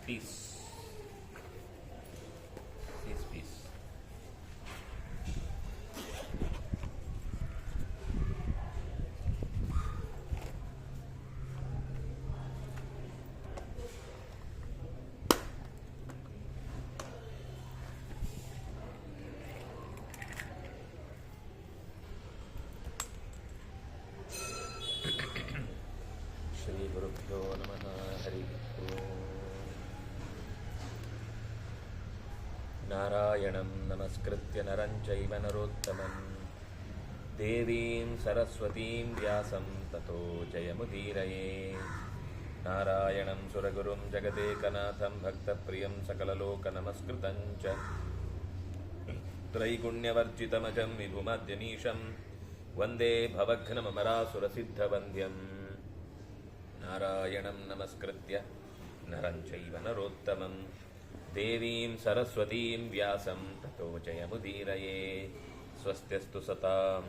Piece piece. Shri ಗುರುಭ್ಯೋ ನಮಃ. ಹರಿ ಓಂ. ನಾರಾಯಣಂ ನಮಸ್ಕೃತ್ಯ ನರಂ ಚೈವ ನರೋತ್ತಮಂ ದೇವೀಂ ಸರಸ್ವತೀಂ ವ್ಯಾಸಂ ತತೋ ಜಯಮುದೀರಯೇ. ನಾರಾಯಣಂ ಸುರಗುರುಂ ಜಗದೇಕನಾಥಂ ಭಕ್ತಪ್ರಿಯಂ ಸಕಲಲೋಕನಮಸ್ಕೃತಂ ಚ ತ್ರೈಗುಣ್ಯವರ್ಜಿತಮಜಂ ವಿಭುಮದ್ಯನೀಶಂ ವಂದೇ ಭವಘ್ನಮರಾಸುರಸಿದ್ಧವಂದ್ಯಂ. ನಾರಾಯಣಂ ನಮಸ್ಕೃತ್ಯ ನರಂ ಚೈವ ನರೋತ್ತಮಂ ದೇವೀಂ ಸರಸ್ವತೀಂ ವ್ಯಾಸಂ ತತೋ ಜಯಮುದೀರಯೇ. ಸ್ವಸ್ತ್ಯಸ್ತು ಸತಾಂ.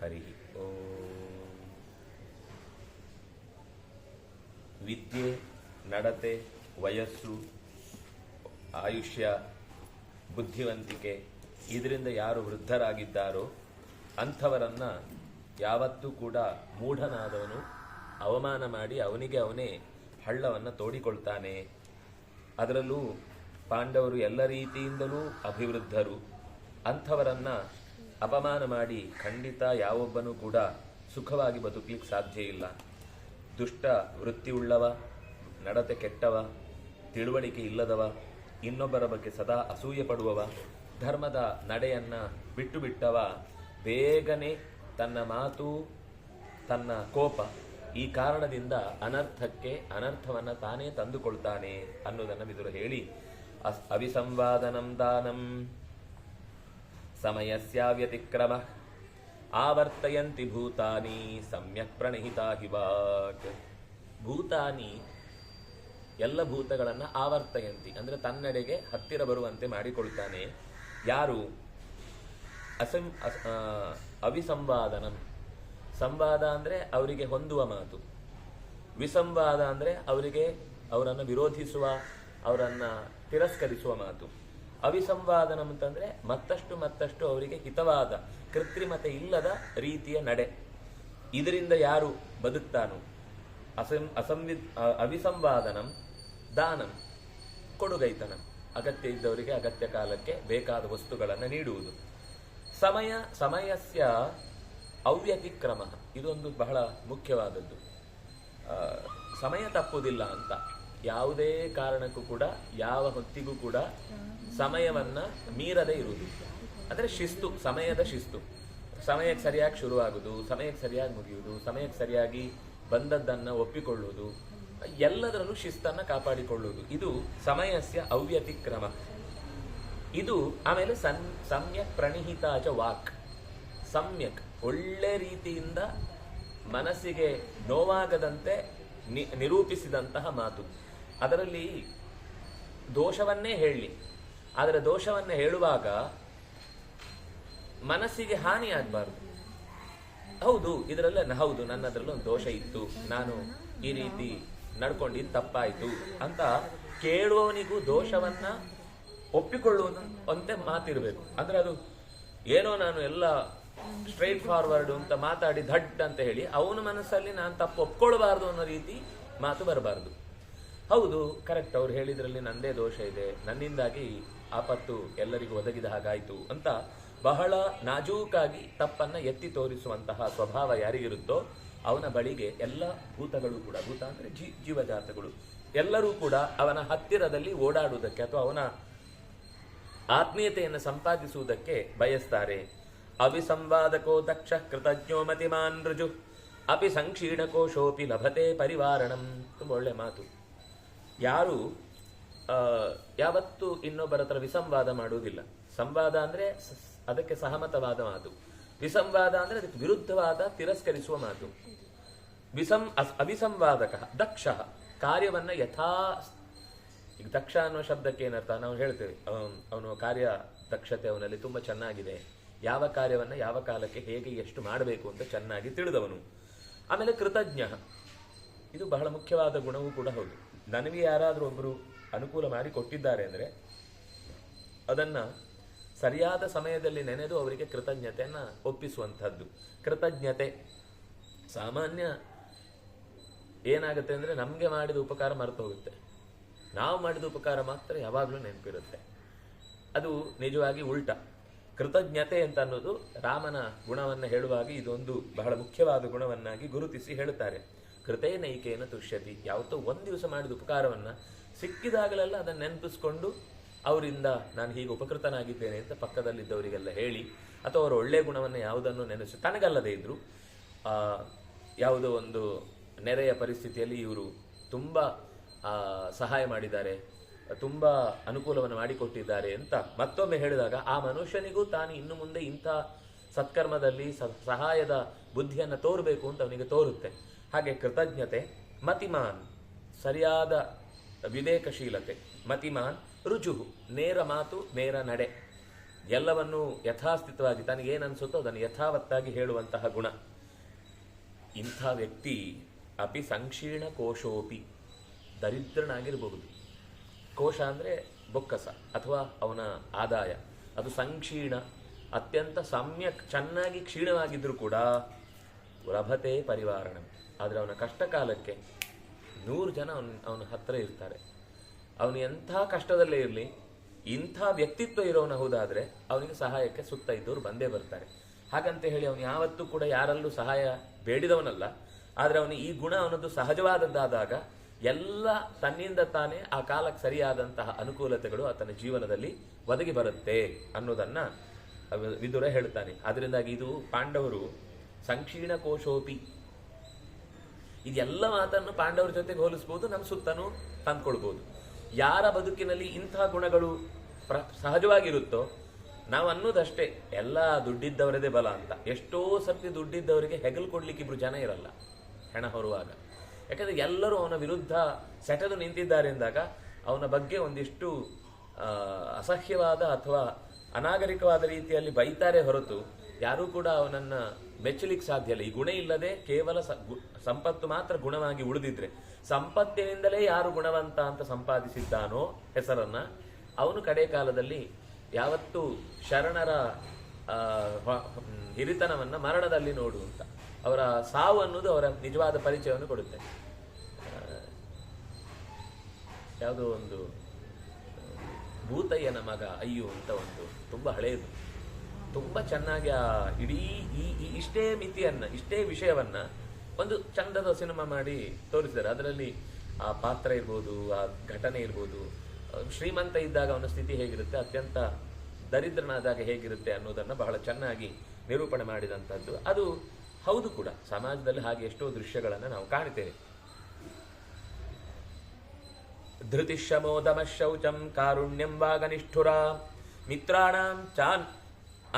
ಹರಿ ಓಂ. ವಿದ್ಯೆ, ನಡತೆ, ವಯಸ್ಸು, ಆಯುಷ್ಯ, ಬುದ್ಧಿವಂತಿಕೆ ಇದರಿಂದ ಯಾರು ವೃದ್ಧರಾಗಿದ್ದಾರೋ ಅಂಥವರನ್ನ ಯಾವತ್ತೂ ಕೂಡ ಮೂಢನಾದವನು ಅವಮಾನ ಮಾಡಿ ಅವನಿಗೆ ಅವನೇ ಹಳ್ಳವನ್ನು ತೋಡಿಕೊಳ್ತಾನೆ. ಅದರಲ್ಲೂ ಪಾಂಡವರು ಎಲ್ಲ ರೀತಿಯಿಂದಲೂ ಅಭಿವೃದ್ಧರು. ಅಂಥವರನ್ನ ಅಪಮಾನ ಮಾಡಿ ಖಂಡಿತ ಯಾವೊಬ್ಬನೂ ಕೂಡ ಸುಖವಾಗಿ ಬದುಕಲಿಕ್ಕೆ ಸಾಧ್ಯ ಇಲ್ಲ. ದುಷ್ಟ ವೃತ್ತಿಯುಳ್ಳವ, ನಡತೆ ಕೆಟ್ಟವ, ತಿಳುವಳಿಕೆ ಇಲ್ಲದವ, ಇನ್ನೊಬ್ಬರ ಬಗ್ಗೆ ಸದಾ ಅಸೂಯೆ ಪಡುವವ, ಧರ್ಮದ ನಡೆಯನ್ನ ಬಿಟ್ಟು ಬಿಟ್ಟವ ಬೇಗನೆ ತನ್ನ ಮಾತು, ತನ್ನ ಕೋಪ ಈ ಕಾರಣದಿಂದ ಅನರ್ಥವನ್ನು ತಾನೇ ತಂದುಕೊಳ್ತಾನೆ ಅನ್ನೋದನ್ನು ವಿದುರ ಹೇಳಿ, ಅವಿಸಂವಾದನಂ ದಾನಂ ಸಮಯಸ್ಯಾವ್ಯತಿಕ್ರಮ ಆವರ್ತಯಂತಿ ಭೂತಾನಿ ಸಮ್ಯಕ್ ಪ್ರಣಹಿತಾ ಹಿವಾಕ್. ಭೂತಾನಿ ಎಲ್ಲ ಭೂತಗಳನ್ನು ಆವರ್ತಯಂತಿ ಅಂದರೆ ತನ್ನೆಡೆಗೆ ಹತ್ತಿರ ಬರುವಂತೆ ಮಾಡಿಕೊಳ್ತಾನೆ. ಯಾರು ಅವಿಸಂವಾದನಂ, ಸಂವಾದ ಅಂದರೆ ಅವರಿಗೆ ಹೊಂದುವ ಮಾತು, ವಿಸಂವಾದ ಅಂದರೆ ಅವರನ್ನು ವಿರೋಧಿಸುವ, ಅವರನ್ನು ತಿರಸ್ಕರಿಸುವ ಮಾತು. ಅವಿಸಂವಾದನಂ ಅಂತಂದ್ರೆ ಮತ್ತಷ್ಟು ಅವರಿಗೆ ಹಿತವಾದ, ಕೃತ್ರಿಮತೆ ಇಲ್ಲದ ರೀತಿಯ ನಡೆ. ಇದರಿಂದ ಯಾರು ಬದುಕ್ತಾನೋ ಅವಿಸಂವಾದನಂ ದಾನಂ ಕೊಡುಗೈತನಂ, ಅಗತ್ಯ ಇದ್ದವರಿಗೆ ಅಗತ್ಯ ಕಾಲಕ್ಕೆ ಬೇಕಾದ ವಸ್ತುಗಳನ್ನು ನೀಡುವುದು. ಸಮಯಸ್ಯ ಅವ್ಯತಿಕ್ರಮ ಇದೊಂದು ಬಹಳ ಮುಖ್ಯವಾದದ್ದು. ಸಮಯ ತಪ್ಪುವುದಿಲ್ಲ ಅಂತ ಯಾವುದೇ ಕಾರಣಕ್ಕೂ ಕೂಡ ಯಾವ ಹೊತ್ತಿಗೂ ಕೂಡ ಸಮಯವನ್ನ ಮೀರದೇ ಇರುವುದು. ಅಂದರೆ ಶಿಸ್ತು, ಸಮಯದ ಶಿಸ್ತು. ಸಮಯಕ್ಕೆ ಸರಿಯಾಗಿ ಶುರುವಾಗುವುದು, ಸಮಯಕ್ಕೆ ಸರಿಯಾಗಿ ಮುಗಿಯುವುದು, ಸಮಯಕ್ಕೆ ಸರಿಯಾಗಿ ಬಂದದ್ದನ್ನು ಒಪ್ಪಿಕೊಳ್ಳುವುದು, ಎಲ್ಲದರಲ್ಲೂ ಶಿಸ್ತನ್ನು ಕಾಪಾಡಿಕೊಳ್ಳುವುದು. ಇದು ಸಮಯಸ್ಯ ಅವ್ಯತಿಕ್ರಮ. ಇದು ಆಮೇಲೆ ಸಮ್ಯಕ್ ಪ್ರಣಿಹಿತಾಚ ವಾಕ್. ಸಮ್ಯಕ್ ಒಳ್ಳೆ ರೀತಿಯಿಂದ ಮನಸ್ಸಿಗೆ ನೋವಾಗದಂತೆ ನಿರೂಪಿಸಿದಂತಹ ಮಾತು. ಅದರಲ್ಲಿ ದೋಷವನ್ನೇ ಹೇಳಿ, ಆದರೆ ದೋಷವನ್ನೇ ಹೇಳುವಾಗ ಮನಸ್ಸಿಗೆ ಹಾನಿ ಆಗಬಾರ್ದು. ಹೌದು ಹೌದು ನನ್ನದ್ರಲ್ಲೂ ಒಂದು ದೋಷ ಇತ್ತು, ನಾನು ಈ ರೀತಿ ನಡ್ಕೊಂಡಿದ್ದು ತಪ್ಪಾಯಿತು ಅಂತ ಕೇಳುವವನಿಗೂ ದೋಷವನ್ನ ಒಪ್ಪಿಕೊಳ್ಳುವಂತೆ ಮಾತಿರಬೇಕು. ಅಂದ್ರೆ ಅದು ಏನೋ ನಾನು ಎಲ್ಲ ಸ್ಟ್ರೈಟ್ ಫಾರ್ವರ್ಡ್ ಅಂತ ಮಾತಾಡಿ ಧಡ್ ಅಂತ ಹೇಳಿ ಅವನ ಮನಸ್ಸಲ್ಲಿ ನಾನು ತಪ್ಪು ಒಪ್ಕೊಳ್ಬಾರ್ದು ಅನ್ನೋ ರೀತಿ ಮಾತು ಬರಬಾರ್ದು. ಹೌದು ಕರೆಕ್ಟ್, ಅವ್ರು ಹೇಳಿದ್ರಲ್ಲಿ ನಂದೇ ದೋಷ ಇದೆ, ನನ್ನಿಂದಾಗಿ ಆಪತ್ತು ಎಲ್ಲರಿಗೂ ಒದಗಿದ ಹಾಗಾಯಿತು ಅಂತ ಬಹಳ ನಾಜೂಕಾಗಿ ತಪ್ಪನ್ನ ಎತ್ತಿ ತೋರಿಸುವಂತಹ ಸ್ವಭಾವ ಯಾರಿಗಿರುತ್ತೋ ಅವನ ಬಳಿಗೆ ಎಲ್ಲ ಭೂತಗಳು ಕೂಡ, ಭೂತ ಅಂದ್ರೆ ಜೀವಜಾತಗಳು ಎಲ್ಲರೂ ಕೂಡ ಅವನ ಹತ್ತಿರದಲ್ಲಿ ಓಡಾಡುವುದಕ್ಕೆ ಅಥವಾ ಅವನ ಆತ್ಮೀಯತೆಯನ್ನು ಸಂಪಾದಿಸುವುದಕ್ಕೆ ಬಯಸ್ತಾರೆ. ಅವಿಸಂವಾದಕೋ ದಕ್ಷ ಕೃತಜ್ಞೋ ಮತಿಮಾನ್ ಋಜು ಅಪಿ ಸಂಕ್ಷೀಣಕೋಶೋಪಿ ಲಭತೆ ಪರಿವಾರಣಂ. ತುಂಬ ಒಳ್ಳೆ ಮಾತು. ಯಾರು ಯಾವತ್ತೂ ಇನ್ನೊಬ್ಬರ ಹತ್ರ ವಿಸಂವಾದ ಮಾಡುವುದಿಲ್ಲ. ಸಂವಾದ ಅಂದ್ರೆ ಅದಕ್ಕೆ ಸಹಮತವಾದ ಮಾತು, ವಿಸಂವಾದ ಅಂದ್ರೆ ಅದಕ್ಕೆ ವಿರುದ್ಧವಾದ ತಿರಸ್ಕರಿಸುವ ಮಾತು. ಅವಿಸಂವಾದಕ ದಕ್ಷ ಕಾರ್ಯವನ್ನ ಯಥಾ, ಈಗ ದಕ್ಷ ಅನ್ನೋ ಶಬ್ದಕ್ಕೆ ಏನರ್ಥ ನಾವು ಹೇಳ್ತೇವೆ, ಅವನು ಕಾರ್ಯ ದಕ್ಷತೆ ಅವನಲ್ಲಿ ತುಂಬಾ ಚೆನ್ನಾಗಿದೆ, ಯಾವ ಕಾರ್ಯವನ್ನ ಯಾವ ಕಾಲಕ್ಕೆ ಹೇಗೆ ಎಷ್ಟು ಮಾಡಬೇಕು ಅಂತ ಚೆನ್ನಾಗಿ ತಿಳಿದವನು. ಆಮೇಲೆ ಕೃತಜ್ಞ, ಇದು ಬಹಳ ಮುಖ್ಯವಾದ ಗುಣವೂ ಕೂಡ ಹೌದು. ನನಗೆ ಯಾರಾದ್ರೂ ಒಬ್ರು ಅನುಕೂಲ ಮಾಡಿ ಕೊಟ್ಟಿದ್ದಾರೆ ಅಂದರೆ ಅದನ್ನು ಸರಿಯಾದ ಸಮಯದಲ್ಲಿ ನೆನೆದು ಅವರಿಗೆ ಕೃತಜ್ಞತೆಯನ್ನು ಒಪ್ಪಿಸುವಂಥದ್ದು. ಕೃತಜ್ಞತೆ ಸಾಮಾನ್ಯ ಏನಾಗುತ್ತೆ ಅಂದರೆ ನಮಗೆ ಮಾಡಿದ ಉಪಕಾರ ಮರೆತು ಹೋಗುತ್ತೆ, ನಾವು ಮಾಡಿದ ಉಪಕಾರ ಮಾತ್ರ ಯಾವಾಗಲೂ ನೆನಪಿರುತ್ತೆ. ಅದು ನಿಜವಾಗಿ ಉಲ್ಟ. ಕೃತಜ್ಞತೆ ಅಂತ ಅನ್ನೋದು ರಾಮನ ಗುಣವನ್ನು ಹೇಳುವಾಗ ಇದೊಂದು ಬಹಳ ಮುಖ್ಯವಾದ ಗುಣವನ್ನಾಗಿ ಗುರುತಿಸಿ ಹೇಳುತ್ತಾರೆ. ಕೃತೇ ನೈಕೇನ ತುಷ್ಯತಿ. ಯಾವತ್ತೋ ಒಂದು ದಿವಸ ಮಾಡಿದ ಉಪಕಾರವನ್ನು ಸಿಕ್ಕಿದಾಗಲೆಲ್ಲ ಅದನ್ನು ನೆನಪಿಸ್ಕೊಂಡು ಅವರಿಂದ ನಾನು ಹೀಗೆ ಉಪಕೃತನಾಗಿದ್ದೇನೆ ಅಂತ ಪಕ್ಕದಲ್ಲಿದ್ದವರಿಗೆಲ್ಲ ಹೇಳಿ, ಅಥವಾ ಅವರ ಒಳ್ಳೆಯ ಗುಣವನ್ನು ಯಾವುದನ್ನು ನೆನೆಸಿ ತನಗಲ್ಲದೆ ಇದ್ದರು ಯಾವುದೋ ಒಂದು ನೆರೆಯ ಪರಿಸ್ಥಿತಿಯಲ್ಲಿ ಇವರು ತುಂಬ ಸಹಾಯ ಮಾಡಿದ್ದಾರೆ, ತುಂಬ ಅನುಕೂಲವನ್ನು ಮಾಡಿಕೊಟ್ಟಿದ್ದಾರೆ ಅಂತ ಮತ್ತೊಮ್ಮೆ ಹೇಳಿದಾಗ ಆ ಮನುಷ್ಯನಿಗೂ ತಾನು ಇನ್ನು ಮುಂದೆ ಇಂಥ ಸತ್ಕರ್ಮದಲ್ಲಿ ಸಹಾಯದ ಬುದ್ಧಿಯನ್ನು ತೋರಬೇಕು ಅಂತ ಅವನಿಗೆ ತೋರುತ್ತೆ. ಹಾಗೆ ಕೃತಜ್ಞತೆ. ಮತಿಮಾನ್, ಸರಿಯಾದ ವಿವೇಕಶೀಲತೆ. ಮತಿಮಾನ್ ರುಜುಹು, ನೇರ ಮಾತು ನೇರ ನಡೆ, ಎಲ್ಲವನ್ನೂ ಯಥಾಸ್ಥಿತವಾಗಿ ತನಗೇನನ್ಸುತ್ತೋ ಅದನ್ನು ಯಥಾವತ್ತಾಗಿ ಹೇಳುವಂತಹ ಗುಣ. ಇಂಥ ವ್ಯಕ್ತಿ ಅಪಿ ಸಂಕ್ಷೀಣ ಕೋಶೋಪಿ, ದರಿದ್ರನಾಗಿರಬಹುದು. ಕೋಶ ಅಂದರೆ ಬೊಕ್ಕಸ ಅಥವಾ ಅವನ ಆದಾಯ, ಅದು ಸಂಕ್ಷೀಣ, ಅತ್ಯಂತ ಸಮ್ಯಕ್ ಚೆನ್ನಾಗಿ ಕ್ಷೀಣವಾಗಿದ್ದರೂ ಕೂಡ ಲಭತೆ ಪರಿವಾರಣ. ಆದರೆ ಅವನ ಕಷ್ಟ ಕಾಲಕ್ಕೆ 100 ಜನ ಅವನ ಹತ್ತಿರ ಇರ್ತಾರೆ. ಅವನು ಎಂಥ ಕಷ್ಟದಲ್ಲೇ ಇರಲಿ, ಇಂಥ ವ್ಯಕ್ತಿತ್ವ ಇರೋನು ಹೌದಾದರೆ ಅವನಿಗೆ ಸಹಾಯಕ್ಕೆ ಸುತ್ತ ಇದ್ದವರು ಬಂದೇ ಬರ್ತಾರೆ. ಹಾಗಂತ ಹೇಳಿ ಅವನು ಯಾವತ್ತೂ ಕೂಡ ಯಾರಲ್ಲೂ ಸಹಾಯ ಬೇಡಿದವನಲ್ಲ. ಆದರೆ ಅವನು ಈ ಗುಣ ಅವನದ್ದು ಸಹಜವಾದದ್ದಾದಾಗ ಎಲ್ಲ ತನ್ನಿಂದ ತಾನೇ ಆ ಕಾಲಕ್ಕೆ ಸರಿಯಾದಂತಹ ಅನುಕೂಲತೆಗಳು ಆತನ ಜೀವನದಲ್ಲಿ ಒದಗಿ ಬರುತ್ತೆ ಅನ್ನೋದನ್ನ ವಿದುರ ಹೇಳ್ತಾನೆ. ಅದರಿಂದಾಗಿ ಇದು ಪಾಂಡವರು ಸಂಕ್ಷೀಣ ಕೋಶೋಪಿ, ಇದೆಲ್ಲ ಮಾತನ್ನು ಪಾಂಡವರ ಜೊತೆಗೆ ಹೋಲಿಸ್ಬೋದು, ನಮ್ಮ ಸುತ್ತನೂ ತಂದ್ಕೊಳ್ಬೋದು. ಯಾರ ಬದುಕಿನಲ್ಲಿ ಇಂಥ ಗುಣಗಳು ಸಹಜವಾಗಿರುತ್ತೋ ನಾವು ಅನ್ನೋದಷ್ಟೇ, ಎಲ್ಲ ದುಡ್ಡಿದ್ದವರದೇ ಬಲ ಅಂತ. ಎಷ್ಟೋ ಸರ್ತಿ ದುಡ್ಡಿದ್ದವರಿಗೆ ಹೆಗಲು ಕೊಡ್ಲಿಕ್ಕೆ ಇಬ್ರು ಜನ ಇರಲ್ಲ ಹೆಣ ಹೊರುವಾಗ. ಯಾಕಂದ್ರೆ ಎಲ್ಲರೂ ಅವನ ವಿರುದ್ಧ ಸೆಟೆದು ನಿಂತಿದ್ದಾರೆ ಎಂದಾಗ ಅವನ ಬಗ್ಗೆ ಒಂದಿಷ್ಟು ಅಸಹ್ಯವಾದ ಅಥವಾ ಅನಾಗರಿಕವಾದ ರೀತಿಯಲ್ಲಿ ಬೈತಾರೆ ಹೊರತು ಯಾರೂ ಕೂಡ ಅವನನ್ನ ಮೆಚ್ಚಲಿಕ್ಕೆ ಸಾಧ್ಯ ಇಲ್ಲ. ಈ ಗುಣ ಇಲ್ಲದೆ ಕೇವಲ ಸಂಪತ್ತು ಮಾತ್ರ ಗುಣವಾಗಿ ಉಳಿದಿದ್ರೆ, ಸಂಪತ್ತಿನಿಂದಲೇ ಯಾರು ಗುಣವಂತ ಅಂತ ಸಂಪಾದಿಸಿದ್ದಾನೋ ಹೆಸರನ್ನ, ಅವನು ಕಡೆ ಕಾಲದಲ್ಲಿ ಯಾವತ್ತೂ ಶರಣರ ಹಿರಿತನವನ್ನ ಮರಣದಲ್ಲಿ ನೋಡುವಂತ, ಅವರ ಸಾವು ಅನ್ನೋದು ಅವರ ನಿಜವಾದ ಪರಿಚಯವನ್ನು ಕೊಡುತ್ತೆ. ಯಾವುದೋ ಒಂದು ಭೂತಯ್ಯನ ಮಗ ಅಯ್ಯು ಅಂತ ಒಂದು ತುಂಬ ಹಳೆಯದು, ತುಂಬ ಚೆನ್ನಾಗಿ ಆ ಇಡೀ ಇಷ್ಟೇ ಮಿತಿಯನ್ನ, ಇಷ್ಟೇ ವಿಷಯವನ್ನ ಒಂದು ಚಂದದ ಸಿನಿಮಾ ಮಾಡಿ ತೋರಿಸಿದ್ದಾರೆ. ಅದರಲ್ಲಿ ಆ ಪಾತ್ರ ಇರ್ಬೋದು, ಆ ಘಟನೆ ಇರ್ಬೋದು, ಶ್ರೀಮಂತ ಇದ್ದಾಗ ಅವನ ಸ್ಥಿತಿ ಹೇಗಿರುತ್ತೆ, ಅತ್ಯಂತ ದರಿದ್ರನಾದಾಗ ಹೇಗಿರುತ್ತೆ ಅನ್ನೋದನ್ನ ಬಹಳ ಚೆನ್ನಾಗಿ ನಿರೂಪಣೆ ಮಾಡಿದಂಥದ್ದು. ಅದು ಹೌದು ಕೂಡ, ಸಮಾಜದಲ್ಲಿ ಹಾಗೆ ಎಷ್ಟೋ ದೃಶ್ಯಗಳನ್ನು ನಾವು ಕಾಣ್ತೇವೆ. ಧೃತಿಶಮೋದಮ ಶೌಚಂ ಕಾರುಣ್ಯಂ ವಾಗನಿಷ್ಠುರ ಮಿತ್ರಾಣಾಂ ಚಾನ್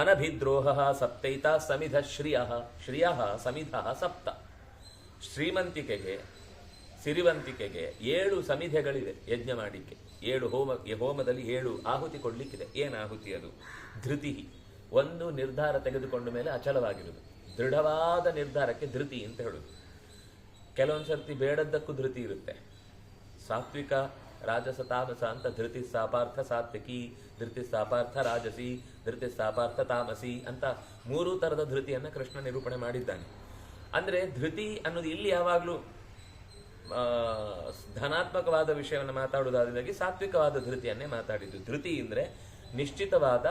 ಅನಭಿದ್ರೋಹ ಸಪ್ತೈತ ಸಮಿಧ ಶ್ರಿಯ ಸಮಿಧ ಸಪ್ತ. ಶ್ರೀಮಂತಿಕೆಗೆ ಸಿರಿವಂತಿಕೆಗೆ 7 ಸಮಿಧೆಗಳಿವೆ ಯಜ್ಞ ಮಾಡಿಕ್ಕೆ. 7 ಹೋಮದಲ್ಲಿ 7 ಆಹುತಿ ಕೊಡ್ಲಿಕ್ಕಿದೆ. ಏನು ಆಹುತಿ? ಅದು ಧೃತಿ, ಒಂದು ನಿರ್ಧಾರ ತೆಗೆದುಕೊಂಡ ಮೇಲೆ ಅಚಲವಾಗಿರುವುದು. ದೃಢವಾದ ನಿರ್ಧಾರಕ್ಕೆ ಧೃತಿ ಅಂತ ಹೇಳುದು. ಕೆಲವೊಂದು ಸರ್ತಿ ಬೇಡದ್ದಕ್ಕೂ ಧೃತಿ ಇರುತ್ತೆ. ಸಾತ್ವಿಕ, ರಾಜಸ, ತಾಮಸ ಅಂತ ಧೃತಿ ಸಾಪಾರ್ಥ ಸಾತ್ವಿಕಿ, ಧೃತಿ ಸಾಪಾರ್ಥ ರಾಜಸಿ, ಧೃತಿ ಸಾಪಾರ್ಥ ತಾಮಸಿ ಅಂತ 3 ತರದ ಧೃತಿಯನ್ನು ಕೃಷ್ಣ ನಿರೂಪಣೆ ಮಾಡಿದ್ದಾನೆ. ಅಂದ್ರೆ ಧೃತಿ ಅನ್ನೋದು ಇಲ್ಲಿ ಯಾವಾಗಲೂ ಧನಾತ್ಮಕವಾದ ವಿಷಯವನ್ನು ಮಾತಾಡುವುದಾಗಿ ಸಾತ್ವಿಕವಾದ ಧೃತಿಯನ್ನೇ ಮಾತಾಡಿದ್ದು. ಧೃತಿ ಅಂದ್ರೆ ನಿಶ್ಚಿತವಾದ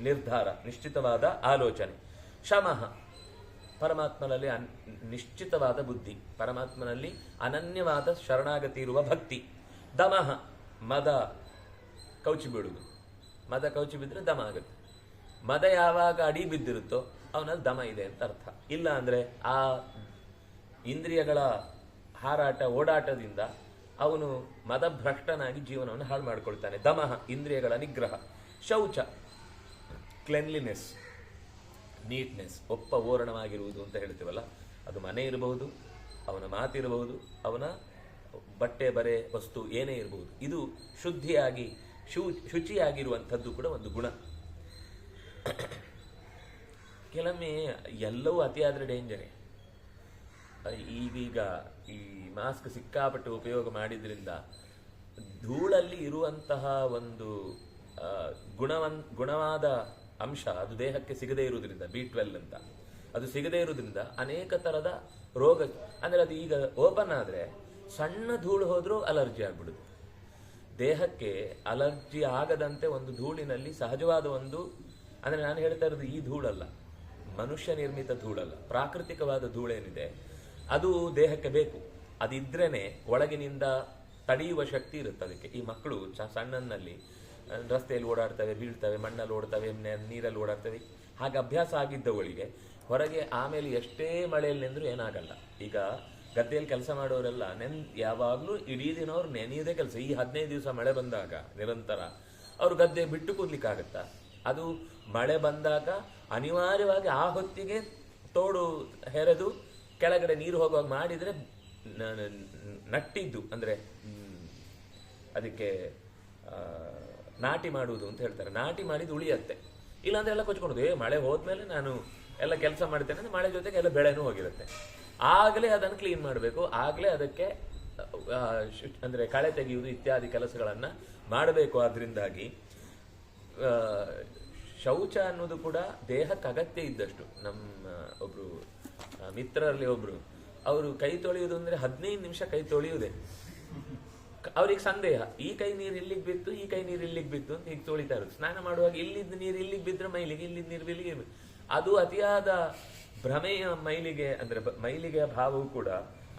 ನಿರ್ಧಾರ, ನಿಶ್ಚಿತವಾದ ಆಲೋಚನೆ. ಶಮಃ, ಪರಮಾತ್ಮನಲ್ಲಿ ನಿಶ್ಚಿತವಾದ ಬುದ್ಧಿ, ಪರಮಾತ್ಮನಲ್ಲಿ ಅನನ್ಯವಾದ ಶರಣಾಗತಿ ಇರುವ ಭಕ್ತಿ. ದಮಃ, ಮದ ಕೌಚಿ ಬೀಳುವುದು. ಮದ ಕೌಚಿ ಬಿದ್ದರೆ ದಮ ಆಗುತ್ತೆ. ಮದ ಯಾವಾಗ ಅಡಿ ಬಿದ್ದಿರುತ್ತೋ ಅವನಲ್ಲಿ ದಮ ಇದೆ ಅಂತ ಅರ್ಥ. ಇಲ್ಲ ಅಂದ್ರೆ ಆ ಇಂದ್ರಿಯಗಳ ಹಾರಾಟ ಓಡಾಟದಿಂದ ಅವನು ಮದಭ್ರಷ್ಟನಾಗಿ ಜೀವನವನ್ನು ಹಾಳು ಮಾಡಿಕೊಳ್ತಾನೆ. ದಮಃ, ಇಂದ್ರಿಯಗಳ ನಿಗ್ರಹ. ಶೌಚ, ಕ್ಲೆನ್ಲಿನೆಸ್, ನೀಟ್ನೆಸ್, ಒಪ್ಪ ಓರಣವಾಗಿರುವುದು ಅಂತ ಹೇಳ್ತೀವಲ್ಲ, ಅದು ಮನೆ ಇರಬಹುದು, ಅವನ ಮಾತಿರಬಹುದು, ಅವನ ಬಟ್ಟೆ ಬರೆ ವಸ್ತು ಏನೇ ಇರಬಹುದು. ಇದು ಶುದ್ಧಿಯಾಗಿ ಶುಚಿಯಾಗಿರುವಂಥದ್ದು ಕೂಡ ಒಂದು ಗುಣ. ಕೆಲವೊಮ್ಮೆ ಎಲ್ಲವೂ ಅತಿಯಾದರೆ ಡೇಂಜರೇ. ಈಗೀಗ ಈ ಮಾಸ್ಕ್ ಸಿಕ್ಕಾಪಟ್ಟೆ ಉಪಯೋಗ ಮಾಡಿದ್ರಿಂದ ಧೂಳಲ್ಲಿ ಇರುವಂತಹ ಒಂದು ಗುಣವಾದ ಅಂಶ ಅದು ದೇಹಕ್ಕೆ ಸಿಗದೇ ಇರುವುದರಿಂದ B12 ಅಂತ ಅದು ಸಿಗದೇ ಇರುವುದರಿಂದ ಅನೇಕ ತರದ ರೋಗ, ಅಂದ್ರೆ ಅದು ಈಗ ಓಪನ್ ಆದ್ರೆ ಸಣ್ಣ ಧೂಳು ಹೋದ್ರೂ ಅಲರ್ಜಿ ಆಗ್ಬಿಡುದು. ದೇಹಕ್ಕೆ ಅಲರ್ಜಿ ಆಗದಂತೆ ಒಂದು ಧೂಳಿನಲ್ಲಿ ಸಹಜವಾದ ಒಂದು, ಅಂದ್ರೆ ನಾನು ಹೇಳ್ತಾ ಇರೋದು ಈ ಧೂಳಲ್ಲ, ಮನುಷ್ಯ ನಿರ್ಮಿತ ಧೂಳಲ್ಲ, ಪ್ರಾಕೃತಿಕವಾದ ಧೂಳೇನಿದೆ ಅದು ದೇಹಕ್ಕೆ ಬೇಕು. ಅದಿದ್ರೇನೆ ಒಳಗಿನಿಂದ ತಡೆಯುವ ಶಕ್ತಿ ಇರುತ್ತೆ ಅದಕ್ಕೆ. ಈ ಮಕ್ಕಳು ಸಣ್ಣನಲ್ಲಿ ರಸ್ತೆಯಲ್ಲಿ ಓಡಾಡ್ತವೆ, ಬೀಳ್ತವೆ, ಮಣ್ಣಲ್ಲಿ ಓಡ್ತವೆ, ನೀರಲ್ಲಿ ಓಡಾಡ್ತವೆ, ಹಾಗೆ ಅಭ್ಯಾಸ ಆಗಿದ್ದವಳಿಗೆ ಹೊರಗೆ ಆಮೇಲೆ ಎಷ್ಟೇ ಮಳೆಯಲ್ಲಿ ನೆಂದ್ರೂ ಏನಾಗಲ್ಲ. ಈಗ ಗದ್ದೆಯಲ್ಲಿ ಕೆಲಸ ಮಾಡೋರೆಲ್ಲ ಯಾವಾಗ್ಲೂ ಇಡೀ ದಿನ ಅವ್ರು ನೆನೆಯದೇ ಕೆಲಸ. ಈ 15 ದಿವಸ ಮಳೆ ಬಂದಾಗ ನಿರಂತರ ಅವ್ರು ಗದ್ದೆ ಬಿಟ್ಟು ಕೂದ್ಲಿಕ್ಕಾಗತ್ತಾ? ಅದು ಮಳೆ ಬಂದಾಗ ಅನಿವಾರ್ಯವಾಗಿ ಆ ಹೊತ್ತಿಗೆ ತೋಡು ಹೆರೆದು ಕೆಳಗಡೆ ನೀರು ಹೋಗುವಾಗ ಮಾಡಿದ್ರೆ ನಟ್ಟಿದ್ದು, ಅಂದ್ರೆ ಅದಕ್ಕೆ ನಾಟಿ ಮಾಡುವುದು ಅಂತ ಹೇಳ್ತಾರೆ, ನಾಟಿ ಮಾಡಿದ್ದು ಉಳಿಯತ್ತೆ. ಇಲ್ಲಾಂದ್ರೆ ಎಲ್ಲ ಕೊಚ್ಕೊಂಡು ಮಳೆ ಹೋದ್ಮೇಲೆ ನಾನು ಎಲ್ಲ ಕೆಲಸ ಮಾಡ್ತೇನೆ ಅಂದ್ರೆ ಮಳೆ ಜೊತೆಗೆ ಎಲ್ಲ ಬೆಳೆನೂ ಹೋಗಿರುತ್ತೆ. ಆಗಲೇ ಅದನ್ನು ಕ್ಲೀನ್ ಮಾಡಬೇಕು, ಆಗಲೇ ಅದಕ್ಕೆ ಅಂದ್ರೆ ಕಳೆ ತೆಗೆಯುವುದು ಇತ್ಯಾದಿ ಕೆಲಸಗಳನ್ನ ಮಾಡಬೇಕು. ಆದ್ರಿಂದಾಗಿ ಶೌಚ ಅನ್ನೋದು ಕೂಡ ದೇಹಕ್ಕೆ ಅಗತ್ಯ ಇದ್ದಷ್ಟು. ನಮ್ಮ ಒಬ್ರು ಮಿತ್ರರಲ್ಲಿ ಒಬ್ರು, ಅವರು ಕೈ ತೊಳೆಯುವುದು ಅಂದ್ರೆ 15 ನಿಮಿಷ ಕೈ ತೊಳೆಯುವುದೇ. ಅವ್ರಿಗೆ ಸಂದೇಹ, ಈ ಕೈ ನೀರು ಇಲ್ಲಿಗೆ ಬಿತ್ತು, ಈ ಕೈ ನೀರು ಇಲ್ಲಿಗೆ ಬಿತ್ತು ಅಂತ ಹೀಗೆ ತೊಳಿತಾ ಇರೋದು. ಸ್ನಾನ ಮಾಡುವಾಗ ಇಲ್ಲಿದ್ದ ನೀರು ಇಲ್ಲಿಗೆ ಬಿದ್ರೆ ಮೈಲಿಗೆ, ಇಲ್ಲಿದ್ದ ನೀರು ಇಲ್ಲಿಗೆ. ಅದು ಅತಿಯಾದ ಭ್ರಮೆಯ ಮೈಲಿಗೆ, ಅಂದ್ರೆ ಮೈಲಿಗೆಯ ಭಾವವು ಕೂಡ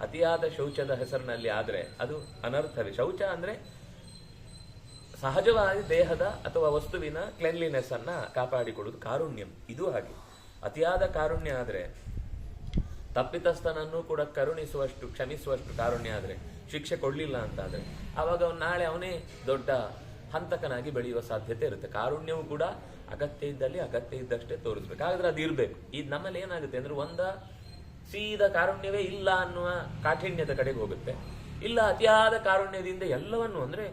ಅತಿಯಾದ ಶೌಚದ ಹೆಸರಿನಲ್ಲಿ ಆದ್ರೆ ಅದು ಅನರ್ಥವೇ. ಶೌಚ ಅಂದ್ರೆ ಸಹಜವಾಗಿ ದೇಹದ ಅಥವಾ ವಸ್ತುವಿನ ಕ್ಲೆನ್ಲಿನೆಸ್ ಅನ್ನ ಕಾಪಾಡಿಕೊಳ್ಳುವುದು, ಕಾರುಣ್ಯಂ. ಇದು ಹಾಗೆ ಅತಿಯಾದ ಕಾರುಣ್ಯ ಆದ್ರೆ, ತಪ್ಪಿತಸ್ಥನನ್ನು ಕೂಡ ಕರುಣಿಸುವಷ್ಟು ಕ್ಷಮಿಸುವಷ್ಟು ಕಾರುಣ್ಯ ಆದ್ರೆ, ಶಿಕ್ಷೆ ಕೊಡ್ಲಿಲ್ಲ ಅಂತ ಆದ್ರೆ ಆವಾಗ ಅವನು ನಾಳೆ ಅವನೇ ದೊಡ್ಡ ಹಂತಕನಾಗಿ ಬೆಳೆಯುವ ಸಾಧ್ಯತೆ ಇರುತ್ತೆ. ಕಾರುಣ್ಯವು ಕೂಡ ಅಗತ್ಯ ಇದ್ದಲ್ಲಿ ಅಗತ್ಯ ಇದ್ದಷ್ಟೇ ತೋರಿಸ್ಬೇಕು. ಹಾಗಾದ್ರೆ ಅದು ಇರ್ಬೇಕು. ಇದು ನಮ್ಮಲ್ಲಿ ಏನಾಗುತ್ತೆ ಅಂದ್ರೆ ಸೀದಾ ಕಾರುಣ್ಯವೇ ಇಲ್ಲ ಅನ್ನುವ ಕಾಠಿಣ್ಯದ ಕಡೆಗೆ ಹೋಗುತ್ತೆ. ಇಲ್ಲ ಅತಿಯಾದ ಕಾರುಣ್ಯದಿಂದ ಎಲ್ಲವನ್ನು, ಅಂದ್ರೆ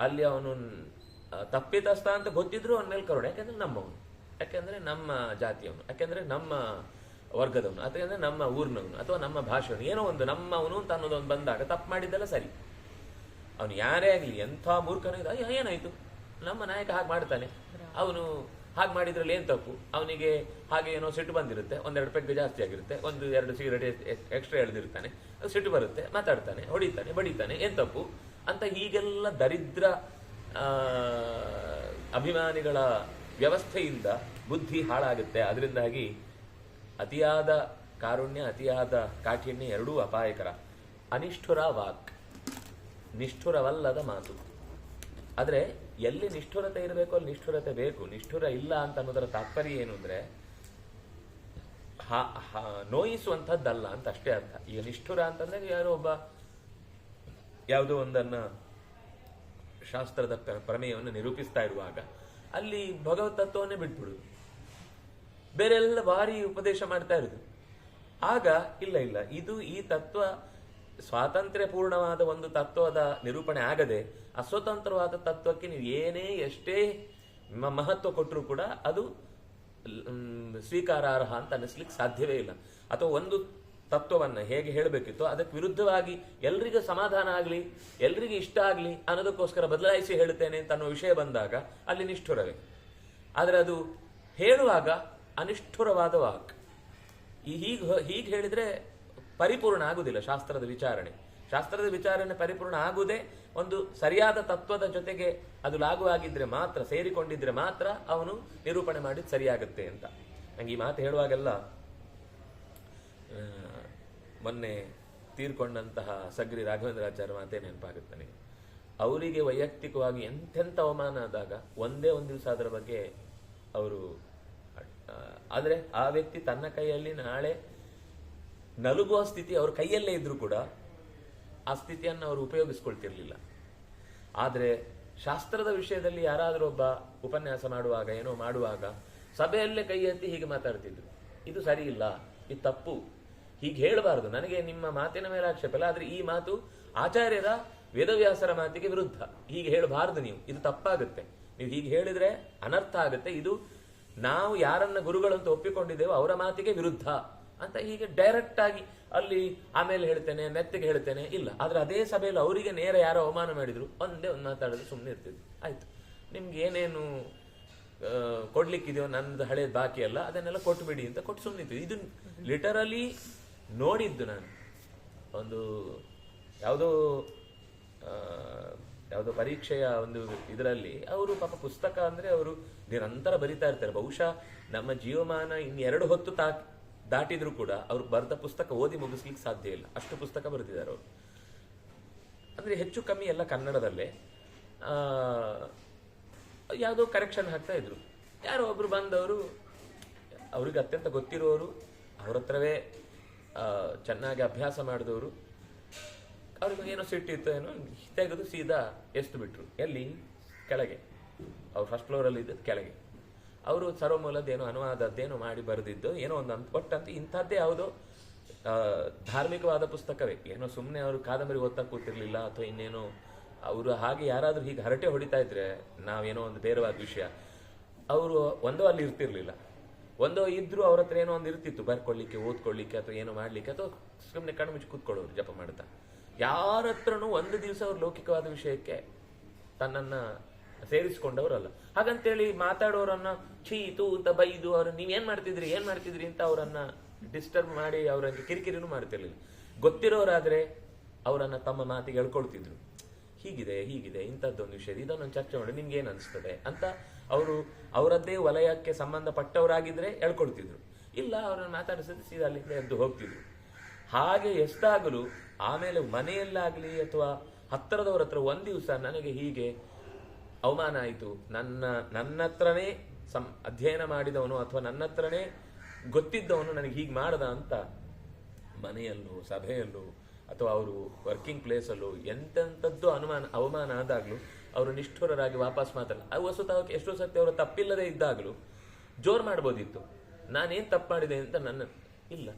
ಅಲ್ಲಿ ಅವನು ತಪ್ಪಿತಸ್ಥ ಅಂತ ಗೊತ್ತಿದ್ರು ಅವನ ಮೇಲೆ ಕರುಣೆ, ಯಾಕಂದ್ರೆ ನಮ್ಮವನು, ಯಾಕೆಂದ್ರೆ ನಮ್ಮ ಜಾತಿಯವನು, ಯಾಕೆಂದ್ರೆ ನಮ್ಮ ವರ್ಗದವನು, ಯಾಕೆಂದ್ರೆ ನಮ್ಮ ಊರಿನವನು ಅಥವಾ ನಮ್ಮ ಭಾಷೆಯವನು, ಏನೋ ಒಂದು ನಮ್ಮವನು ಅಂತ ಅನ್ನೋದೊಂದು ಬಂದಾಗ ತಪ್ಪು ಮಾಡಿದ್ದೆಲ್ಲ ಸರಿ. ಅವನು ಯಾರೇ ಆಗಲಿ, ಎಂಥ ಮೂರ್ಖನ ಏನಾಯ್ತು, ನಮ್ಮ ನಾಯಕ ಹಾಗೆ ಮಾಡ್ತಾನೆ, ಅವನು ಹಾಗೆ ಮಾಡಿದ್ರಲ್ಲಿ ಏನ್ ತಪ್ಪು, ಅವನಿಗೆ ಹಾಗೆ ಏನೋ ಸಿಟ್ಟು ಬಂದಿರುತ್ತೆ, 1-2 ಪೆಗ್ ಜಾಸ್ತಿ ಆಗಿರುತ್ತೆ, 1-2 ಸಿಗರೇಟ್ ಎಕ್ಸ್ಟ್ರಾ ಎಳೆದಿರ್ತಾನೆ, ಸಿಟ್ಟು ಬರುತ್ತೆ, ಮಾತಾಡ್ತಾನೆ, ಹೊಡಿತಾನೆ, ಬಡಿತಾನೆ, ಏನ್ ತಪ್ಪು ಅಂತ ಹೀಗೆಲ್ಲ ದರಿದ್ರ ಅಭಿಮಾನಿಗಳ ವ್ಯವಸ್ಥೆಯಿಂದ ಬುದ್ಧಿ ಹಾಳಾಗುತ್ತೆ. ಅದರಿಂದಾಗಿ ಅತಿಯಾದ ಕಾರುಣ್ಯ, ಅತಿಯಾದ ಕಾಠಿಣ್ಯ ಎರಡೂ ಅಪಾಯಕರ. ಅನಿಷ್ಠುರ ವಾಕ್, ನಿಷ್ಠುರವಲ್ಲದ ಮಾತು. ಆದ್ರೆ ಎಲ್ಲಿ ನಿಷ್ಠುರತೆ ಇರಬೇಕು ಅಲ್ಲಿ ನಿಷ್ಠುರತೆ ಬೇಕು. ನಿಷ್ಠುರ ಇಲ್ಲ ಅಂತ ಅನ್ನೋದರ ತಾತ್ಪರ್ಯ ಏನು ಅಂದ್ರೆ ನೋಯಿಸುವಂಥದ್ದಲ್ಲ ಅಂತ ಅಷ್ಟೇ ಅರ್ಥ. ಈಗ ನಿಷ್ಠುರ ಅಂತಂದ್ರೆ ಯಾರೋ ಒಬ್ಬ ಯಾವುದೋ ಒಂದನ್ನ ಶಾಸ್ತ್ರದ ಪ್ರಮೇಯವನ್ನು ನಿರೂಪಿಸ್ತಾ ಇರುವಾಗ ಅಲ್ಲಿ ಭಗವತ್ ತತ್ವವನ್ನೇ ಬಿಟ್ಬಿಡುದು, ಬೇರೆಲ್ಲ ಭಾರಿ ಉಪದೇಶ ಮಾಡ್ತಾ ಇರುದು. ಆಗ ಇಲ್ಲ ಇದು ಈ ತತ್ವ ಸ್ವಾತಂತ್ರ್ಯ ಪೂರ್ಣವಾದ ಒಂದು ತತ್ವದ ನಿರೂಪಣೆ ಆಗದೆ ಅಸ್ವತಂತ್ರವಾದ ತತ್ವಕ್ಕೆ ನೀವು ಏನೇ ಎಷ್ಟೇ ಮಹತ್ವ ಕೊಟ್ಟರೂ ಕೂಡ ಅದು ಸ್ವೀಕಾರಾರ್ಹ ಅಂತ ಅನ್ನಿಸ್ಲಿಕ್ಕೆ ಸಾಧ್ಯವೇ ಇಲ್ಲ. ಅಥವಾ ಒಂದು ತತ್ವವನ್ನ ಹೇಗೆ ಹೇಳಬೇಕಿತ್ತು ಅದಕ್ಕೆ ವಿರುದ್ಧವಾಗಿ ಎಲ್ರಿಗೂ ಸಮಾಧಾನ ಆಗ್ಲಿ, ಎಲ್ರಿಗೂ ಇಷ್ಟ ಆಗ್ಲಿ ಅನ್ನೋದಕ್ಕೋಸ್ಕರ ಬದಲಾಯಿಸಿ ಹೇಳುತ್ತೇನೆ ಅಂತ ಅನ್ನೋ ವಿಷಯ ಬಂದಾಗ ಅಲ್ಲಿ ನಿಷ್ಠುರವೇ. ಆದ್ರೆ ಅದು ಹೇಳುವಾಗ ಅನಿಷ್ಠುರವಾದ ವಾಕ್. ಹೀಗೆ ಹೇಳಿದ್ರೆ ಪರಿಪೂರ್ಣ ಆಗುದಿಲ್ಲ ಶಾಸ್ತ್ರದ ವಿಚಾರಣೆ. ಶಾಸ್ತ್ರದ ವಿಚಾರಣೆ ಪರಿಪೂರ್ಣ ಆಗುವುದೇ ಒಂದು ಸರಿಯಾದ ತತ್ವದ ಜೊತೆಗೆ ಅದು ಲಾಗು ಆಗಿದ್ರೆ ಮಾತ್ರ, ಸೇರಿಕೊಂಡಿದ್ರೆ ಮಾತ್ರ ಅವನು ನಿರೂಪಣೆ ಮಾಡಿದ್ ಸರಿಯಾಗುತ್ತೆ ಅಂತ. ನಂಗೆ ಈ ಮಾತು ಹೇಳುವಾಗೆಲ್ಲ ಮೊನ್ನೆ ತೀರ್ಕೊಂಡಂತಹ ಸಗ್ರಿ ರಾಘವೇಂದ್ರಾಚಾರ್ಯ ಮಾತೇ ನೆನಪಾಗುತ್ತೆ ನನಗೆ. ಅವರಿಗೆ ವೈಯಕ್ತಿಕವಾಗಿ ಎಂತೆಂಥ ಅವಮಾನ ಆದಾಗ ಒಂದೇ ಒಂದು ದಿವಸ ಅದರ ಬಗ್ಗೆ ಅವರು, ಆದ್ರೆ ಆ ವ್ಯಕ್ತಿ ತನ್ನ ಕೈಯಲ್ಲಿ ನಾಳೆ ನಲುಗುವ ಸ್ಥಿತಿ ಅವ್ರ ಕೈಯಲ್ಲೇ ಇದ್ರೂ ಕೂಡ ಆ ಸ್ಥಿತಿಯನ್ನು ಅವರು ಉಪಯೋಗಿಸ್ಕೊಳ್ತಿರ್ಲಿಲ್ಲ. ಆದ್ರೆ ಶಾಸ್ತ್ರದ ವಿಷಯದಲ್ಲಿ ಯಾರಾದ್ರೂ ಒಬ್ಬ ಉಪನ್ಯಾಸ ಮಾಡುವಾಗ ಏನೋ ಮಾಡುವಾಗ ಸಭೆಯಲ್ಲೇ ಕೈ ಎತ್ತಿ ಹೀಗೆ ಮಾತಾಡ್ತಿದ್ರು, ಇದು ಸರಿ ಇಲ್ಲ, ಇದು ತಪ್ಪು, ಹೀಗೆ ಹೇಳಬಾರದು. ನನಗೆ ನಿಮ್ಮ ಮಾತಿನ ಮೇಲೆ ಆಕ್ಷೇಪ ಇಲ್ಲ, ಆದ್ರೆ ಈ ಮಾತು ಆಚಾರ್ಯರ ವೇದವ್ಯಾಸರ ಮಾತಿಗೆ ವಿರುದ್ಧ, ಹೀಗೆ ಹೇಳಬಾರದು, ನೀವು ಇದು ತಪ್ಪಾಗುತ್ತೆ, ನೀವು ಹೀಗೆ ಹೇಳಿದ್ರೆ ಅನರ್ಥ ಆಗುತ್ತೆ, ಇದು ನಾವು ಯಾರನ್ನ ಗುರುಗಳಂತ ಒಪ್ಪಿಕೊಂಡಿದ್ದೇವೋ ಅವರ ಮಾತಿಗೆ ವಿರುದ್ಧ ಅಂತ ಹೀಗೆ ಡೈರೆಕ್ಟ್ ಆಗಿ ಅಲ್ಲಿ ಆಮೇಲೆ ಹೇಳ್ತೇನೆ, ಮೆತ್ತಗೆ ಹೇಳ್ತೇನೆ ಇಲ್ಲ. ಆದ್ರೆ ಅದೇ ಸಭೆಯಲ್ಲಿ ಅವರಿಗೆ ನೇರ ಯಾರೋ ಅವಮಾನ ಮಾಡಿದ್ರು ಒಂದೇ ಒಂದು ಮಾತಾಡಿದ್ರೆ ಸುಮ್ಮನೆ ಇರ್ತಿದ್ರು. ಆಯ್ತು, ನಿಮ್ಗೆ ಏನೇನು ಕೊಡ್ಲಿಕ್ಕಿದೆಯೋ ನನ್ನದು ಹಳೇದು ಬಾಕಿ ಅಲ್ಲ ಅದನ್ನೆಲ್ಲ ಕೊಟ್ಬಿಡಿ ಅಂತ ಕೊಟ್ಟು ಸುಮ್ಮನಿತ್ತು. ಇದು ಲಿಟರಲಿ ನೋಡಿದ್ದು ನಾನು. ಒಂದು ಯಾವುದೋ ಪರೀಕ್ಷೆಯ ಒಂದು ಇದರಲ್ಲಿ ಅವರು ಪಾಪ ಪುಸ್ತಕ ಅಂದ್ರೆ ಅವರು ನಿರಂತರ ಬರಿತಾ ಇರ್ತಾರೆ. ಬಹುಶಃ ನಮ್ಮ ಜೀವಮಾನ ಇನ್ನೆರಡು ಹೊತ್ತು ದಾಟಿದ್ರು ಕೂಡ ಅವ್ರು ಬರೆದ ಪುಸ್ತಕ ಓದಿ ಮುಗಿಸ್ಲಿಕ್ಕೆ ಸಾಧ್ಯ ಇಲ್ಲ, ಅಷ್ಟು ಪುಸ್ತಕ ಬರೆದಿದ್ದಾರೆ ಅವರು. ಅಂದ್ರೆ ಹೆಚ್ಚು ಕಮ್ಮಿ ಎಲ್ಲ ಕನ್ನಡದಲ್ಲೇ. ಯಾವುದೋ ಕರೆಕ್ಷನ್ ಹಾಕ್ತಾ ಇದ್ರು. ಯಾರೋ ಒಬ್ರು ಬಂದವರು, ಅವ್ರಿಗೆ ಅತ್ಯಂತ ಗೊತ್ತಿರೋರು, ಅವ್ರ ಹತ್ರವೇ ಚೆನ್ನಾಗಿ ಅಭ್ಯಾಸ ಮಾಡಿದವರು, ಅವ್ರಿಗೆ ಏನೋ ಸಿಟ್ಟಿತ್ತು, ಏನೋ ತೆಗೆದು ಸೀದಾ ಎಷ್ಟು ಬಿಟ್ರು. ಎಲ್ಲಿ? ಕೆಳಗೆ. ಅವ್ರು ಫಸ್ಟ್ ಫ್ಲೋರಲ್ಲಿ ಇದ್ದದ್ದು ಕೆಳಗೆ. ಅವರು ಸರ್ವಮೂಲದ್ದೇನೋ ಅನುವಾದದ್ದೇನೋ ಮಾಡಿ ಬರೆದಿದ್ದು ಏನೋ ಒಂದು ಒಟ್ಟಂತ ಇಂಥದ್ದೇ ಯಾವುದೋ ಧಾರ್ಮಿಕವಾದ ಪುಸ್ತಕವೇ. ಏನೋ ಸುಮ್ಮನೆ ಅವರು ಕಾದಂಬರಿ ಓದ್ತಾ ಕೂತಿರ್ಲಿಲ್ಲ ಅಥವಾ ಇನ್ನೇನೋ. ಅವರು ಹಾಗೆ ಯಾರಾದ್ರೂ ಹೀಗೆ ಹರಟೆ ಹೊಡಿತಾ ಇದ್ರೆ ನಾವೇನೋ ಒಂದು ಬೇರೆವಾದ ವಿಷಯ, ಅವರು ಒಂದೋ ಅಲ್ಲಿ ಇರ್ತಿರ್ಲಿಲ್ಲ, ಒಂದೋ ಇದ್ರು ಅವ್ರ ಹತ್ರ ಏನೋ ಒಂದು ಇರ್ತಿತ್ತು ಬರ್ಕೊಳ್ಳಿಕ್ಕೆ, ಓದ್ಕೊಳ್ಳಿಕ್ಕೆ ಅಥವಾ ಏನೋ ಮಾಡ್ಲಿಕ್ಕೆ, ಅಥವಾ ಸುಮ್ಮನೆ ಕಣ್ಣು ಮುಚ್ಚಿ ಕೂತ್ಕೊಳ್ಳೋರು ಜಪ ಮಾಡ್ತಾ. ಯಾರ ಹತ್ರನೂ ಒಂದು ದಿವಸ ಅವ್ರು ಲೌಕಿಕವಾದ ವಿಷಯಕ್ಕೆ ತನ್ನನ್ನ ಸೇರಿಸ್ಕೊಂಡವ್ರಲ್ಲ. ಹಾಗಂತೇಳಿ ಮಾತಾಡೋರನ್ನ ಛೀ ತೂ ಅಂತ ಬೈದು ಅವ್ರು ನೀವೇನ್ ಮಾಡ್ತಿದ್ರಿ ಅಂತ ಅವರನ್ನ ಡಿಸ್ಟರ್ಬ್ ಮಾಡಿ ಅವ್ರಂಗೆ ಕಿರಿಕಿರಿನೂ ಮಾಡ್ತಿರ್ಲಿಲ್ಲ. ಗೊತ್ತಿರೋರಾದ್ರೆ ಅವರನ್ನ ತಮ್ಮ ಮಾತಿಗೆ ಎಳ್ಕೊಳ್ತಿದ್ರು. ಹೀಗಿದೆ ಇಂಥದ್ದೊಂದು ವಿಷಯ, ಇದನ್ನೊಂದು ಚರ್ಚೆ ಮಾಡಿ ನಿಮ್ಗೆ ಏನ್ ಅನ್ಸ್ತದೆ ಅಂತ ಅವರು ಅವರದ್ದೇ ವಲಯಕ್ಕೆ ಸಂಬಂಧಪಟ್ಟವರಾಗಿದ್ರೆ ಎಳ್ಕೊಳ್ತಿದ್ರು. ಇಲ್ಲ, ಅವ್ರನ್ನ ಮಾತಾಡಿಸಿದ್ರೆ ಸೀದಾ ಅಲ್ಲಿಂದ ಎದ್ದು ಹೋಗ್ತಿದ್ರು. ಹಾಗೆ ಎಷ್ಟಾಗಲು ಆಮೇಲೆ ಮನೆಯಲ್ಲಾಗ್ಲಿ ಅಥವಾ ಹತ್ತಿರದವ್ರ ಹತ್ರ ಒಂದ್ ದಿವಸ ನನಗೆ ಹೀಗೆ ಅವಮಾನ ಆಯಿತು, ನನ್ನ ಹತ್ರನೇ ಅಧ್ಯಯನ ಮಾಡಿದವನು ಅಥವಾ ನನ್ನ ಹತ್ರನೇ ಗೊತ್ತಿದ್ದವನು ನನಗೆ ಹೀಗೆ ಮಾಡ್ದ ಅಂತ ಮನೆಯಲ್ಲೂ ಸಭೆಯಲ್ಲೂ ಅಥವಾ ಅವರು ವರ್ಕಿಂಗ್ ಪ್ಲೇಸಲ್ಲೂ ಎಂತೆಂಥದ್ದು ಅವಮಾನ ಆದಾಗ್ಲೂ ಅವರು ನಿಷ್ಠುರರಾಗಿ ವಾಪಸ್ ಮಾತಾಡಲ್ಲ. ವಸ್ತುತಃ ಎಷ್ಟೋ ಸತ್ಯ ಅವರು ತಪ್ಪಿಲ್ಲದೆ ಇದ್ದಾಗಲೂ ಜೋರ್ ಮಾಡ್ಬೋದಿತ್ತು. ನಾನೇನ್ ತಪ್ಪು ಮಾಡಿದೆ ಅಂತ ಇಲ್ಲ,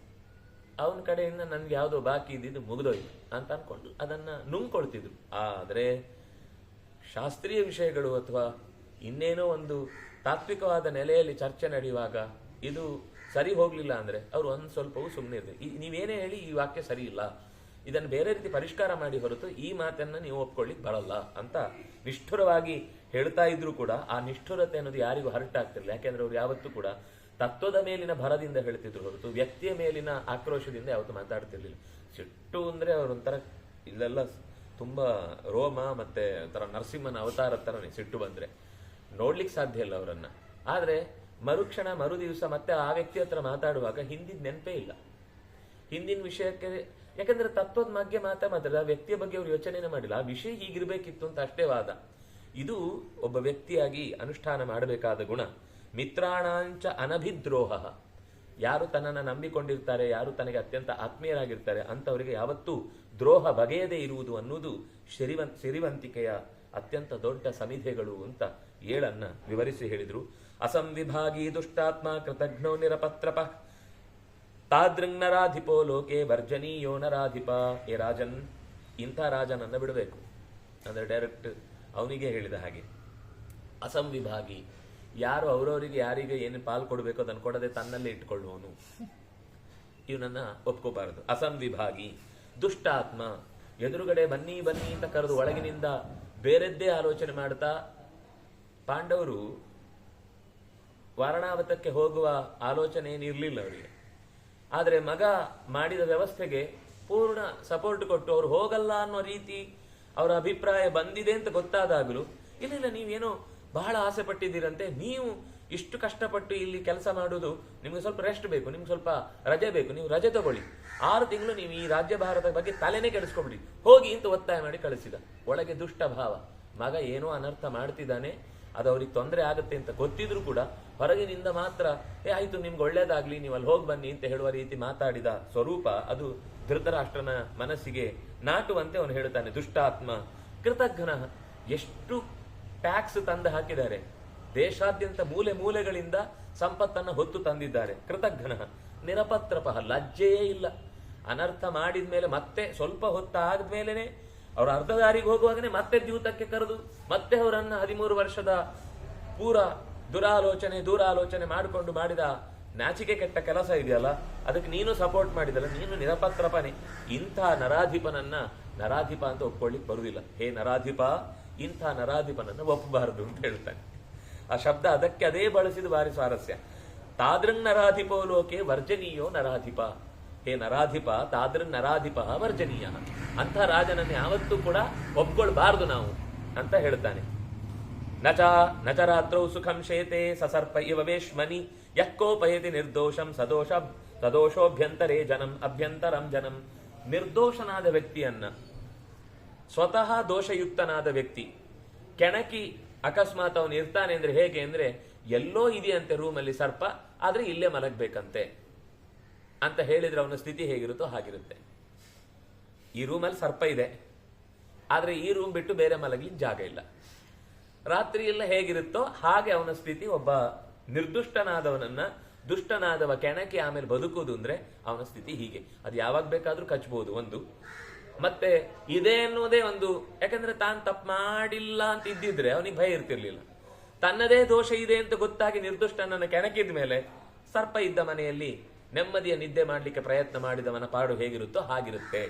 ಅವನ ಕಡೆಯಿಂದ ನನ್ಗೆ ಯಾವುದೋ ಬಾಕಿ ಇದ್ದಿದ್ದು ಮುಗಿದೋಯ್ತು ಅಂತ ಅನ್ಕೊಂಡು ಅದನ್ನ ನುಂಗ್ಕೊಳ್ತಿದ್ರು. ಆದ್ರೆ ಶಾಸ್ತ್ರೀಯ ವಿಷಯಗಳು ಅಥವಾ ಇನ್ನೇನೋ ಒಂದು ತಾತ್ವಿಕವಾದ ನೆಲೆಯಲ್ಲಿ ಚರ್ಚೆ ನಡೆಯುವಾಗ ಇದು ಸರಿ ಹೋಗ್ಲಿಲ್ಲ ಅಂದ್ರೆ ಅವ್ರು ಒಂದ್ ಸ್ವಲ್ಪವೂ ಸುಮ್ಮನೆ ಇರ್ತಾರೆ. ನೀವೇನೇ ಹೇಳಿ ಈ ವಾಕ್ಯ ಸರಿ ಇಲ್ಲ, ಇದನ್ನು ಬೇರೆ ರೀತಿ ಪರಿಷ್ಕಾರ ಮಾಡಿ ಹೊರತು ಈ ಮಾತನ್ನ ನೀವು ಒಪ್ಕೊಳ್ಳಿಕ್ ಬರಲ್ಲ ಅಂತ ನಿಷ್ಠುರವಾಗಿ ಹೇಳ್ತಾ ಇದ್ರು ಕೂಡ ಆ ನಿಷ್ಠುರತೆ ಅನ್ನೋದು ಯಾರಿಗೂ ಹರಟಾಗ್ತಿರ್ಲಿಲ್ಲ. ಯಾಕೆಂದ್ರೆ ಅವ್ರು ಯಾವತ್ತೂ ಕೂಡ ತತ್ವದ ಮೇಲಿನ ಭರದಿಂದ ಹೇಳ್ತಿದ್ರು ಹೊರತು ವ್ಯಕ್ತಿಯ ಮೇಲಿನ ಆಕ್ರೋಶದಿಂದ ಯಾವತ್ತೂ ಮಾತಾಡ್ತಿರ್ಲಿಲ್ಲ. ಸಿಟ್ಟು ಅಂದ್ರೆ ಅವ್ರೊಂಥರ ಇಲ್ಲೆಲ್ಲ ತುಂಬಾ ರೋಮ ಮತ್ತೆ ಒಂಥರ ನರಸಿಂಹನ ಅವತಾರ ತರನೇ ಸಿಟ್ಟು ಬಂದ್ರೆ ನೋಡ್ಲಿಕ್ಕೆ ಸಾಧ್ಯ ಇಲ್ಲ ಅವರನ್ನ. ಆದ್ರೆ ಮರುಕ್ಷಣ ಮರು ದಿವಸ ಮತ್ತೆ ಆ ವ್ಯಕ್ತಿ ಹತ್ರ ಮಾತಾಡುವಾಗ ಹಿಂದಿನ ನೆನಪೇ ಇಲ್ಲ, ಹಿಂದಿನ ವಿಷಯಕ್ಕೆ. ಯಾಕಂದ್ರೆ ತತ್ವದ ಬಗ್ಗೆ ಮಾತಾಡಿದ್ರೆ ಆ ವ್ಯಕ್ತಿಯ ಬಗ್ಗೆ ಅವ್ರು ಯೋಚನೆನೇ ಮಾಡಿಲ್ಲ, ಆ ವಿಷಯ ಹೀಗಿರ್ಬೇಕಿತ್ತು ಅಂತ ಅಷ್ಟೇ ವಾದ. ಇದು ಒಬ್ಬ ವ್ಯಕ್ತಿಯಾಗಿ ಅನುಷ್ಠಾನ ಮಾಡಬೇಕಾದ ಗುಣ. ಮಿತ್ರಾಣಾಂಚ ಅನಭಿದ್ರೋಹ, ಯಾರು ತನ್ನನ್ನು ನಂಬಿಕೊಂಡಿರ್ತಾರೆ, ಯಾರು ತನಗೆ ಅತ್ಯಂತ ಆತ್ಮೀಯರಾಗಿರ್ತಾರೆ ಅಂತವರಿಗೆ ಯಾವತ್ತೂ ದ್ರೋಹ ಬಗೆಯದೇ ಇರುವುದು ಅನ್ನುವುದು ಸಿರಿವಂತಿಕೆಯ ಅತ್ಯಂತ ದೊಡ್ಡ ಸಮಿಧೆಗಳು ಅಂತ 7 ವಿವರಿಸಿ ಹೇಳಿದ್ರು. ಅಸಂವಿಭಾಗಿ ದುಷ್ಟಾತ್ಮ ಕೃತಜ್ಞೋ ನಿರಪತ್ರಪ ತಾದೃಂಗ್ನರಾಧಿಪೋ ಲೋಕೆ ವರ್ಜನೀಯೋ ನರಾಧಿಪ. ಏ ರಾಜನ್, ಇಂಥ ರಾಜನನ್ನ ಬಿಡಬೇಕು ಅಂದ್ರೆ ಡೈರೆಕ್ಟ್ ಅವನಿಗೆ ಹೇಳಿದ ಹಾಗೆ. ಅಸಂವಿಭಾಗಿ, ಯಾರು ಅವರವರಿಗೆ ಯಾರಿಗೆ ಏನು ಪಾಲು ಕೊಡಬೇಕು ಅದನ್ನು ಕೊಡದೆ ತನ್ನಲ್ಲೇ ಇಟ್ಕೊಳ್ಳುವನು, ಇವನನ್ನ ಒಪ್ಕೋಬಾರದು. ಅಸಂವಿಭಾಗಿ ದುಷ್ಟಾತ್ಮ, ಎದುರುಗಡೆ ಬನ್ನಿ ಬನ್ನಿ ಅಂತ ಕರೆದು ಒಳಗಿನಿಂದ ಬೇರೆದ್ದೇ ಆಲೋಚನೆ ಮಾಡ್ತಾ. ಪಾಂಡವರು ವಾರಣಾವತಕ್ಕೆ ಹೋಗುವ ಆಲೋಚನೆ ಏನಿರ್ಲಿಲ್ಲ ಅವರಿಗೆ. ಆದ್ರೆ ಮಗ ಮಾಡಿದ ವ್ಯವಸ್ಥೆಗೆ ಪೂರ್ಣ ಸಪೋರ್ಟ್ ಕೊಟ್ಟು ಅವ್ರು ಹೋಗಲ್ಲ ಅನ್ನೋ ರೀತಿ ಅವರ ಅಭಿಪ್ರಾಯ ಬಂದಿದೆ ಅಂತ ಗೊತ್ತಾದಾಗಲೂ ಇಲ್ಲ ನೀವೇನೋ ಬಹಳ ಆಸೆ ಪಟ್ಟಿದ್ದೀರಂತೆ, ನೀವು ಇಷ್ಟು ಕಷ್ಟಪಟ್ಟು ಇಲ್ಲಿ ಕೆಲಸ ಮಾಡುವುದು, ನಿಮ್ಗೆ ಸ್ವಲ್ಪ ರೆಸ್ಟ್ ಬೇಕು, ನಿಮ್ಗೆ ಸ್ವಲ್ಪ ರಜೆ ಬೇಕು, ನೀವು ರಜೆ ತಗೊಳ್ಳಿ, 6 ತಿಂಗಳು ನೀವು ಈ ರಾಜ್ಯ ಭಾರತದ ಬಗ್ಗೆ ತಲೆನೇ ಕೆಡಿಸ್ಕೊಬಿಡಿ, ಹೋಗಿ ಅಂತ ಒತ್ತಾಯ ಮಾಡಿ ಕಳಿಸಿದ. ಒಳಗೆ ದುಷ್ಟ ಭಾವ, ಮಗ ಏನೋ ಅನರ್ಥ ಮಾಡ್ತಿದ್ದಾನೆ, ಅದು ಅವ್ರಿಗೆ ತೊಂದರೆ ಆಗುತ್ತೆ ಅಂತ ಗೊತ್ತಿದ್ರು ಕೂಡ ಹೊರಗಿನಿಂದ ಮಾತ್ರ ಆಯ್ತು ನಿಮ್ಗೆ ಒಳ್ಳೇದಾಗ್ಲಿ, ನೀವು ಅಲ್ಲಿ ಹೋಗಿ ಬನ್ನಿ ಅಂತ ಹೇಳುವ ರೀತಿ ಮಾತಾಡಿದ ಸ್ವರೂಪ ಅದು ಧೃತರಾಷ್ಟ್ರನ ಮನಸ್ಸಿಗೆ ನಾಟುವಂತೆ ಅವನು ಹೇಳ್ತಾನೆ. ದುಷ್ಟಾತ್ಮ ಕೃತಜ್ಞ, ಎಷ್ಟು ಟ್ಯಾಕ್ಸ್ ತಂದು ಹಾಕಿದ್ದಾರೆ, ದೇಶಾದ್ಯಂತ ಮೂಲೆ ಮೂಲೆಗಳಿಂದ ಸಂಪತ್ತನ್ನ ಹೊತ್ತು ತಂದಿದ್ದಾರೆ. ಕೃತಜ್ಞ ನಿರಪತ್ರಪ, ಲಜ್ಜೆಯೇ ಇಲ್ಲ. ಅನರ್ಥ ಮಾಡಿದ್ಮೇಲೆ ಮತ್ತೆ ಸ್ವಲ್ಪ ಹೊತ್ತಾದ್ಮೇಲೆನೆ ಅವ್ರ ಅರ್ಧ ದಾರಿಗೆ ಹೋಗುವಾಗನೆ ಮತ್ತೆ ದ್ಯೂತಕ್ಕೆ ಕರೆದು ಮತ್ತೆ ಅವರನ್ನ 13 ವರ್ಷದ ಪೂರ ದೂರಾಲೋಚನೆ ಮಾಡಿಕೊಂಡು ಮಾಡಿದ ನಾಚಿಕೆ ಕೆಟ್ಟ ಕೆಲಸ ಇದೆಯಲ್ಲ, ಅದಕ್ಕೆ ನೀನು ಸಪೋರ್ಟ್ ಮಾಡಿದಲ್ಲ, ನೀನು ನಿರಪತ್ರಪನೆ. ಇಂಥ ನರಾಧಿಪನನ್ನ ನರಾಧಿಪ ಅಂತ ಒಪ್ಕೊಳ್ಳಿಕ್ ಬರುವುದಿಲ್ಲ. ಹೇ ನರಾಧಿಪ, ಇಂಥ ನರಾಧಿಪನನ್ನ ಒಪ್ಪಬಾರದು ಅಂತ ಹೇಳ್ತಾನೆ. ಆ ಶಬ್ದ ಅದಕ್ಕೆ ಅದೇ ಬಳಸಿದ ಭಾರಿ ಸ್ವಾರಸ್ಯ. ತಾದೃಂಗ್ ನರಾಧಿಪೋ ಲೋಕೆ ವರ್ಜನೀಯೋ ನರಾಧಿಪ. ಹೇ ನರಾಧಿಪ, ತಾದೃಂಗ್ ನರಾಧಿಪ ವರ್ಜನೀಯ. ಅಂಥ ರಾಜನನ್ನು ಯಾವತ್ತೂ ಕೂಡ ಒಪ್ಕೊಳ್ಬಾರ್ದು ನಾವು ಅಂತ ಹೇಳ್ತಾನೆ. ನಚ ರಾತ್ರೌ ಸುಖಂ ಶೇತೆ ಸಸರ್ಪ ಇವ ವೇಶ್ಮನಿ ಯಕ್ಕೋಪಯತಿ ನಿರ್ದೋಷಂ ಸದೋಷೋಭ್ಯಂತರೇ ಅಭ್ಯಂತರಂ ಜನಂ. ನಿರ್ದೋಷನಾದ ವ್ಯಕ್ತಿಯನ್ನ, ಸ್ವತಃ ದೋಷಯುಕ್ತನಾದ ವ್ಯಕ್ತಿ ಕೆಣಕಿ ಅಕಸ್ಮಾತ್ ಅವನು ಇರ್ತಾನೆ ಅಂದ್ರೆ ಹೇಗೆ ಅಂದ್ರೆ, ಎಲ್ಲೋ ಇದೆಯಂತೆ ರೂಮಲ್ಲಿ ಸರ್ಪ, ಆದ್ರೆ ಇಲ್ಲೇ ಮಲಗಬೇಕಂತೆ ಅಂತ ಹೇಳಿದ್ರೆ ಅವನ ಸ್ಥಿತಿ ಹೇಗಿರುತ್ತೋ ಹಾಗಿರುತ್ತೆ. ಈ ರೂಮಲ್ಲಿ ಸರ್ಪ ಇದೆ, ಆದ್ರೆ ಈ ರೂಮ್ ಬಿಟ್ಟು ಬೇರೆ ಮಲಗ್ಲಿಕ್ಕೆ ಜಾಗ ಇಲ್ಲ. ರಾತ್ರಿ ಎಲ್ಲ ಹೇಗಿರುತ್ತೋ ಹಾಗೆ ಅವನ ಸ್ಥಿತಿ. ಒಬ್ಬ ನಿರ್ದುಷ್ಟನಾದವನನ್ನ ದುಷ್ಟನಾದವ ಕೆಣಕಿ ಆಮೇಲೆ ಬದುಕುವುದು ಅಂದ್ರೆ ಅವನ ಸ್ಥಿತಿ ಹೀಗೆ. ಅದು ಯಾವಾಗ ಬೇಕಾದ್ರೂ ಕಚ್ಚಬಹುದು ಒಂದು. ಮತ್ತೆ ಇದೆ ಅನ್ನೋದೇ ಒಂದು, ಯಾಕಂದ್ರೆ ತಾನು ತಪ್ಪು ಮಾಡಿಲ್ಲ ಅಂತ ಇದ್ದಿದ್ರೆ ಅವನಿಗೆ ಭಯ ಇರ್ತಿರ್ಲಿಲ್ಲ. ತನ್ನದೇ ದೋಷ ಇದೆ ಅಂತ ಗೊತ್ತಾಗಿ ನಿರ್ದುಷ್ಟನನ್ನು ಕೆಣಕಿದ ಮೇಲೆ ಸರ್ಪ ಇದ್ದ ಮನೆಯಲ್ಲಿ ನೆಮ್ಮದಿಯ ನಿದ್ದೆ ಮಾಡ್ಲಿಕ್ಕೆ ಪ್ರಯತ್ನ ಮಾಡಿದವನ ಪಾಡು ಹೇಗಿರುತ್ತೋ ಹಾಗಿರುತ್ತೆ.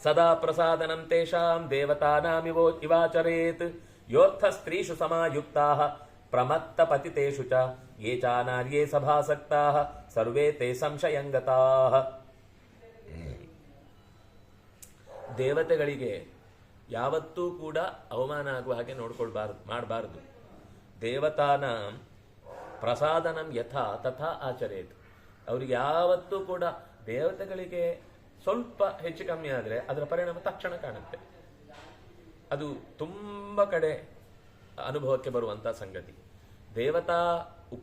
ಸದಾ ಪ್ರಸಾದನಂ ತೇಷಾಂ ದೇವತಾನಾಮಿವೋ ಇವಾಚರೇತ್ ಯೋರ್ಥ ಸ್ತ್ರೀಷು ಸಮಾಯುಕ್ತಾಃ ಪ್ರಮತ್ತ ಪತಿತೇಷು ಚ ಯೇ ಚಾನಾರ್ಯೇ ಸಭಾಸಕ್ತಾಃ ಸರ್ವೇ ತೇ ಸಂಶಯಂಗತಾಃ. ದೇವತೆಗಳಿಗೆ ಯಾವತ್ತೂ ಕೂಡ ಅವಮಾನ ಆಗುವ ಹಾಗೆ ಮಾಡಬಾರದು. ದೇವತಾನ ಪ್ರಸಾದನಂ ಯಥಾ ತಥಾ ಆಚರೇತ್. ಅವ್ರಿಗೆ ಯಾವತ್ತೂ ಕೂಡ ದೇವತೆಗಳಿಗೆ ಸ್ವಲ್ಪ ಹೆಚ್ಚು ಕಮ್ಮಿ ಆದರೆ ಅದರ ಪರಿಣಾಮ ತಕ್ಷಣ ಕಾಣುತ್ತೆ. ಅದು ತುಂಬ ಕಡೆ ಅನುಭವಕ್ಕೆ ಬರುವಂತ ಸಂಗತಿ. ದೇವತಾ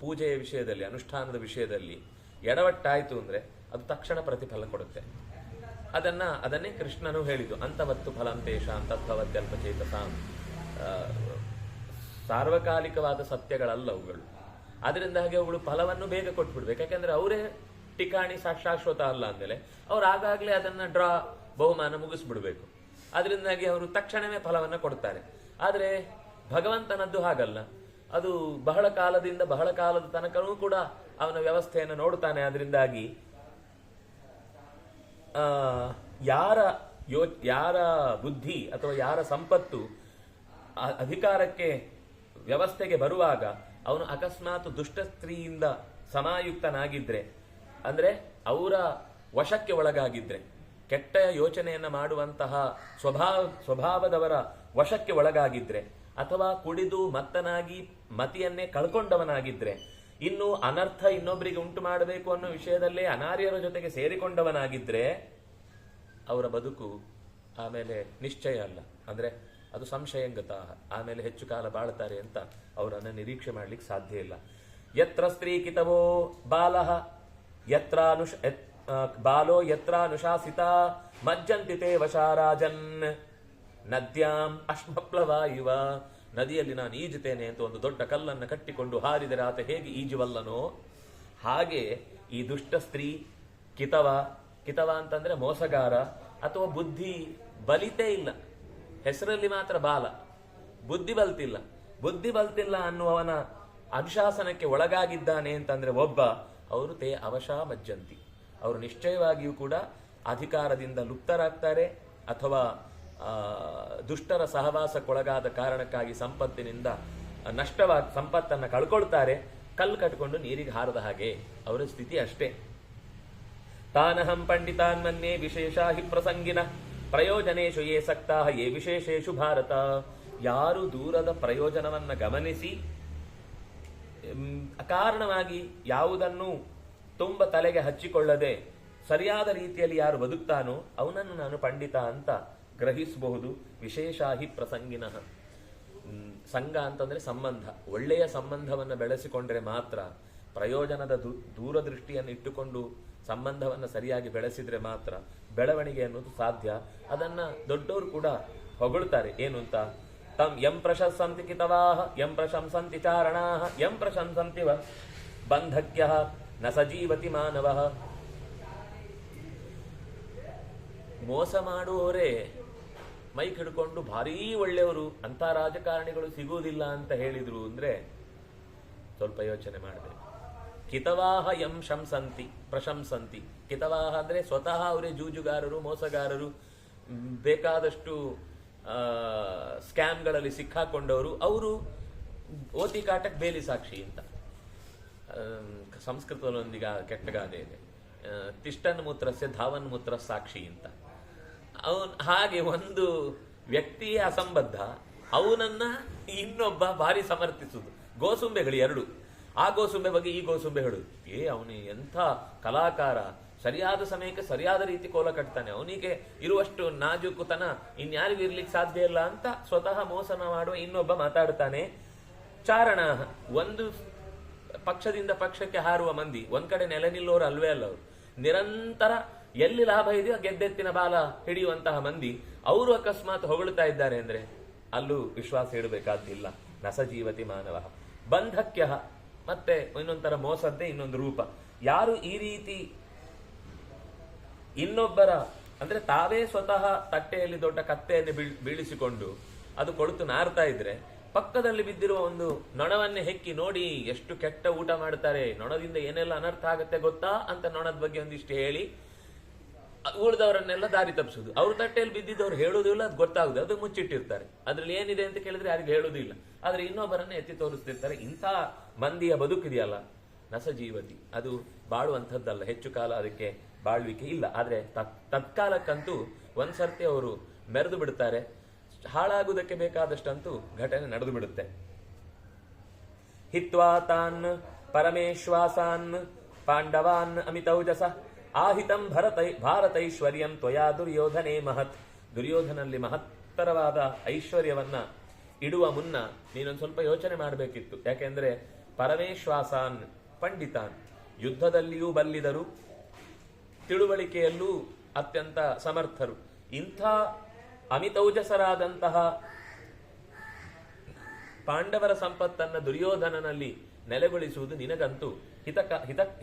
ಪೂಜೆಯ ವಿಷಯದಲ್ಲಿ, ಅನುಷ್ಠಾನದ ವಿಷಯದಲ್ಲಿ ಎಡವಟ್ಟಾಯ್ತು ಅಂದ್ರೆ ಅದು ತಕ್ಷಣ ಪ್ರತಿಫಲ ಕೊಡುತ್ತೆ. ಅದನ್ನೇ ಕೃಷ್ಣನು ಹೇಳಿದ್ದು, ಅಂತವತ್ತು ಫಲಂ ತೇಷಾಂ ತತ್ವವತ್ಯಲ್ಪಚೇತಸಾಂ. ಸಾರ್ವಕಾಲಿಕವಾದ ಸತ್ಯಗಳಲ್ಲ ಅವುಗಳು. ಅದರಿಂದಾಗಿ ಅವುಗಳು ಫಲವನ್ನು ಬೇಗ ಕೊಟ್ಬಿಡ್ಬೇಕು. ಯಾಕಂದ್ರೆ ಅವರೇ ಟಿಕಾಣಿ ಶಾಶ್ವತ ಅಲ್ಲ ಅಂದಮೇಲೆ ಅವ್ರು ಆಗಾಗ್ಲೇ ಅದನ್ನ ಬಹುಮಾನ ಮುಗಿಸ್ಬಿಡ್ಬೇಕು. ಅದರಿಂದಾಗಿ ಅವರು ತಕ್ಷಣವೇ ಫಲವನ್ನ ಕೊಡ್ತಾರೆ. ಆದರೆ ಭಗವಂತನದ್ದು ಹಾಗಲ್ಲ. ಅದು ಬಹಳ ಕಾಲದ ತನಕನೂ ಕೂಡ ಅವನ ವ್ಯವಸ್ಥೆಯನ್ನು ನೋಡುತ್ತಾನೆ. ಅದರಿಂದಾಗಿ ಯಾರ ಬುದ್ಧಿ ಅಥವಾ ಯಾರ ಸಂಪತ್ತು ಅಧಿಕಾರಕ್ಕೆ ವ್ಯವಸ್ಥೆಗೆ ಬರುವಾಗ ಅವನು ಅಕಸ್ಮಾತ್ ದುಷ್ಟ ಸ್ತ್ರೀಯಿಂದ ಸಮಾಯುಕ್ತನಾಗಿದ್ರೆ, ಅಂದ್ರೆ ಅವರ ವಶಕ್ಕೆ ಒಳಗಾಗಿದ್ರೆ, ಕೆಟ್ಟ ಯೋಚನೆಯನ್ನ ಮಾಡುವಂತಹ ಸ್ವಭಾವದವರ ವಶಕ್ಕೆ ಒಳಗಾಗಿದ್ರೆ, ಅಥವಾ ಕುಡಿದು ಮತ್ತನಾಗಿ ಮತಿಯನ್ನೇ ಕಳ್ಕೊಂಡವನಾಗಿದ್ರೆ, ಇನ್ನು ಅನರ್ಥ ಇನ್ನೊಬ್ಬರಿಗೆ ಉಂಟು ಮಾಡಬೇಕು ಅನ್ನೋ ವಿಷಯದಲ್ಲೇ ಅನಾರ್ಯರ ಜೊತೆಗೆ ಸೇರಿಕೊಂಡವನಾಗಿದ್ರೆ ಅವರ ಬದುಕು ಆಮೇಲೆ ನಿಶ್ಚಯ ಅಲ್ಲ. ಅಂದ್ರೆ ಅದು ಸಂಶಯಂಗತ. ಆಮೇಲೆ ಹೆಚ್ಚು ಕಾಲ ಬಾಳ್ತಾರೆ ಅಂತ ಅವರನ್ನ ನಿರೀಕ್ಷೆ ಮಾಡ್ಲಿಕ್ಕೆ ಸಾಧ್ಯ ಇಲ್ಲ. ಯತ್ರ ಸ್ತ್ರೀ ಕಿತವೋ ಬಾಲಃ ಬಾಲೋ ಯತ್ರಾನುಶಾಸಿತ ಮಜ್ಜಂತಿ ತೇ ವಶಾರಾಜನ್ ನದ್ಯಾಂ ಅಶ್ಮಪ್ಲವ ಇವ. ನದಿಯಲ್ಲಿ ನಾನು ಈಜುತ್ತೇನೆ ಅಂತ ಒಂದು ದೊಡ್ಡ ಕಲ್ಲನ್ನು ಕಟ್ಟಿಕೊಂಡು ಹಾರಿದರೆ ಆತ ಹೇಗೆ ಈಜುವಲ್ಲನೋ ಹಾಗೆ ಈ ದುಷ್ಟ ಸ್ತ್ರೀ ಕಿತವ ಅಂತಂದ್ರೆ ಮೋಸಗಾರ ಅಥವಾ ಬುದ್ಧಿ ಬಲಿತೇ ಇಲ್ಲ, ಹೆಸರಲ್ಲಿ ಮಾತ್ರ ಬಾಲ, ಬುದ್ಧಿ ಬಲ್ತಿಲ್ಲ ಅನ್ನುವವನ ಅನುಶಾಸನಕ್ಕೆ ಒಳಗಾಗಿದ್ದಾನೆ ಅಂತಂದ್ರೆ ಒಬ್ಬ, ಅವರು ತೇ ಅವಶಾ ಮಜ್ಜಂತಿ. ಅವರು ನಿಶ್ಚಯವಾಗಿಯೂ ಕೂಡ ಅಧಿಕಾರದಿಂದ ಲುಪ್ತರಾಗ್ತಾರೆ ಅಥವಾ ದುಷ್ಟರ ಸಹವಾಸಕ್ಕೊಳಗಾದ ಕಾರಣಕ್ಕಾಗಿ ಸಂಪತ್ತಿನಿಂದ ಸಂಪತ್ತನ್ನ ಕಳ್ಕೊಳ್ತಾರೆ. ಕಲ್ಲು ಕಟ್ಕೊಂಡು ನೀರಿಗೆ ಹಾರದ ಹಾಗೆ ಅವರ ಸ್ಥಿತಿ ಅಷ್ಟೇ. ತಾನಹಂ ಪಂಡಿತಾನ್ ಮನ್ಯೇ ವಿಶೇಷ ಹಿ ಪ್ರಸಂಗಿನ ಪ್ರಯೋಜನೇಶು ಯೇ ಸಕ್ತಾ ಯೇ ವಿಶೇಷೇಶು ಭಾರತ. ಯಾರು ದೂರದ ಪ್ರಯೋಜನವನ್ನ ಗಮನಿಸಿ ಅಕಾರಣವಾಗಿ ಯಾವುದನ್ನು ತುಂಬ ತಲೆಗೆ ಹಚ್ಚಿಕೊಳ್ಳದೆ ಸರಿಯಾದ ರೀತಿಯಲ್ಲಿ ಯಾರು ಬದುಕ್ತಾನೋ ಅವನನ್ನು ನಾನು ಪಂಡಿತ ಅಂತ ಗ್ರಹಿಸಬಹುದು. ವಿಶೇಷಾಹಿ ಪ್ರಸಂಗಿನ. ಸಂಘ ಅಂತಂದ್ರೆ ಸಂಬಂಧ, ಒಳ್ಳೆಯ ಸಂಬಂಧವನ್ನು ಬೆಳೆಸಿಕೊಂಡ್ರೆ ಮಾತ್ರ, ಪ್ರಯೋಜನದ ದೂರದೃಷ್ಟಿಯನ್ನು ಇಟ್ಟುಕೊಂಡು ಸಂಬಂಧವನ್ನು ಸರಿಯಾಗಿ ಬೆಳೆಸಿದ್ರೆ ಮಾತ್ರ ಬೆಳವಣಿಗೆ ಅನ್ನೋದು ಸಾಧ್ಯ. ಅದನ್ನ ದೊಡ್ಡವರು ಕೂಡ ಹೊಗಳ್ತಾರೆ. ಏನು ಅಂತ, ತಂ ಯಂ ಪ್ರಶಂಸಂತಿ ಕಿತವಾಹ ಯಂ ಪ್ರಶಂಸಂತಿ ಚಾರಣಾಹ ಯಂ ಪ್ರಶಂಸಂತಿ ಬಂಧಕ್ಯಃ ನ ಸಜೀವತಿ ಮಾನವಃ. ಮೋಸ ಮಾಡುವವರೇ ಮೈಕ್ ಹಿಡ್ಕೊಂಡು ಭಾರೀ ಒಳ್ಳೆಯವರು, ಅಂತ ರಾಜಕಾರಣಿಗಳು ಸಿಗುವುದಿಲ್ಲ ಅಂತ ಹೇಳಿದ್ರು ಅಂದ್ರೆ ಸ್ವಲ್ಪ ಯೋಚನೆ ಮಾಡಬೇಕು. ಕಿತವಾಹ ಯಂ ಶಂಸಂತಿ ಪ್ರಶಂಸಂತಿ. ಕಿತವಾಹ ಅಂದ್ರೆ ಸ್ವತಃ ಅವರೇ ಜೂಜುಗಾರರು, ಮೋಸಗಾರರು, ಬೇಕಾದಷ್ಟು ಸ್ಕ್ಯಾಮ್ಗಳಲ್ಲಿ ಸಿಕ್ಕಾಕೊಂಡವರು. ಅವರು ಓತಿ ಕಾಟಕ್ ಬೇಲಿ ಸಾಕ್ಷಿ ಅಂತ ಸಂಸ್ಕೃತದಲ್ಲೊಂದಿಗೆ ಕೆಟ್ಟ ಗಾದೆ ಇದೆ, ತಿಷ್ಟನ್ ಮೂತ್ರಸ್ಯ ಧಾವನ್ ಮೂತ್ರ ಸಾಕ್ಷಿ ಅಂತ. ಹಾಗೆ ಒಂದು ವ್ಯಕ್ತಿಯೇ ಅಸಂಬದ್ಧ, ಅವನನ್ನ ಇನ್ನೊಬ್ಬ ಭಾರಿ ಸಮರ್ಥಿಸುದು. ಗೋಸುಂಬೆಗಳು ಎರಡು, ಆ ಗೋಸುಂಬೆ ಬಗ್ಗೆ ಈ ಗೋಸುಂಬೆ ಹೇಳುದು, ಅವನು ಎಂಥ ಕಲಾಕಾರ, ಸರಿಯಾದ ಸಮಯಕ್ಕೆ ಸರಿಯಾದ ರೀತಿ ಕೋಲ ಕಟ್ತಾನೆ, ಅವನಿಗೆ ಇರುವಷ್ಟು ನಾಜೂಕುತನ ಇನ್ಯಾರಿಗೂ ಇರ್ಲಿಕ್ಕೆ ಸಾಧ್ಯ ಇಲ್ಲ ಅಂತ ಸ್ವತಃ ಮೋಸನ ಮಾಡುವ ಇನ್ನೊಬ್ಬ ಮಾತಾಡ್ತಾನೆ. ಚಾರಣ, ಒಂದು ಪಕ್ಷದಿಂದ ಪಕ್ಷಕ್ಕೆ ಹಾರುವ ಮಂದಿ, ಒಂದ್ ಕಡೆ ನೆಲೆ ನಿಲ್ಲೋರು ಅಲ್ವೇ ಅಲ್ಲ ಅವರು, ನಿರಂತರ ಎಲ್ಲಿ ಲಾಭ ಇದೆಯೋ ಗೆದ್ದೆತ್ತಿನ ಬಾಲ ಹಿಡಿಯುವಂತಹ ಮಂದಿ. ಅವರು ಅಕಸ್ಮಾತ್ ಹೊಗಳುತ್ತಾ ಇದ್ದಾರೆ ಅಂದ್ರೆ ಅಲ್ಲೂ ವಿಶ್ವಾಸ ಇಡಬೇಕಾದಿಲ್ಲ. ನಸಜೀವತಿ ಮಾನವ ಬಂಧಕ್ಯ. ಮತ್ತೆ ಇನ್ನೊಂಥರ ಮೋಸದ್ದೇ ಇನ್ನೊಂದು ರೂಪ. ಯಾರು ಈ ರೀತಿ ಇನ್ನೊಬ್ಬರ ಅಂದ್ರೆ ತಾವೇ ಸ್ವತಃ ತಟ್ಟೆಯಲ್ಲಿ ದೊಡ್ಡ ಕತ್ತೆಯನ್ನು ಬೀಳಿಸಿಕೊಂಡು ಅದು ಕೊಳುತು ನಾರ್ತಾ ಇದ್ರೆ, ಪಕ್ಕದಲ್ಲಿ ಬಿದ್ದಿರುವ ಒಂದು ನೊಣವನ್ನೇ ಹೆಕ್ಕಿ ನೋಡಿ ಎಷ್ಟು ಕೆಟ್ಟ ಊಟ ಮಾಡ್ತಾರೆ, ನೊಣದಿಂದ ಏನೆಲ್ಲ ಅನರ್ಥ ಆಗುತ್ತೆ ಗೊತ್ತಾ ಅಂತ ನೊಣದ ಬಗ್ಗೆ ಒಂದಿಷ್ಟು ಹೇಳಿ ಉಳಿದವರನ್ನೆಲ್ಲ ದಾರಿ ತಪ್ಪಿಸುದು. ಅವ್ರ ತಟ್ಟೆಯಲ್ಲಿ ಬಿದ್ದಿದ್ದವ್ರು ಹೇಳುವುದೂ ಇಲ್ಲ, ಅದು ಗೊತ್ತಾಗುದು, ಅದು ಮುಚ್ಚಿಟ್ಟಿರ್ತಾರೆ. ಅದ್ರಲ್ಲಿ ಏನಿದೆ ಅಂತ ಕೇಳಿದ್ರೆ ಯಾರಿಗೆ ಹೇಳುವುದೂ ಇಲ್ಲ, ಆದ್ರೆ ಇನ್ನೊಬ್ಬರನ್ನ ಎತ್ತಿ ತೋರಿಸ್ತಿರ್ತಾರೆ. ಇಂಥ ಮಂದಿಯ ಬದುಕಿದೆಯಲ್ಲ ನಸಜೀವತಿ, ಅದು ಬಾಳುವಂಥದ್ದಲ್ಲ, ಹೆಚ್ಚು ಕಾಲ ಅದಕ್ಕೆ ಬಾಳ್ವಿಕೆ ಇಲ್ಲ. ಆದ್ರೆ ತತ್ಕಾಲಕ್ಕಂತೂ ಒಂದ್ಸರ್ತಿ ಅವರು ಮೆರೆದು ಬಿಡ್ತಾರೆ, ಹಾಳಾಗುವುದಕ್ಕೆ ಬೇಕಾದಷ್ಟಂತೂ ಘಟನೆ ನಡೆದು ಬಿಡುತ್ತೆ. ಹಿತ್ವಾ ತಾನ್ ಪರಮೇಶ್ವಾಸಾನ್ ಪಾಂಡವಾನ್ ಅಮಿತೌಜಸ ಆಹಿತಂ ಭಾರತೈಶ್ವರ್ಯಂ ತ್ವಯಾ ದುರ್ಯೋಧನೇ ಮಹತ್. ದುರ್ಯೋಧನಲ್ಲಿ ಮಹತ್ತರವಾದ ಐಶ್ವರ್ಯವನ್ನ ಇಡುವ ಮುನ್ನ ನೀನೊಂದು ಸ್ವಲ್ಪ ಯೋಚನೆ ಮಾಡಬೇಕಿತ್ತು. ಯಾಕೆಂದ್ರೆ ಪರಮೇಶ್ವಾಸಾನ್ ಪಂಡಿತಾನ್, ಯುದ್ಧದಲ್ಲಿಯೂ ಬಲ್ಲಿದರು, ತಿಳುವಳಿಕೆಯಲ್ಲೂ ಅತ್ಯಂತ ಸಮರ್ಥರು. ಇಂಥ ಅಮಿತೌಜಸರಾದಂತಹ ಪಾಂಡವರ ಸಂಪತ್ತನ್ನ ದುರ್ಯೋಧನನಲ್ಲಿ ನೆಲೆಗೊಳಿಸುವುದು ನಿನಗಂತೂ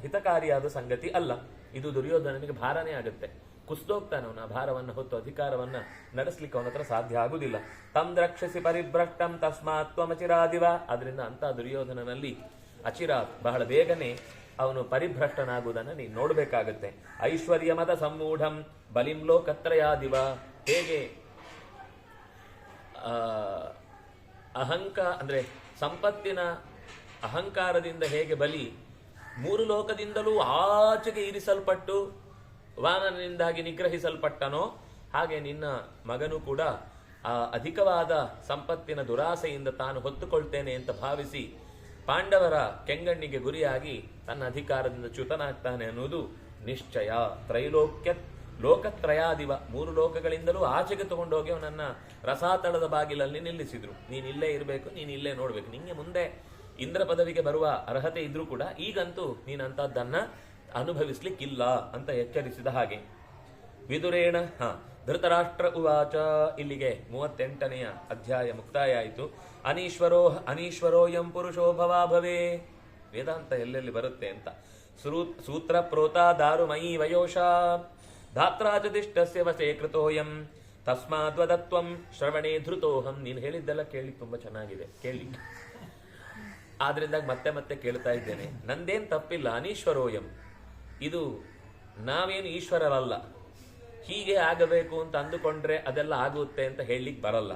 ಹಿತಕಾರಿಯಾದ ಸಂಗತಿ ಅಲ್ಲ. ಇದು ದುರ್ಯೋಧನನಿಗೆ ಭಾರನೇ ಆಗುತ್ತೆ, ಕುಸ್ದೋಗ್ತಾನೆ ಅವನ ಭಾರವನ್ನ ಹೊತ್ತು ಅಧಿಕಾರವನ್ನ ನಡೆಸಲಿಕ್ಕೆ ಅವನ ಹತ್ರ ಸಾಧ್ಯ ಆಗುದಿಲ್ಲ. ತಂ ದ್ರಕ್ಷಸಿ ಪರಿಭ್ರಷ್ಟಂ ತಸ್ಮಾತ್ ತ್ವಮಚಿರಾದಿವ. ಅದರಿಂದ ಅಂತ ದುರ್ಯೋಧನನಲ್ಲಿ ಅಚಿರಾತ್, ಬಹಳ ಬೇಗನೆ ಅವನು ಪರಿಭ್ರಷ್ಟನಾಗುವುದನ್ನು ನೀನು ನೋಡ್ಬೇಕಾಗತ್ತೆ. ಐಶ್ವರ್ಯ ಮತ ಸಮ್ಮೂಢಂ ಬಲಿಂ ಲೋಕತ್ರಯಾದಿವ. ಹೇಗೆ ಅಂದ್ರೆ ಸಂಪತ್ತಿನ ಅಹಂಕಾರದಿಂದ ಹೇಗೆ ಬಲಿ ಮೂರು ಲೋಕದಿಂದಲೂ ಆಚೆಗೆ ಇರಿಸಲ್ಪಟ್ಟು ವಾಮನನಿಂದಾಗಿ ನಿಗ್ರಹಿಸಲ್ಪಟ್ಟನೋ, ಹಾಗೆ ನಿನ್ನ ಮಗನು ಕೂಡ ಆ ಅಧಿಕವಾದ ಸಂಪತ್ತಿನ ದುರಾಸೆಯಿಂದ ತಾನು ಹೊತ್ತುಕೊಳ್ತೇನೆ ಅಂತ ಭಾವಿಸಿ ಪಾಂಡವರ ಕೆಂಗಣ್ಣಿಗೆ ಗುರಿಯಾಗಿ ತನ್ನ ಅಧಿಕಾರದಿಂದ ಚ್ಯುತನಾಗ್ತಾನೆ ಅನ್ನೋದು ನಿಶ್ಚಯ. ಲೋಕತ್ರಯಾದಿವ, ಮೂರು ಲೋಕಗಳಿಂದಲೂ ಆಚೆಗೆ ತಗೊಂಡೋಗಿ ಅವನನ್ನ ರಸಾತಳದ ಬಾಗಿಲಲ್ಲಿ ನಿಲ್ಲಿಸಿದ್ರು. ನೀನ್ ಇಲ್ಲೇ ಇರಬೇಕು, ನೀನ್ ಇಲ್ಲೇ ನೋಡ್ಬೇಕು, ನಿಂಗೆ ಮುಂದೆ ಇಂದ್ರ ಪದವಿಗೆ ಬರುವ ಅರ್ಹತೆ ಇದ್ರೂ ಕೂಡ ಈಗಂತೂ ನೀನಂತದ್ದನ್ನ ಅನುಭವಿಸ್ಲಿಕ್ಕಿಲ್ಲ ಅಂತ ಎಚ್ಚರಿಸಿದ ಹಾಗೆ. ವಿದುರೇಣ ಧೃತರಾಷ್ಟ್ರ ಉವಾಚ. ಇಲ್ಲಿಗೆ 38ನೆಯ ಅಧ್ಯಾಯ ಮುಕ್ತಾಯ ಆಯಿತು. ಅನೀಶ್ವರೋಯಂ ಪುರುಷೋ ಭವಾಭವೇ. ವೇದಾಂತ ಎಲ್ಲೆಲ್ಲಿ ಬರುತ್ತೆ ಅಂತ. ಸೂತ್ರ ಪ್ರೋತ ದಾರುಮಯೀ ವಯೋಷ ಧಾತ್ರಾಜದಿಷ್ಟಸ್ಯ ವಶೇ ಕೃತೋಯಂ ತಸ್ಮಾದ್ವದತ್ವಂ ಶ್ರವಣೇ ಧೃತೋಹಂ. ನೀನು ಹೇಳಿದ್ದೆಲ್ಲ ಕೇಳಿ ತುಂಬಾ ಚೆನ್ನಾಗಿದೆ, ಕೇಳಿ. ಆದ್ರಿಂದ ಮತ್ತೆ ಮತ್ತೆ ಕೇಳ್ತಾ ಇದ್ದೇನೆ, ನಂದೇನ್ ತಪ್ಪಿಲ್ಲ. ಅನೀಶ್ವರೋಯಂ, ಇದು ನಾವೇನು ಈಶ್ವರರಲ್ಲ, ಹೀಗೆ ಆಗಬೇಕು ಅಂತ ಅಂದುಕೊಂಡ್ರೆ ಅದೆಲ್ಲ ಆಗುತ್ತೆ ಅಂತ ಹೇಳಲಿಕ್ಕೆ ಬರಲ್ಲ.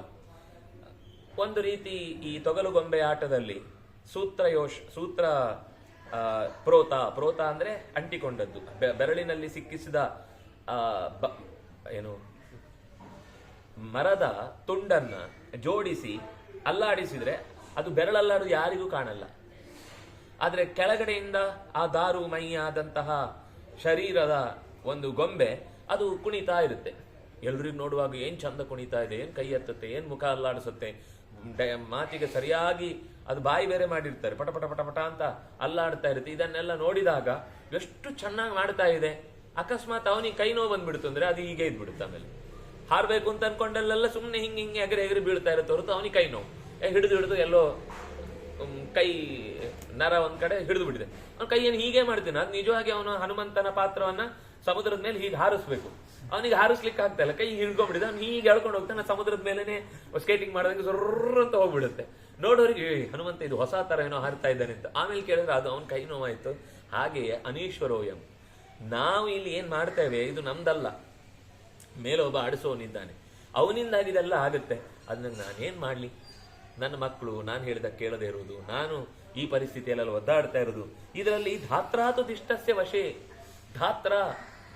ಒಂದು ರೀತಿ ಈ ತೊಗಲುಗೊಂಬೆ ಆಟದಲ್ಲಿ ಸೂತ್ರ ಪ್ರೋತ ಅಂದ್ರೆ ಅಂಟಿಕೊಂಡದ್ದು, ಬೆರಳಿನಲ್ಲಿ ಸಿಕ್ಕಿಸಿದ ಮರದ ತುಂಡನ್ನ ಜೋಡಿಸಿ ಅಲ್ಲಾಡಿಸಿದ್ರೆ ಅದು ಬೆರಳಲ್ಲಾಡುದು ಯಾರಿಗೂ ಕಾಣಲ್ಲ. ಆದ್ರೆ ಕೆಳಗಡೆಯಿಂದ ಆ ದಾರು ಮೈಯಾದಂತಹ ಶರೀರದ ಒಂದು ಗೊಂಬೆ ಅದು ಕುಣಿತಾ ಇರುತ್ತೆ. ಎಲ್ರಿಗೂ ನೋಡುವಾಗ ಏನ್ ಚಂದ ಕುಣಿತಾ ಇದೆ, ಏನ್ ಕೈ ಎತ್ತುತ್ತೆ, ಏನ್ ಮುಖ ಅಲ್ಲಾಡಿಸುತ್ತೆ, ಮಾತಿಗೆ ಸರಿಯಾಗಿ ಅದು ಬಾಯಿ ಬೇರೆ ಮಾಡಿರ್ತಾರೆ, ಪಟ ಪಟ ಪಟ ಪಟ ಅಂತ ಅಲ್ಲಾಡ್ತಾ ಇರುತ್ತೆ. ಇದನ್ನೆಲ್ಲ ನೋಡಿದಾಗ ಎಷ್ಟು ಚೆನ್ನಾಗಿ ಮಾಡ್ತಾ ಇದೆ. ಅಕಸ್ಮಾತ್ ಅವನಿಗೆ ಕೈ ನೋವು ಬಂದ್ಬಿಡ್ತು ಅಂದ್ರೆ ಅದು ಹೀಗೆ ಇದ್ಬಿಡುತ್ತೆ. ಆಮೇಲೆ ಹಾರ್ಬೇಕು ಅಂತ ಅನ್ಕೊಂಡಲ್ಲೆಲ್ಲ ಸುಮ್ಮನೆ ಹಿಂಗೆ ಎಗರಿ ಬೀಳ್ತಾ ಇರುತ್ತೆ ಹೊರತು ಅವನಿಗೆ ಕೈ ನೋವು ಹಿಡಿದು ಎಲ್ಲೋ ಕೈ ನರ ಒಂದ್ ಕಡೆ ಹಿಡಿದು ಬಿಟ್ಟಿದೆ. ಅವ್ನ ಕೈಯನ್ನು ಹೀಗೆ ಮಾಡ್ತೀನಿ. ಅದು ನಿಜವಾಗಿ ಅವನು ಹನುಮಂತನ ಪಾತ್ರವನ್ನ ಸಮುದ್ರದ ಮೇಲೆ ಹೀಗೆ ಹಾರಿಸ್ಬೇಕು, ಅವನಿಗೆ ಹಾರಿಸ್ಲಿಕ್ಕೆ ಆಗ್ತಾ ಇಲ್ಲ, ಕೈ ಹಿಡ್ಕೊಂಡ್ಬಿಟ್ಟಿದೆ. ಅವ್ನು ಹೀಗೆ ಎಳ್ಕೊಂಡು ಹೋಗ್ತಾನೆ, ಸಮುದ್ರದ ಮೇಲೆನೆ ಸ್ಕೇಟಿಂಗ್ ಮಾಡೋದಕ್ಕೆ ಜೊರ್ರ ಅಂತ ಹೋಗ್ಬಿಡುತ್ತೆ. ನೋಡೋರಿಗೆ ಹನುಮಂತ ಇದು ಹೊಸ ತರ ಏನೋ ಹಾರ್ತಾ ಇದ್ದಾನೆ ಅಂತ. ಆಮೇಲೆ ಕೇಳಿದ್ರೆ ಅದು ಅವ್ನ ಕೈ ನೋವಾಯ್ತು, ಹಾಗೆಯೇ ಅನೀಶ್ವರೋಯಂ, ನಾವು ಇಲ್ಲಿ ಏನ್ ಮಾಡ್ತೇವೆ ಇದು ನಮ್ದಲ್ಲ, ಮೇಲೆ ಒಬ್ಬ ಆಡಿಸೋನಿದ್ದಾನೆ, ಅವನಿಂದಾಗಿ ಇದೆಲ್ಲ ಆಗುತ್ತೆ. ಅದನ್ನ ನಾನೇನ್ ಮಾಡ್ಲಿ? ನನ್ನ ಮಕ್ಕಳು ನಾನು ಹೇಳಿದ ಕೇಳದೆ ಇರುವುದು, ನಾನು ಈ ಪರಿಸ್ಥಿತಿಯಲ್ಲೆಲ್ಲ ಒದ್ದಾಡ್ತಾ ಇರುವುದು, ಇದರಲ್ಲಿ ಧಾತ್ರಾತು ದಿಷ್ಟಸ್ಯ ವಶೇ, ಧಾತ್ರ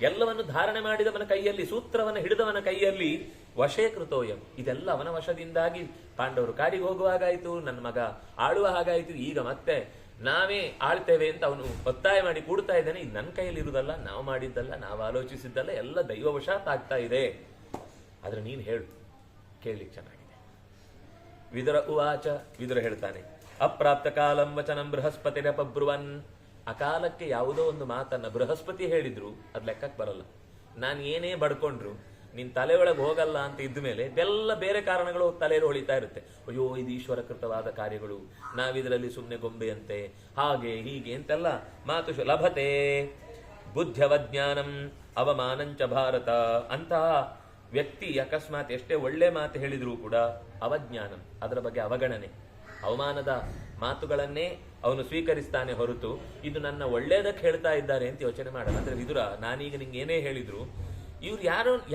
ಎಲ್ಲವನ್ನು ಧಾರಣೆ ಮಾಡಿದವನ ಕೈಯಲ್ಲಿ, ಸೂತ್ರವನ್ನು ಹಿಡಿದವನ ಕೈಯಲ್ಲಿ ವಶೇ ಕೃತೋಯಂ, ಇದೆಲ್ಲ ಅವನ ವಶದಿಂದಾಗಿ ಪಾಂಡವರು ಕಾಡಿಗೆ ಹೋಗುವಾಗಾಯ್ತು, ನನ್ನ ಮಗ ಆಳುವ ಹಾಗಾಯ್ತು, ಈಗ ಮತ್ತೆ ನಾವೇ ಆಳ್ತೇವೆ ಅಂತ ಅವನು ಒತ್ತಾಯ ಮಾಡಿ ಕೂಡ್ತಾ ಇದ್ದಾನೆ. ಇದು ನನ್ನ ಕೈಯಲ್ಲಿ ಇರುವುದಲ್ಲ, ನಾವು ಮಾಡಿದ್ದಲ್ಲ, ನಾವು ಆಲೋಚಿಸಿದ್ದಲ್ಲ, ಎಲ್ಲ ದೈವವಶಾತ್ ಆಗ್ತಾ ಇದೆ. ಆದ್ರೆ ನೀನು ಹೇಳು, ಕೇಳಲಿಕ್ಕೆ ಚೆನ್ನಾಗಿದೆ. ವಿದುರ ಉವಾಚ, ವಿದುರ ಹೇಳ್ತಾನೆ, ಅಪ್ರಾಪ್ತ ಕಾಲಂ ವಚನಂ ಬೃಹಸ್ಪತಿರಪಬ್ರುವನ್, ಅಕಾಲಕ್ಕೆ ಯಾವುದೋ ಒಂದು ಮಾತನ್ನ ಬೃಹಸ್ಪತಿ ಹೇಳಿದ್ರು ಅದ್ ಲೆಕ್ಕಕ್ಕೆ ಬರಲ್ಲ. ನಾನು ಏನೇ ಬಡ್ಕೊಂಡ್ರು ನಿನ್ ತಲೆ ಒಳಗೆ ಹೋಗಲ್ಲ ಅಂತ ಇದ್ದ ಮೇಲೆ ಇದೆಲ್ಲ ಬೇರೆ ಕಾರಣಗಳು ತಲೆಯಲ್ಲಿ ಹೊಳಿತಾ ಇರುತ್ತೆ. ಅಯ್ಯೋ ಇದು ಈಶ್ವರ ಕೃತವಾದ ಕಾರ್ಯಗಳು, ನಾವಿದ್ರಲ್ಲಿ ಸುಮ್ಮನೆ ಗೊಂಬೆಯಂತೆ, ಹಾಗೆ ಹೀಗೆ ಅಂತೆಲ್ಲ ಮಾತು ಲಭತೆ ಬುದ್ಧ್ಯವಜ್ಞಾನಂ ಅವಮಾನಂಚ ಭಾರತ. ಅಂತಹ ವ್ಯಕ್ತಿ ಅಕಸ್ಮಾತ್ ಎಷ್ಟೇ ಒಳ್ಳೆ ಮಾತು ಹೇಳಿದ್ರೂ ಕೂಡ ಅವಜ್ಞಾನಂ, ಅದರ ಬಗ್ಗೆ ಅವಗಣನೆ, ಅವಮಾನದ ಮಾತುಗಳನ್ನೇ ಅವನು ಸ್ವೀಕರಿಸ್ತಾನೆ ಹೊರತು ಇದು ನನ್ನ ಒಳ್ಳೇದಕ್ಕೆ ಹೇಳ್ತಾ ಇದ್ದಾರೆ ಅಂತ ಯೋಚನೆ ಮಾಡಲ್ಲ. ಅಂದ್ರೆ ವಿದುರ, ನಾನೀಗ ನಿಂಗೆ ಏನೇ ಹೇಳಿದ್ರು ಇವ್ರು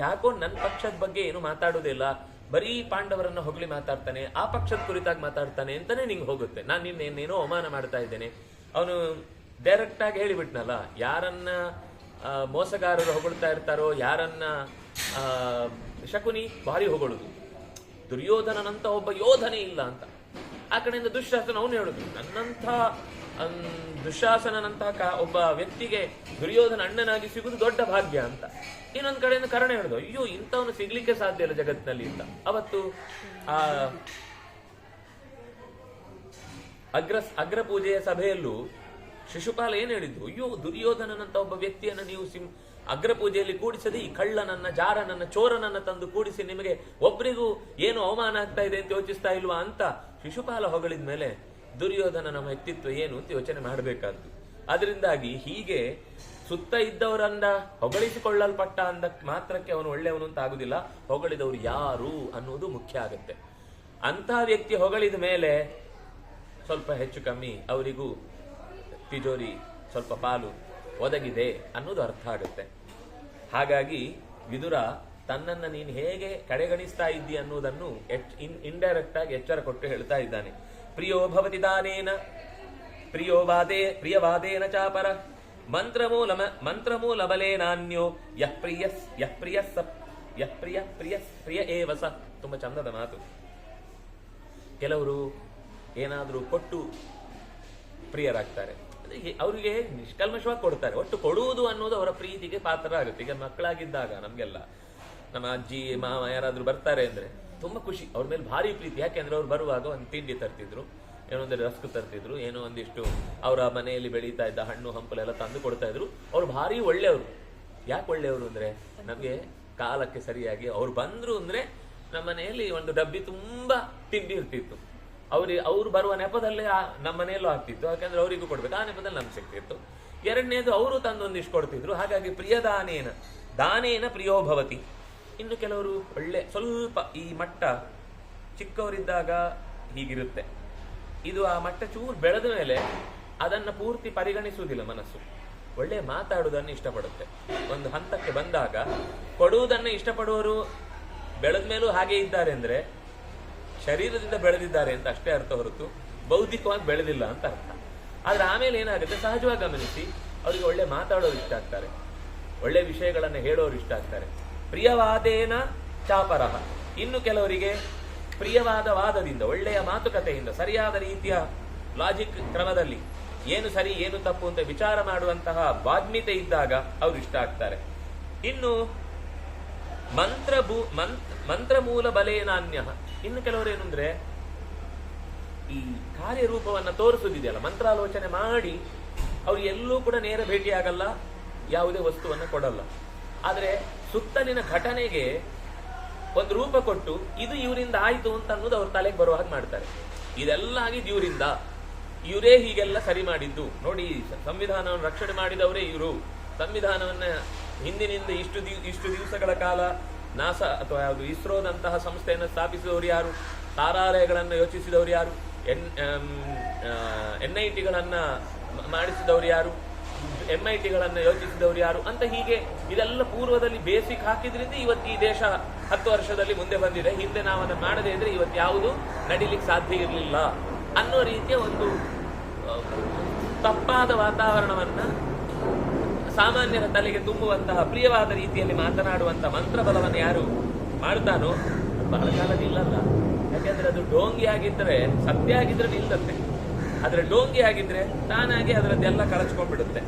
ಯಾಕೋ ನನ್ನ ಪಕ್ಷದ ಬಗ್ಗೆ ಏನು ಮಾತಾಡೋದಿಲ್ಲ, ಬರೀ ಪಾಂಡವರನ್ನ ಹೊಗಳಿ ಮಾತಾಡ್ತಾನೆ, ಆ ಪಕ್ಷದ ಕುರಿತಾಗಿ ಮಾತಾಡ್ತಾನೆ ಅಂತಾನೆ ನಿಂಗೆ ಹೋಗುತ್ತೆ. ನಾನು ನಿನ್ನೇನೋ ಅವಮಾನ ಮಾಡ್ತಾ ಇದ್ದೇನೆ. ಅವನು ಡೈರೆಕ್ಟ್ ಆಗಿ ಹೇಳಿಬಿಟ್ನಲ್ಲ, ಯಾರನ್ನ ಮೋಸಗಾರರು ಹೊಗಳ್ತಾ ಇರ್ತಾರೋ, ಯಾರನ್ನ ಶಕುನಿ ಭಾರಿ ಹೊಗಳುದು, ದುರ್ಯೋಧನನಂತ ಒಬ್ಬ ಯೋಧನೇ ಇಲ್ಲ ಅಂತ. ಆ ಕಡೆಯಿಂದ ದುಶ್ಯಾಸನ ಅವನು ಹೇಳುದು, ನನ್ನಂಥ ದುಶ್ಯಾಸನಂತಹ ಒಬ್ಬ ವ್ಯಕ್ತಿಗೆ ದುರ್ಯೋಧನ ಅಣ್ಣನಾಗಿ ಸಿಗುದು ದೊಡ್ಡ ಭಾಗ್ಯ ಅಂತ. ಇನ್ನೊಂದ್ ಕಡೆಯಿಂದ ಕರ್ಣ ಹೇಳುದು, ಅಯ್ಯೋ ಇಂಥವನು ಸಿಗ್ಲಿಕ್ಕೆ ಸಾಧ್ಯ ಇಲ್ಲ ಜಗತ್ತಿನಲ್ಲಿ ಅಂತ. ಅವತ್ತು ಆ ಅಗ್ರ ಪೂಜೆಯ ಸಭೆಯಲ್ಲೂ ಶಿಶುಪಾಲ ಏನ್ ಹೇಳಿದ್ದು, ಅಯ್ಯೋ ದುರ್ಯೋಧನನಂತ ಒಬ್ಬ ವ್ಯಕ್ತಿಯನ್ನು ನೀವು ಅಗ್ರ ಪೂಜೆಯಲ್ಲಿ ಕೂಡಿಸದೆ ಈ ಕಳ್ಳನನ್ನ, ಜಾರನನ್ನ, ಚೋರನನ್ನ ತಂದು ಕೂಡಿಸಿ ನಿಮಗೆ ಒಬ್ಬರಿಗೂ ಏನು ಅವಮಾನ ಆಗ್ತಾ ಇದೆ ಅಂತ ಯೋಚಿಸ್ತಾ ಇಲ್ವಾ ಅಂತ ಶಿಶುಪಾಲ ಹೊಗಳಿದ ಮೇಲೆ ದುರ್ಯೋಧನನ ವ್ಯಕ್ತಿತ್ವ ಏನು ಅಂತ ಯೋಚನೆ ಮಾಡಬೇಕಾದ್ದು. ಅದರಿಂದಾಗಿ ಹೀಗೆ ಸುತ್ತ ಇದ್ದವರನ್ನ ಹೊಗಳಿಸಿಕೊಳ್ಳಲ್ಪಟ್ಟ ಅಂದ ಮಾತ್ರಕ್ಕೆ ಅವನು ಒಳ್ಳೆಯವನು ಅಂತ ಆಗುದಿಲ್ಲ, ಹೊಗಳಿದವರು ಯಾರು ಅನ್ನುವುದು ಮುಖ್ಯ ಆಗುತ್ತೆ. ಅಂತಹ ವ್ಯಕ್ತಿ ಹೊಗಳಿದ ಮೇಲೆ ಸ್ವಲ್ಪ ಹೆಚ್ಚು ಕಮ್ಮಿ ಅವರಿಗೂ ತಿಜೋರಿ ಸ್ವಲ್ಪ ಪಾಲು ಒದಗಿದೆ ಅನ್ನೋದು ಅರ್ಥ ಆಗುತ್ತೆ. ಹಾಗಾಗಿ ವಿದುರ ತನ್ನನ್ನ ನೀನು ಹೇಗೆ ಕಡೆಗಣಿಸ್ತಾ ಇದ್ದಿ ಅನ್ನುವುದನ್ನು ಇಂಡೈರೆಕ್ಟ್ ಆಗಿ ಎಚ್ಚರ ಕೊಟ್ಟು ಹೇಳ್ತಾ ಇದ್ದಾನೆ. ಪ್ರಿಯೋ ಭವತಿ ದಾನೇನ ಪ್ರಿಯವಾದೇನ ಚಾಪರ ಮಂತ್ರಮೂಲ ಬಲೇನಾನ್ಯೋ ಪ್ರಿಯ ಏವಸ. ತುಂಬಾ ಚಂದದ ಮಾತು. ಕೆಲವರು ಏನಾದ್ರೂ ಕೊಟ್ಟು ಪ್ರಿಯರಾಗ್ತಾರೆ, ಅವರಿಗೆ ನಿಷ್ಕಲ್ಮಶವಾಗಿ ಕೊಡ್ತಾರೆ. ಒಟ್ಟು ಕೊಡುವುದು ಅನ್ನೋದು ಅವರ ಪ್ರೀತಿಗೆ ಪಾತ್ರ ಆಗುತ್ತೆ. ಈಗ ಮಕ್ಕಳಾಗಿದ್ದಾಗ ನಮ್ಗೆಲ್ಲ ನಮ್ಮ ಅಜ್ಜಿ ಮಾವ ಯಾರಾದ್ರೂ ಬರ್ತಾರೆ ಅಂದ್ರೆ ತುಂಬಾ ಖುಷಿ, ಅವ್ರ ಮೇಲೆ ಭಾರಿ ಪ್ರೀತಿ. ಯಾಕೆಂದ್ರೆ ಅವ್ರು ಬರುವಾಗ ಒಂದು ತಿಂಡಿ ತರ್ತಿದ್ರು, ಏನೋ ಒಂದು ರಸ್ಕು ತರ್ತಿದ್ರು, ಏನೋ ಒಂದಿಷ್ಟು ಅವರ ಮನೆಯಲ್ಲಿ ಬೆಳೀತಾ ಇದ್ದ ಹಣ್ಣು ಹಂಪಲೆಲ್ಲ ತಂದು ಕೊಡ್ತಾ ಇದ್ರು. ಅವ್ರು ಭಾರಿ ಒಳ್ಳೆಯವರು. ಯಾಕೆ ಒಳ್ಳೆಯವರು ಅಂದ್ರೆ ನಮ್ಗೆ ಕಾಲಕ್ಕೆ ಸರಿಯಾಗಿ ಅವ್ರು ಬಂದ್ರು ಅಂದ್ರೆ ನಮ್ಮ ಮನೆಯಲ್ಲಿ ಒಂದು ಡಬ್ಬಿ ತುಂಬಾ ತಿಂಡಿ ಇರ್ತಿತ್ತು. ಅವ್ರು ಬರುವ ನೆಪದಲ್ಲೇ ನಮ್ಮ ಮನೆಯಲ್ಲೂ ಆಗ್ತಿತ್ತು, ಯಾಕಂದ್ರೆ ಅವರಿಗೂ ಕೊಡ್ಬೇಕು, ಆ ನೆಪದಲ್ಲಿ ನಮ್ಗೆ ಸಿಗ್ತಿತ್ತು. ಎರಡನೇದು ಅವರು ತಂದೊಂದಿಷ್ಟು ಕೊಡ್ತಿದ್ರು. ಹಾಗಾಗಿ ದಾನೇನ ಪ್ರಿಯೋ ಭವತಿ. ಇನ್ನು ಕೆಲವರು ಒಳ್ಳೆ ಸ್ವಲ್ಪ ಈ ಮಟ್ಟ ಚಿಕ್ಕವರಿದ್ದಾಗ ಹೀಗಿರುತ್ತೆ, ಇದು ಆ ಮಟ್ಟ ಚೂರು ಬೆಳೆದ ಮೇಲೆ ಅದನ್ನ ಪೂರ್ತಿ ಪರಿಗಣಿಸುವುದಿಲ್ಲ ಮನಸ್ಸು. ಒಳ್ಳೆ ಮಾತಾಡುವುದನ್ನು ಇಷ್ಟಪಡುತ್ತೆ. ಒಂದು ಹಂತಕ್ಕೆ ಬಂದಾಗ ಕೊಡುವುದನ್ನ ಇಷ್ಟಪಡುವವರು ಬೆಳೆದ ಮೇಲೂ ಹಾಗೆ ಇದ್ದಾರೆ ಅಂದ್ರೆ ಶರೀರದಿಂದ ಬೆಳೆದಿದ್ದಾರೆ ಅಂತ ಅಷ್ಟೇ ಅರ್ಥ ಹೊರತು ಬೌದ್ಧಿಕವಾಗಿ ಬೆಳೆದಿಲ್ಲ ಅಂತ ಅರ್ಥ. ಆದ್ರೆ ಆಮೇಲೆ ಏನಾಗುತ್ತೆ, ಸಹಜವಾಗಿ ಗಮನಿಸಿ, ಅವರಿಗೆ ಒಳ್ಳೆ ಮಾತಾಡೋರು ಇಷ್ಟ ಆಗ್ತಾರೆ, ಒಳ್ಳೆ ವಿಷಯಗಳನ್ನ ಹೇಳೋರು ಇಷ್ಟ ಆಗ್ತಾರೆ. ಪ್ರಿಯವಾದೇನ ಚಾಪರಹ. ಇನ್ನು ಕೆಲವರಿಗೆ ಪ್ರಿಯವಾದ ವಾದದಿಂದ, ಒಳ್ಳೆಯ ಮಾತುಕತೆಯಿಂದ, ಸರಿಯಾದ ರೀತಿಯ ಲಾಜಿಕ್ ಕ್ರಮದಲ್ಲಿ ಏನು ಸರಿ ಏನು ತಪ್ಪು ಅಂತ ವಿಚಾರ ಮಾಡುವಂತಹ ವಾಗ್ಮಿತೆ ಇದ್ದಾಗ ಅವ್ರು ಇಷ್ಟ ಆಗ್ತಾರೆ. ಇನ್ನು ಮಂತ್ರಮೂಲ ಬಲೇನಾನ್ಯ. ಇನ್ನು ಕೆಲವರು ಏನು ಅಂದ್ರೆ ಈ ಕಾರ್ಯರೂಪವನ್ನ ತೋರಿಸುವುದಿದೆಯಲ್ಲ, ಮಂತ್ರಾಲೋಚನೆ ಮಾಡಿ ಅವ್ರು ಎಲ್ಲೂ ಕೂಡ ನೇರ ಭೇಟಿಯಾಗಲ್ಲ, ಯಾವುದೇ ವಸ್ತುವನ್ನ ಕೊಡಲ್ಲ. ಆದ್ರೆ ಸುತ್ತಲಿನ ಘಟನೆಗೆ ಒಂದು ರೂಪ ಕೊಟ್ಟು ಇದು ಇವರಿಂದ ಆಯ್ತು ಅಂತ ಅನ್ನೋದು ಅವ್ರ ತಲೆಗೆ ಬರುವ ಹಾಗೆ ಮಾಡ್ತಾರೆ. ಇದೆಲ್ಲ ಆಗಿದ್ದು ಇವರಿಂದ, ಇವರೇ ಹೀಗೆಲ್ಲ ಸರಿ ಮಾಡಿದ್ದು ನೋಡಿ, ಸಂವಿಧಾನವನ್ನು ರಕ್ಷಣೆ ಮಾಡಿದವರೇ ಇವರು, ಸಂವಿಧಾನವನ್ನ ಹಿಂದಿನಿಂದ ಇಷ್ಟು ದಿವಸಗಳ ಕಾಲ ನಾಸಾ ಅಥವಾ ಯಾವುದು ಇಸ್ರೋದಂತಹ ಸಂಸ್ಥೆಯನ್ನು ಸ್ಥಾಪಿಸಿದವರು ಯಾರು, ತಾರಾಲಯಗಳನ್ನು ಯೋಚಿಸಿದವರು ಯಾರು, NIT ಗಳನ್ನ ಮಾಡಿಸಿದವರು ಯಾರು, MITಗಳನ್ನು ಯೋಚಿಸಿದವರು ಯಾರು ಅಂತ ಹೀಗೆ ಇದೆಲ್ಲ ಪೂರ್ವದಲ್ಲಿ ಬೇಸಿಕ್ ಹಾಕಿದ್ರಿಂದ ಇವತ್ತು ಈ ದೇಶ 10 ವರ್ಷದಲ್ಲಿ ಮುಂದೆ ಬಂದಿದೆ. ಹಿಂದೆ ನಾವು ಅದನ್ನು ಮಾಡದೇ ಇದ್ರೆ ಇವತ್ತು ಯಾವುದು ನಡೀಲಿಕ್ಕೆ ಸಾಧ್ಯ ಇರಲಿಲ್ಲ ಅನ್ನೋ ರೀತಿಯ ಒಂದು ತಪ್ಪಾದ ವಾತಾವರಣವನ್ನ ಸಾಮಾನ್ಯರ ತಲೆಗೆ ತುಂಬುವಂತಹ ಪ್ರಿಯವಾದ ರೀತಿಯಲ್ಲಿ ಮಾತನಾಡುವಂತಹ ಮಂತ್ರ ಬಲವನ್ನು ಯಾರು ಮಾಡ್ತಾನೋ ಬಹಳ ಕಾಲ ನಿಲ್ಲಲ್ಲ. ಯಾಕೆಂದ್ರೆ ಅದು ಡೋಂಗಿ ಆಗಿದ್ರೆ, ಸತ್ಯ ಆಗಿದ್ರೆ ನಿಲ್ಲತ್ತೆ. ಆದ್ರೆ ಡೋಂಗಿ ಆಗಿದ್ರೆ ತಾನಾಗಿ ಅದರದ್ದೆಲ್ಲ ಕಳಚ್ಕೊಂಡ್ಬಿಡುತ್ತೆ.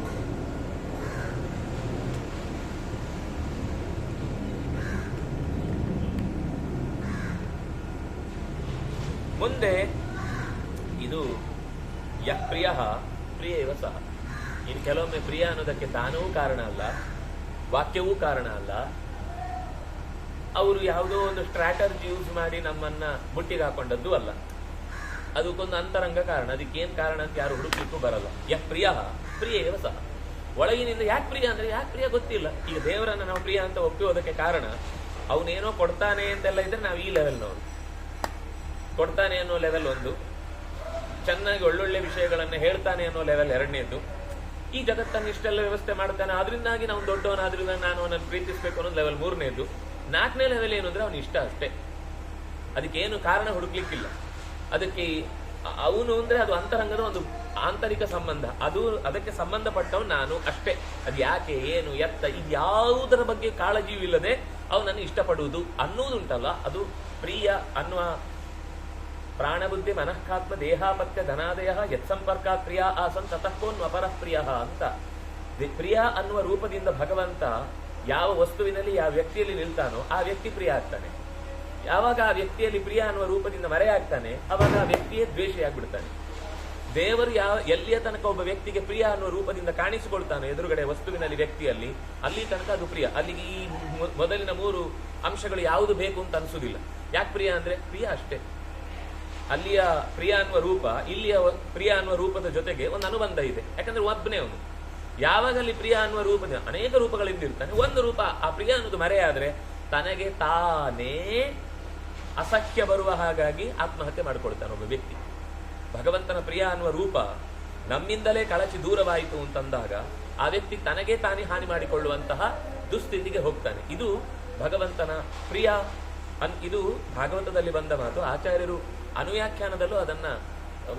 ಮುಂದೆ ಇದು ಪ್ರಿಯ ಪ್ರಿಯೇವ ಸಹ. ಇನ್ನು ಕೆಲವೊಮ್ಮೆ ಪ್ರಿಯ ಅನ್ನೋದಕ್ಕೆ ತಾನೂ ಕಾರಣ ಅಲ್ಲ, ವಾಕ್ಯವೂ ಕಾರಣ ಅಲ್ಲ. ಅವರು ಯಾವುದೋ ಒಂದು ಸ್ಟ್ರಾಟಜಿ ಯೂಸ್ ಮಾಡಿ ನಮ್ಮನ್ನ ಮುಟ್ಟಿಗೆ ಹಾಕೊಂಡದ್ದು ಅಲ್ಲ. ಅದಕ್ಕೊಂದು ಅಂತರಂಗ ಕಾರಣ. ಅದಕ್ಕೇನ್ ಕಾರಣ ಅಂತ ಯಾರು ಹುಡುಕ್ಲಿಕ್ಕೂ ಬರಲ್ಲ. ಪ್ರಿಯ ಪ್ರಿಯೇವ ಸಹ. ಒಳಗಿನಿಂದ ಯಾಕೆ ಪ್ರಿಯ ಅಂದ್ರೆ ಯಾಕೆ ಪ್ರಿಯ ಗೊತ್ತಿಲ್ಲ. ಈಗ ದೇವರನ್ನ ನಾವು ಪ್ರಿಯ ಅಂತ ಒಪ್ಪುವುದಕ್ಕೆ ಕಾರಣ ಅವನೇನೋ ಕೊಡ್ತಾನೆ ಅಂತೆಲ್ಲ ಇದ್ರೆ ನಾವು ಈ ಲೆವೆಲ್ನವರು. ಕೊಡ್ತಾನೆ ಅನ್ನೋ ಲೆವೆಲ್ ಒಂದು, ಚೆನ್ನಾಗಿ ಒಳ್ಳೊಳ್ಳೆ ವಿಷಯಗಳನ್ನ ಹೇಳ್ತಾನೆ ಅನ್ನೋ ಲೆವೆಲ್ ಎರಡನೇದು. ಈ ಜಗತ್ತನ್ನು ಇಷ್ಟೆಲ್ಲ ವ್ಯವಸ್ಥೆ ಮಾಡ್ತಾನೆ, ಅದರಿಂದಾಗಿ ನಾವು ದೊಡ್ಡವನಾದ್ರಿಂದ ನಾನು ಅವನನ್ನು ಪ್ರೀತಿಸ್ಬೇಕು ಅನ್ನೋದು ಲೆವೆಲ್ ಮೂರನೇದು. 4ನೇ ಲೆವೆಲ್ ಏನು ಅಂದ್ರೆ ಅವನು ಇಷ್ಟ ಅಷ್ಟೇ. ಅದಕ್ಕೇನು ಕಾರಣ ಹುಡುಕ್ಲಿಕ್ಕಿಲ್ಲ. ಅದಕ್ಕೆ ಅವನು ಅಂದ್ರೆ ಅದು ಅಂತರಂಗದ ಒಂದು ಆಂತರಿಕ ಸಂಬಂಧ. ಅದಕ್ಕೆ ಸಂಬಂಧಪಟ್ಟವನು ನಾನು ಅಷ್ಟೇ. ಅದು ಯಾಕೆ, ಏನು, ಎತ್ತ, ಇದ್ಯಾವುದರ ಬಗ್ಗೆ ಕಾಳಜಿಯೂ ಇಲ್ಲದೆ ಅವನನ್ನು ಇಷ್ಟಪಡುವುದು ಅನ್ನೋದುಂಟಲ್ಲ, ಅದು ಪ್ರಿಯ ಅನ್ನುವ ಪ್ರಾಣಬುದ್ಧಿ ಮನಃಕಾತ್ಮ ದೇಹಾಪತ್ಯ ಧನಾದಯ ಯತ್ಸಂಪರ್ಕಾತ್ ಪ್ರಿಯ ಆಸನ್ ತತಃಕೋನ್ ಅಪರಃ ಪ್ರಿಯ ಅಂತ. ಪ್ರಿಯ ಅನ್ನುವ ರೂಪದಿಂದ ಭಗವಂತ ಯಾವ ವಸ್ತುವಿನಲ್ಲಿ ಯಾವ ವ್ಯಕ್ತಿಯಲ್ಲಿ ನಿಲ್ತಾನೋ ಆ ವ್ಯಕ್ತಿ ಪ್ರಿಯ ಆಗ್ತಾನೆ. ಯಾವಾಗ ಆ ವ್ಯಕ್ತಿಯಲ್ಲಿ ಪ್ರಿಯ ಅನ್ನುವ ರೂಪದಿಂದ ಮರೆಯಾಗ್ತಾನೆ ಅವಾಗ ಆ ವ್ಯಕ್ತಿಯೇ ದ್ವೇಷಿಯಾಗ್ಬಿಡ್ತಾನೆ. ದೇವರು ಎಲ್ಲಿಯ ತನಕ ಒಬ್ಬ ವ್ಯಕ್ತಿಗೆ ಪ್ರಿಯ ಅನ್ನುವ ರೂಪದಿಂದ ಕಾಣಿಸಿಕೊಳ್ತಾನೋ ಎದುರುಗಡೆ ವಸ್ತುವಿನಲ್ಲಿ ವ್ಯಕ್ತಿಯಲ್ಲಿ, ಅಲ್ಲಿ ತನಕ ಅದು ಪ್ರಿಯ. ಅಲ್ಲಿಗೆ ಈ ಮೊದಲಿನ 3 ಅಂಶಗಳು ಯಾವುದು ಬೇಕು ಅಂತ ಅನ್ಸುದಿಲ್ಲ. ಯಾಕೆ ಪ್ರಿಯ ಅಂದ್ರೆ ಪ್ರಿಯ ಅಷ್ಟೇ. ಅಲ್ಲಿಯ ಪ್ರಿಯ ಅನ್ನುವ ರೂಪ ಇಲ್ಲಿಯ ಪ್ರಿಯ ಅನ್ನುವ ರೂಪದ ಜೊತೆಗೆ ಒಂದು ಅನುಬಂಧ ಇದೆ. ಯಾಕಂದ್ರೆ ಒಬ್ಬನೇ ಅವನು. ಯಾವಾಗ ಅಲ್ಲಿ ಪ್ರಿಯ ಅನ್ನುವ ರೂಪದ ಅನೇಕ ರೂಪಗಳಿಂದ ಇರ್ತಾನೆ, ಒಂದು ರೂಪ ಆ ಪ್ರಿಯ ಅನ್ನೋದು ಮರೆಯಾದ್ರೆ ತನಗೆ ತಾನೇ ಅಸಖ್ಯ ಬರುವ ಹಾಗಾಗಿ ಆತ್ಮಹತ್ಯೆ ಮಾಡಿಕೊಳ್ತಾನೆ ಒಬ್ಬ ವ್ಯಕ್ತಿ. ಭಗವಂತನ ಪ್ರಿಯ ಅನ್ನುವ ರೂಪ ನಮ್ಮಿಂದಲೇ ಕಳಚಿ ದೂರವಾಯಿತು ಅಂತಂದಾಗ ಆ ವ್ಯಕ್ತಿ ತನಗೇ ತಾನೇ ಹಾನಿ ಮಾಡಿಕೊಳ್ಳುವಂತಹ ದುಸ್ಥಿತಿಗೆ ಹೋಗ್ತಾನೆ. ಇದು ಭಗವಂತನ ಪ್ರಿಯ. ಇದು ಭಾಗವತದಲ್ಲಿ ಬಂದ ಮಾತು. ಆಚಾರ್ಯರು ಅನುವ್ಯಾಖ್ಯಾನದಲ್ಲೂ ಅದನ್ನ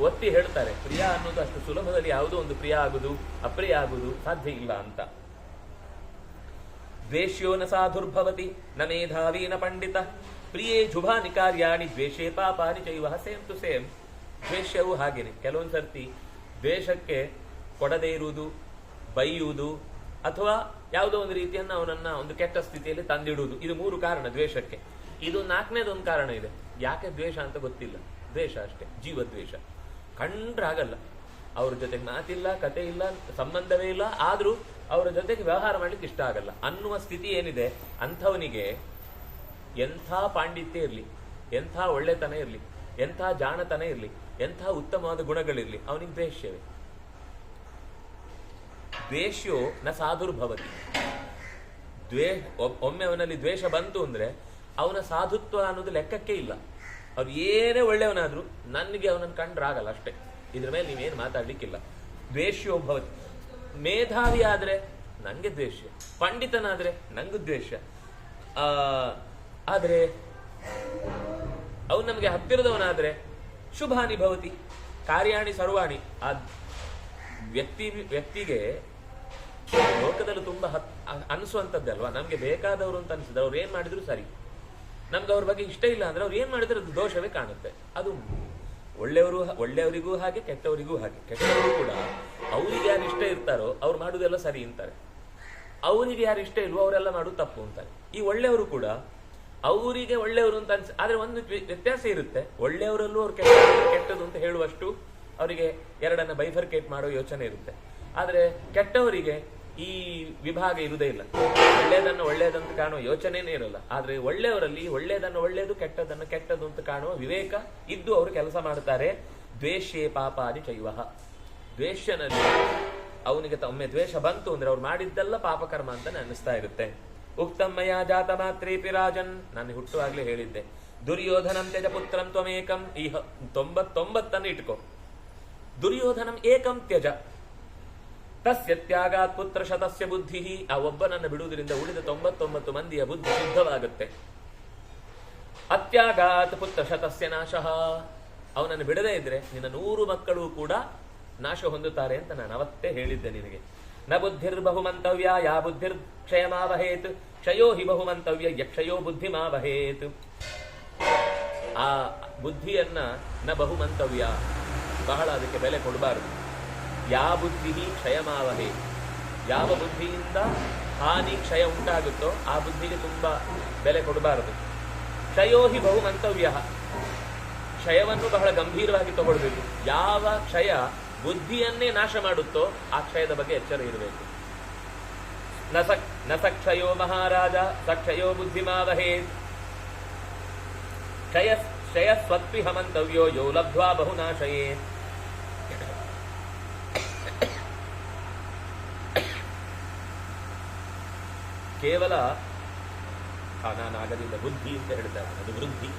ಒತ್ತಿ ಹೇಳ್ತಾರೆ. ಪ್ರಿಯ ಅನ್ನೋದು ಅಷ್ಟು ಸುಲಭದಲ್ಲಿ ಯಾವುದೋ ಒಂದು ಪ್ರಿಯ ಆಗುದು ಅಪ್ರಿಯ ಆಗುದು ಸಾಧ್ಯ ಇಲ್ಲ ಅಂತ. ದ್ವೇಷ್ಯೋ ನ ಸಾಧುರ್ಭವತಿ ನ ಮೇಧಾವಿ ನ ಪಂಡಿತ ಪ್ರಿಯೇ ಜುಭಾನಿ ಕಾರ್ಯಾಣಿ ದ್ವೇಷೇ ಪಾಪಾನಿ ಚೈವ. Same to same. ದ್ವೇಷವು ಹಾಗೇನೆ. ಕೆಲವೊಂದು ಸರ್ತಿ ದ್ವೇಷಕ್ಕೆ ಕೊಡದೇ ಇರುವುದು, ಬೈಯುವುದು, ಅಥವಾ ಯಾವುದೋ ಒಂದು ರೀತಿಯನ್ನ ಅವನನ್ನ ಒಂದು ಕೆಟ್ಟ ಸ್ಥಿತಿಯಲ್ಲಿ ತಂದಿಡುವುದು, ಇದು 3 ಕಾರಣ ದ್ವೇಷಕ್ಕೆ. ಇದು 4ನೇದೊಂದು ಕಾರಣ ಇದೆ. ಯಾಕೆ ದ್ವೇಷ ಅಂತ ಗೊತ್ತಿಲ್ಲ. ದ್ವೇಷ ಅಷ್ಟೇ, ಜೀವದ್ವೇಷ. ಕಂಡ್ರಾಗಲ್ಲ, ಅವ್ರ ಜೊತೆಗೆ ಮಾತಿಲ್ಲ, ಕತೆ ಇಲ್ಲ, ಸಂಬಂಧವೇ ಇಲ್ಲ, ಆದ್ರೂ ಅವರ ಜೊತೆಗೆ ವ್ಯವಹಾರ ಮಾಡ್ಲಿಕ್ಕೆ ಇಷ್ಟ ಆಗಲ್ಲ ಅನ್ನುವ ಸ್ಥಿತಿ ಏನಿದೆ, ಅಂಥವನಿಗೆ ಎಂಥ ಪಾಂಡಿತ್ಯ ಇರಲಿ, ಎಂಥ ಒಳ್ಳೆತನ ಇರಲಿ, ಎಂಥ ಜಾಣತನ ಇರಲಿ, ಎಂಥ ಉತ್ತಮವಾದ ಗುಣಗಳಿರ್ಲಿ, ಅವನಿಗೆ ದ್ವೇಷ್ಯವೇ. ದ್ವೇಷ್ಯೋ ನ ಸಾಧುರ್ಭವತಿ. ಒಮ್ಮೆ ಅವನಲ್ಲಿ ದ್ವೇಷ ಬಂತು ಅಂದ್ರೆ ಅವನ ಸಾಧುತ್ವ ಅನ್ನೋದು ಲೆಕ್ಕಕ್ಕೆ ಇಲ್ಲ. ಅವ್ರು ಏನೇ ಒಳ್ಳೆಯವನಾದ್ರೂ ನನಗೆ ಅವನನ್ನು ಕಂಡ್ರಾಗಲ್ಲ ಅಷ್ಟೇ. ಇದ್ರ ಮೇಲೆ ನೀವೇನು ಮಾತಾಡ್ಲಿಕ್ಕಿಲ್ಲ. ದ್ವೇಷ್ಯೋ ಭವತಿ. ಮೇಧಾವಿ ಆದ್ರೆ ನಂಗೆ ದ್ವೇಷ, ಪಂಡಿತನಾದ್ರೆ ನಂಗೂ ದ್ವೇಷ. ಆದ್ರೆ ಅವನು ನಮ್ಗೆ ಹತ್ತಿರದವನಾದ್ರೆ ಶುಭಾನಿ ಭವತಿ ಕಾರ್ಯಾಣಿ ಸರ್ವಾಣಿ. ಆ ವ್ಯಕ್ತಿಗೆ ಲೋಕದಲ್ಲಿ ತುಂಬಾ ಅನಿಸುವಂತದ್ದೇ ಅಲ್ವಾ, ನಮ್ಗೆ ಬೇಕಾದವರು ಅಂತ ಅನಿಸಿದ್ರೆ ಅವ್ರು ಏನ್ ಮಾಡಿದ್ರು ಸರಿ. ನಮ್ಗೆ ಅವ್ರ ಬಗ್ಗೆ ಇಷ್ಟ ಇಲ್ಲ ಅಂದ್ರೆ ಅವ್ರು ಏನ್ ಮಾಡಿದ್ರೆ ಅದು ದೋಷವೇ ಕಾಣುತ್ತೆ. ಅದು ಒಳ್ಳೆಯವರಿಗೂ ಹಾಗೆ, ಕೆಟ್ಟವರಿಗೂ ಹಾಗೆ. ಕೆಟ್ಟವರು ಕೂಡ ಅವ್ರಿಗೆ ಯಾರು ಇಷ್ಟ ಇರ್ತಾರೋ ಅವ್ರು ಮಾಡುವುದೆಲ್ಲ ಸರಿ ಅಂತಾರೆ, ಅವರಿಗೆ ಯಾರು ಇಷ್ಟ ಇಲ್ವೋ ಅವರೆಲ್ಲ ಮಾಡೋದು ತಪ್ಪು ಅಂತಾರೆ. ಈ ಒಳ್ಳೆಯವರು ಕೂಡ ಅವರಿಗೆ ಒಳ್ಳೆಯವರು ಅಂತ ಆದ್ರೆ ಒಂದು ವ್ಯತ್ಯಾಸ ಇರುತ್ತೆ. ಒಳ್ಳೆಯವರಲ್ಲೂ ಅವ್ರು ಕೆಟ್ಟದ್ದು ಅಂತ ಹೇಳುವಷ್ಟು ಅವರಿಗೆ ಎರಡನ್ನ ಬೈಫರ್ಕೇಟ್ ಮಾಡೋ ಯೋಚನೆ ಇರುತ್ತೆ. ಆದ್ರೆ ಕೆಟ್ಟವರಿಗೆ ಈ ವಿಭಾಗ ಇರುವುದೇ ಇಲ್ಲ. ಒಳ್ಳೆಯದನ್ನು ಒಳ್ಳೆಯದಂತ ಕಾಣುವ ಯೋಚನೆನೇ ಇರಲ್ಲ. ಆದ್ರೆ ಒಳ್ಳೆಯವರಲ್ಲಿ ಒಳ್ಳೆಯದನ್ನು ಒಳ್ಳೆಯದು, ಕೆಟ್ಟದನ್ನು ಕೆಟ್ಟದ್ದು ಅಂತ ಕಾಣುವ ವಿವೇಕ ಇದ್ದು ಅವರು ಕೆಲಸ ಮಾಡ್ತಾರೆ. ದ್ವೇಷೇ ಪಾಪಾದಿ ಚೈವಹ. ದ್ವೇಷನಲ್ಲಿ ಅವನಿಗೆ ಒಮ್ಮೆ ದ್ವೇಷ ಬಂತು ಅಂದ್ರೆ ಅವ್ರು ಮಾಡಿದ್ದೆಲ್ಲ ಪಾಪಕರ್ಮ ಅಂತ ಅನ್ನಿಸ್ತಾ ಇರುತ್ತೆ. ಉಕ್ತಮ್ಮಯ ಜಾತ ಮಾತ್ರೇಪಿ ರಾಜನ್, ನಾನು ಹುಟ್ಟುವಾಗ್ಲೇ ಹೇಳಿದ್ದೆ. ದುರ್ಯೋಧನಂ ತ್ಯಜ ಪುತ್ರಂ ತ್ವಮೇಕಂ. ಈ 99 ಇಟ್ಕೋ. ದುರ್ಯೋಧನಂ ಏಕಂ ತ್ಯಜ. ತಸ್ಯ ತ್ಯಾಗಾತ್ ಪುತ್ರ ಶತಸ್ಯ ಬುದ್ಧಿ, ಆ ಒಬ್ಬನನ್ನು ಬಿಡುವುದರಿಂದ ಉಳಿದ 99 ಮಂದಿಯ ಬುದ್ಧಿ ಶುದ್ಧವಾಗುತ್ತೆ. ಅತ್ಯಾಗಾತ್ ಪುತ್ರ ಶತಸ್ಯ ನಾಶಃ, ಅವನನ್ನು ಬಿಡದೇ ಇದ್ರೆ ನಿನ್ನ 100 ಮಕ್ಕಳು ಕೂಡ ನಾಶ ಹೊಂದುತ್ತಾರೆ ಅಂತ ನಾನು ಅವತ್ತೇ ಹೇಳಿದ್ದೆ ನಿನಗೆ. ನ ಬುದ್ಧಿರ್ ಬಹುಮಂತವ್ಯ ಯಾ ಬುದ್ಧಿರ್ ಕ್ಷಯಮಾವಹೇತ್, ಕ್ಷಯೋ ಹಿ ಬಹುಮಂತವ್ಯ ಯಕ್ಷಯೋ ಬುದ್ಧಿಮಾವಹೇತ್. ಆ ಬುದ್ಧಿಯನ್ನ ನ ಬಹುಮಂತವ್ಯ, ಬಹಳ ಅದಕ್ಕೆ ಬೆಲೆ ಕೊಡಬಾರದು. ಯಾ ಬುದ್ಧಿ ಕ್ಷಯಮಾವಹೇ, ಯಾವ ಬುದ್ಧಿಯಿಂದ ಹಾನಿ ಕ್ಷಯ ಉಂಟಾಗುತ್ತೋ ಆ ಬುದ್ಧಿಗೆ ತುಂಬಾ ಬೆಲೆ ಕೊಡಬಾರದು. ಕ್ಷಯೋ ಹಿ ಬಹುಮಂತವ್ಯ, ಕ್ಷಯವನ್ನು ಬಹಳ ಗಂಭೀರವಾಗಿ ತಗೊಳ್ಬೇಕು. ಯಾವ ಕ್ಷಯ ಬುದ್ಧಿಯನ್ನೇ ನಾಶ ಮಾಡುತ್ತೋ ಆ ಕ್ಷಯದ ಬಗ್ಗೆ ಎಚ್ಚರ ಇರಬೇಕು. ನ ಸಕ್ಷಯೋ ಮಹಾರಾಜ ಸಕ್ಷಯೋ ಬುದ್ಧಿಮಾವಹೇತ್, ಕ್ಷಯ ಸ್ವತ್ವಿಹ ಮಂತವ್ಯೋ ಯೋ ಲಬ್ಧ್ವಾ ಬಹುನಾಶಯೇ. ಕೇವಲ ನಾನಾಗದಿಂದ ಬುದ್ಧಿ ಅಂತ ಹೇಳ್ತಾರೆ, ಅದು ವೃದ್ಧಿ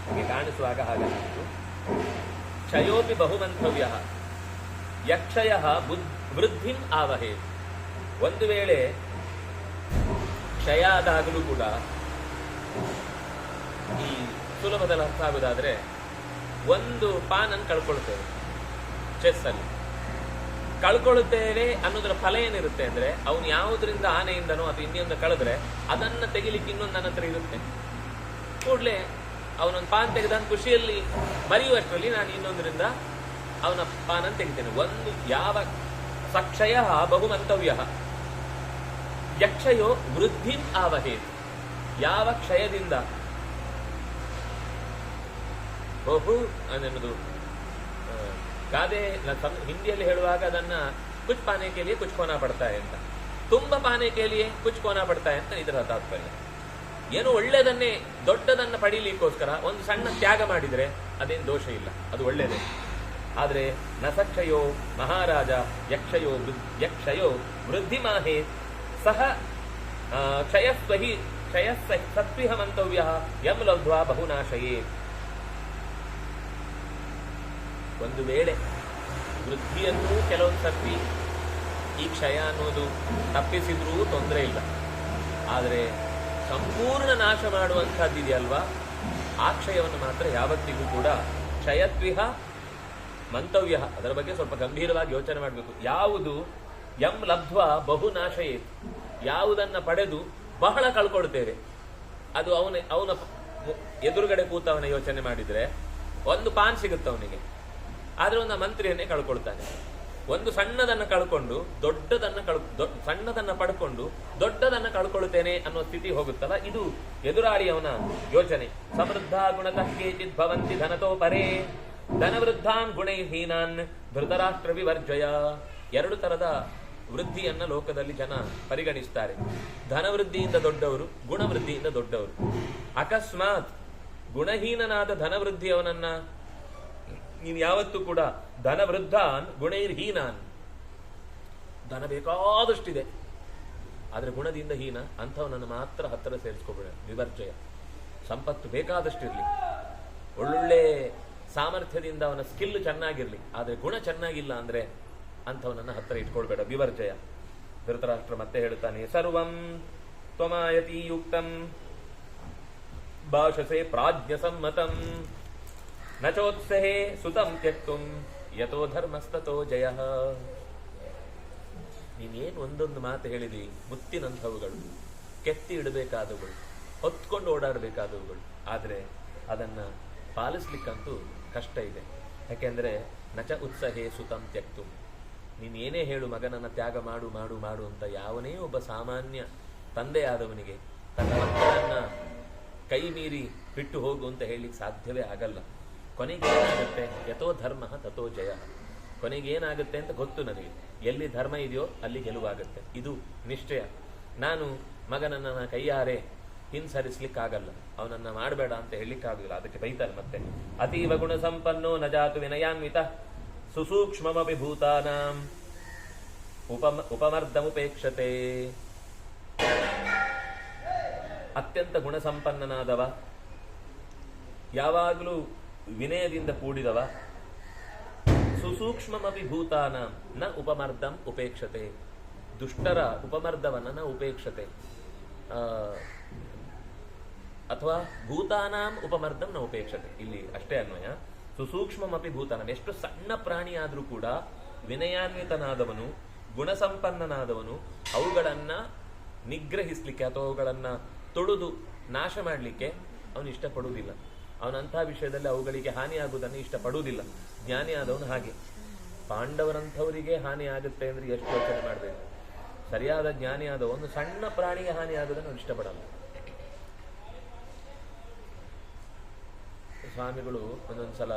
ಹಾಗೆ ಕಾಣಿಸುವಾಗ ಹಾಗಾಗಿತ್ತು. ಕ್ಷಯೋಪಿ ಬಹುಮಂತವ್ಯ ಯಕ್ಷಯ ವೃದ್ಧಿಂ ಆವಹೇ. ಒಂದು ವೇಳೆ ಕ್ಷಯ ಆದಾಗಲೂ ಕೂಡ ಈ ಸುಲಭದಲ್ಲಿ ಅರ್ಥ ಆಗುವುದಾದ್ರೆ, ಒಂದು ಪಾನನ್ನು ಕಳ್ಕೊಳ್ತೇವೆ, ಚೆಸ್ ಅಲ್ಲಿ ಕಳ್ಕೊಳ್ಳುತ್ತೇವೆ ಅನ್ನೋದರ ಫಲ ಏನಿರುತ್ತೆ ಅಂದ್ರೆ, ಅವನು ಯಾವುದರಿಂದ ಆನೆಯಿಂದನೋ ಅಥವಾ ಇನ್ನೊಂದು ಕಳೆದ್ರೆ ಅದನ್ನ ತೆಗಿಲಿಕ್ಕೆ ಇನ್ನೊಂದು ನನ್ನ ಹತ್ರ ಇರುತ್ತೆ. ಕೂಡಲೇ ಅವನೊಂದು ಪಾನ್ ತೆಗೆದ ಖುಷಿಯಲ್ಲಿ ಮರೆಯುವಷ್ಟರಲ್ಲಿ ನಾನು ಇನ್ನೊಂದರಿಂದ ಅವನ ಪಾನನ್ನು ತೆಗಿತೇನೆ. ಒಂದು ಯಾವ ಸಕ್ಷಯ ಬಹುಮಂತವ್ಯ ಯಕ್ಷಯೋ ವೃದ್ಧಿಂ ಆವಹೇತ್, ಯಾವ ಕ್ಷಯದಿಂದ ಬಹು ಅನ್ನೋದು ಗಾದೆ ಹಿಂದಿಯಲ್ಲಿ ಹೇಳುವಾಗ ಅದನ್ನ ಕುಚ್ ಪಾನೆ ಕೇಳಿಯೇ ಕುಚ್ ಕೋನಾ ಪಡ್ತಾ ಅಂತ, ತುಂಬಾ ಪಾನೆ ಕೇಳಿಯೇ ಕುಚ್ ಕೋನಾ ಪಡ್ತಾ ಅಂತ ಇದರ ತಾತ್ಪರ್ಯ. ಏನು ಒಳ್ಳೆಯದನ್ನೇ ದೊಡ್ಡದನ್ನ ಪಡೀಲಿಕ್ಕೋಸ್ಕರ ಒಂದು ಸಣ್ಣ ತ್ಯಾಗ ಮಾಡಿದ್ರೆ ಅದೇನು ದೋಷ ಇಲ್ಲ, ಅದು ಒಳ್ಳೆಯದೇ. ಆದ್ರೆ ನಸಕ್ಷಯೋ ಮಹಾರಾಜ ಯಕ್ಷಯೋ ವೃದ್ಧಿಮಾಹೇ ಸಹ ಕ್ಷಯ ಸತ್ವಿಹ ಮಂತವ್ಯ ಯಂ ಲಬ್ಧ್ವಾ ಬಹುನಾಶಯೇ. ಒಂದು ವೇಳೆ ವೃದ್ಧಿಯನ್ನು ಕೆಲವೊಂದು ಸರ್ತಿ ಈ ಕ್ಷಯ ಅನ್ನೋದು ತಪ್ಪಿಸಿದ್ರೂ ತೊಂದರೆ ಇಲ್ಲ, ಆದರೆ ಸಂಪೂರ್ಣ ನಾಶ ಮಾಡುವಂತಹದ್ದಿದೆಯಲ್ವಾ, ಆ ಕ್ಷಯವನ್ನು ಮಾತ್ರ ಯಾವತ್ತಿಗೂ ಕೂಡ ಕ್ಷಯತ್ವಿಹ ಮಂತವ್ಯ, ಅದರ ಬಗ್ಗೆ ಸ್ವಲ್ಪ ಗಂಭೀರವಾಗಿ ಯೋಚನೆ ಮಾಡಬೇಕು. ಯಾವುದು ಯಂ ಲಬ್ಧ್ವಾ ಬಹುನಾಶಯೇ, ಯಾವುದನ್ನ ಪಡೆದು ಬಹಳ ಕಳ್ಕೊಳ್ತೇವೆ, ಅದು ಅವನ ಎದುರುಗಡೆ ಕೂತವನ ಯೋಚನೆ ಮಾಡಿದ್ರೆ ಒಂದು ಪಾನ್ ಸಿಗುತ್ತೆ ಅವನಿಗೆ, ಆದ್ರೆ ಒಂದು ಮಂತ್ರಿಯನ್ನೇ ಕಳ್ಕೊಳ್ತಾನೆ. ಒಂದು ಸಣ್ಣದನ್ನ ಕಳ್ಕೊಂಡು ಸಣ್ಣದನ್ನ ಪಡ್ಕೊಂಡು ದೊಡ್ಡದನ್ನ ಕಳ್ಕೊಳ್ತೇನೆ ಅನ್ನೋ ಸ್ಥಿತಿ ಹೋಗುತ್ತಲ್ಲ, ಇದು ಎದುರಾಳಿಯವನ ಯೋಚನೆ. ಸಮೃದ್ಧ ಗುಣತಃ ಕೇಚಿತ್ ಭವಂತಿ ಧನತೋ ಪರೇ ಧನವೃದ್ಧಾನ್ ಗುಣೈಹೀನಾನ್ ಧೃತರಾಷ್ಟ್ರ ವಿವರ್ಜಯ. 2 ತರದ ವೃದ್ಧಿಯನ್ನ ಲೋಕದಲ್ಲಿ ಜನ ಪರಿಗಣಿಸ್ತಾರೆ. ಧನವೃದ್ಧಿಯಿಂದ ದೊಡ್ಡವರು, ಗುಣವೃದ್ಧಿಯಿಂದ ದೊಡ್ಡವರು. ಅಕಸ್ಮಾತ್ ಗುಣಹೀನನಾದ ಧನವೃದ್ಧಿಯವನನ್ನ ನೀನು ಯಾವತ್ತೂ ಕೂಡ ಧನವೃದ್ಧಾನ್ ಗುಣೈರ್ಹೀನಾನ್, ಧನ ಬೇಕಾದಷ್ಟಿದೆ ಆದ್ರೆ ಗುಣದಿಂದ ಹೀನ ಅಂಥವನನ್ನು ಮಾತ್ರ ಹತ್ತಿರ ಸೇರಿಸ್ಕೋಬೇಡ. ವಿವರ್ಜಯ. ಸಂಪತ್ತು ಬೇಕಾದಷ್ಟಿರ್ಲಿ, ಒಳ್ಳೊಳ್ಳೆ ಸಾಮರ್ಥ್ಯದಿಂದ ಅವನ ಸ್ಕಿಲ್ ಚೆನ್ನಾಗಿರ್ಲಿ, ಆದ್ರೆ ಗುಣ ಚೆನ್ನಾಗಿಲ್ಲ ಅಂದ್ರೆ ಅಂಥವನನ್ನ ಹತ್ತಿರ ಇಟ್ಕೊಳ್ಬೇಡ. ವಿವರ್ಜಯ. ಧೃತರಾಷ್ಟ್ರ ಮತ್ತೆ ಹೇಳ್ತಾನೆ, ಸರ್ವಂ ತ್ವಮಾಯತಿ ಯುಕ್ತಂ ಭಾಷಸೆ ಪ್ರಾಜ್ಞ ಸಮ್ಮತಂ ನಚೋತ್ಸಹೇ ಸುತಂ ತ್ಯಕ್ತುಂ ಯಥೋ ಧರ್ಮಸ್ತತೋ ಜಯ. ನೀನೇನು ಒಂದೊಂದು ಮಾತು ಹೇಳಿದಿ, ಮುತ್ತಿನಂಥವುಗಳು, ಕೆತ್ತಿ ಇಡಬೇಕಾದವುಗಳು, ಹೊತ್ಕೊಂಡು ಓಡಾಡಬೇಕಾದವುಗಳು, ಆದ್ರೆ ಅದನ್ನ ಪಾಲಿಸ್ಲಿಕ್ಕಂತೂ ಕಷ್ಟ ಇದೆ. ಯಾಕೆಂದ್ರೆ ನಚ ಉತ್ಸಹೇ ಸುತಂ ತ್ಯಕ್ತುಂ, ನೀನೇನೇ ಹೇಳು ಮಗನನ್ನ ತ್ಯಾಗ ಮಾಡು ಮಾಡು ಮಾಡು ಅಂತ ಯಾವನೇ ಒಬ್ಬ ಸಾಮಾನ್ಯ ತಂದೆಯಾದವನಿಗೆ ತನ್ನ ಮಕ್ಕಳನ್ನ ಕೈ ಮೀರಿ ಬಿಟ್ಟು ಹೋಗು ಅಂತ ಹೇಳಲಿಕ್ಕೆ ಸಾಧ್ಯವೇ ಆಗಲ್ಲ. ಕೊನೆಗೆ ಏನಾಗುತ್ತೆ, ಯಥೋ ಧರ್ಮ ತಥೋ ಜಯ. ಕೊನೆಗೆ ಏನಾಗುತ್ತೆ ಅಂತ ಗೊತ್ತು ನನಗೆ, ಎಲ್ಲಿ ಧರ್ಮ ಇದೆಯೋ ಅಲ್ಲಿ ಗೆಲುವಾಗುತ್ತೆ, ಇದು ನಿಶ್ಚಯ. ನಾನು ಮಗನನ್ನ ಕೈಯಾರೆ ಹಿಂಸರಿಸ್ಲಿಕ್ಕಾಗಲ್ಲ, ಅವನನ್ನ ಮಾಡಬೇಡ ಅಂತ ಹೇಳಲಿಕ್ಕಾಗಲ್ಲ. ಅದಕ್ಕೆ ಬೈತಾರೆ ಮತ್ತೆ, ಅತೀವ ಗುಣ ಸಂಪನ್ನೋ ನ ಜಾತು ವಿನಯಾನ್ವಿತ ಸುಸೂಕ್ಷ್ಮಮಪಿ ಭೂತಾನಾಂ ಉಪಮರ್ದಮುಪೇಕ್ಷತೆ. ಅತ್ಯಂತ ಗುಣಸಂಪನ್ನನಾದವ, ಯಾವಾಗಲೂ ವಿನಯದಿಂದ ಕೂಡಿದವ, ಸುಸೂಕ್ಷ್ಮಮಪಿ ಭೂತಾನಾಂ ನ ಉಪಮರ್ದಂ ಉಪೇಕ್ಷತೆ. ದುಷ್ಟರ ಉಪಮರ್ದವನ್ನ ನ ಉಪೇಕ್ಷತೆ, ಅಥವಾ ಭೂತಾನಾಂ ಉಪಮರ್ದಂ ನ ಉಪೇಕ್ಷತೆ. ಇಲ್ಲಿ ಅಷ್ಟೇ ಅನ್ವಯ. ಸುಸೂಕ್ಷ್ಮಮಪಿ ಭೂತಾನಾಂ, ಎಷ್ಟು ಸಣ್ಣ ಪ್ರಾಣಿಯಾದ್ರೂ ಕೂಡ ವಿನಯಾನ್ವಿತನಾದವನು, ಗುಣಸಂಪನ್ನನಾದವನು ಅವುಗಳನ್ನ ನಿಗ್ರಹಿಸ್ಲಿಕ್ಕೆ ಅಥವಾ ಅವುಗಳನ್ನ ತೊಳೆದು ನಾಶ ಮಾಡಲಿಕ್ಕೆ ಅವನು ಇಷ್ಟಪಡುವುದಿಲ್ಲ. ಅವನಂಥ ವಿಷಯದಲ್ಲಿ ಅವುಗಳಿಗೆ ಹಾನಿಯಾಗುವುದನ್ನು ಇಷ್ಟಪಡುವುದಿಲ್ಲ. ಜ್ಞಾನಿಯಾದವನು ಹಾಗೆ. ಪಾಂಡವರಂಥವರಿಗೆ ಹಾನಿ ಆಗುತ್ತೆ ಅಂದ್ರೆ ಎಷ್ಟು ಯೋಚನೆ ಮಾಡಬೇಕು. ಸರಿಯಾದ ಜ್ಞಾನಿಯಾದ ಒಂದು ಸಣ್ಣ ಪ್ರಾಣಿಗೆ ಹಾನಿ ಆಗುವುದನ್ನು ಅವನು ಇಷ್ಟಪಡಲ್ಲ. ಸ್ವಾಮಿಗಳು ಒಂದೊಂದ್ಸಲ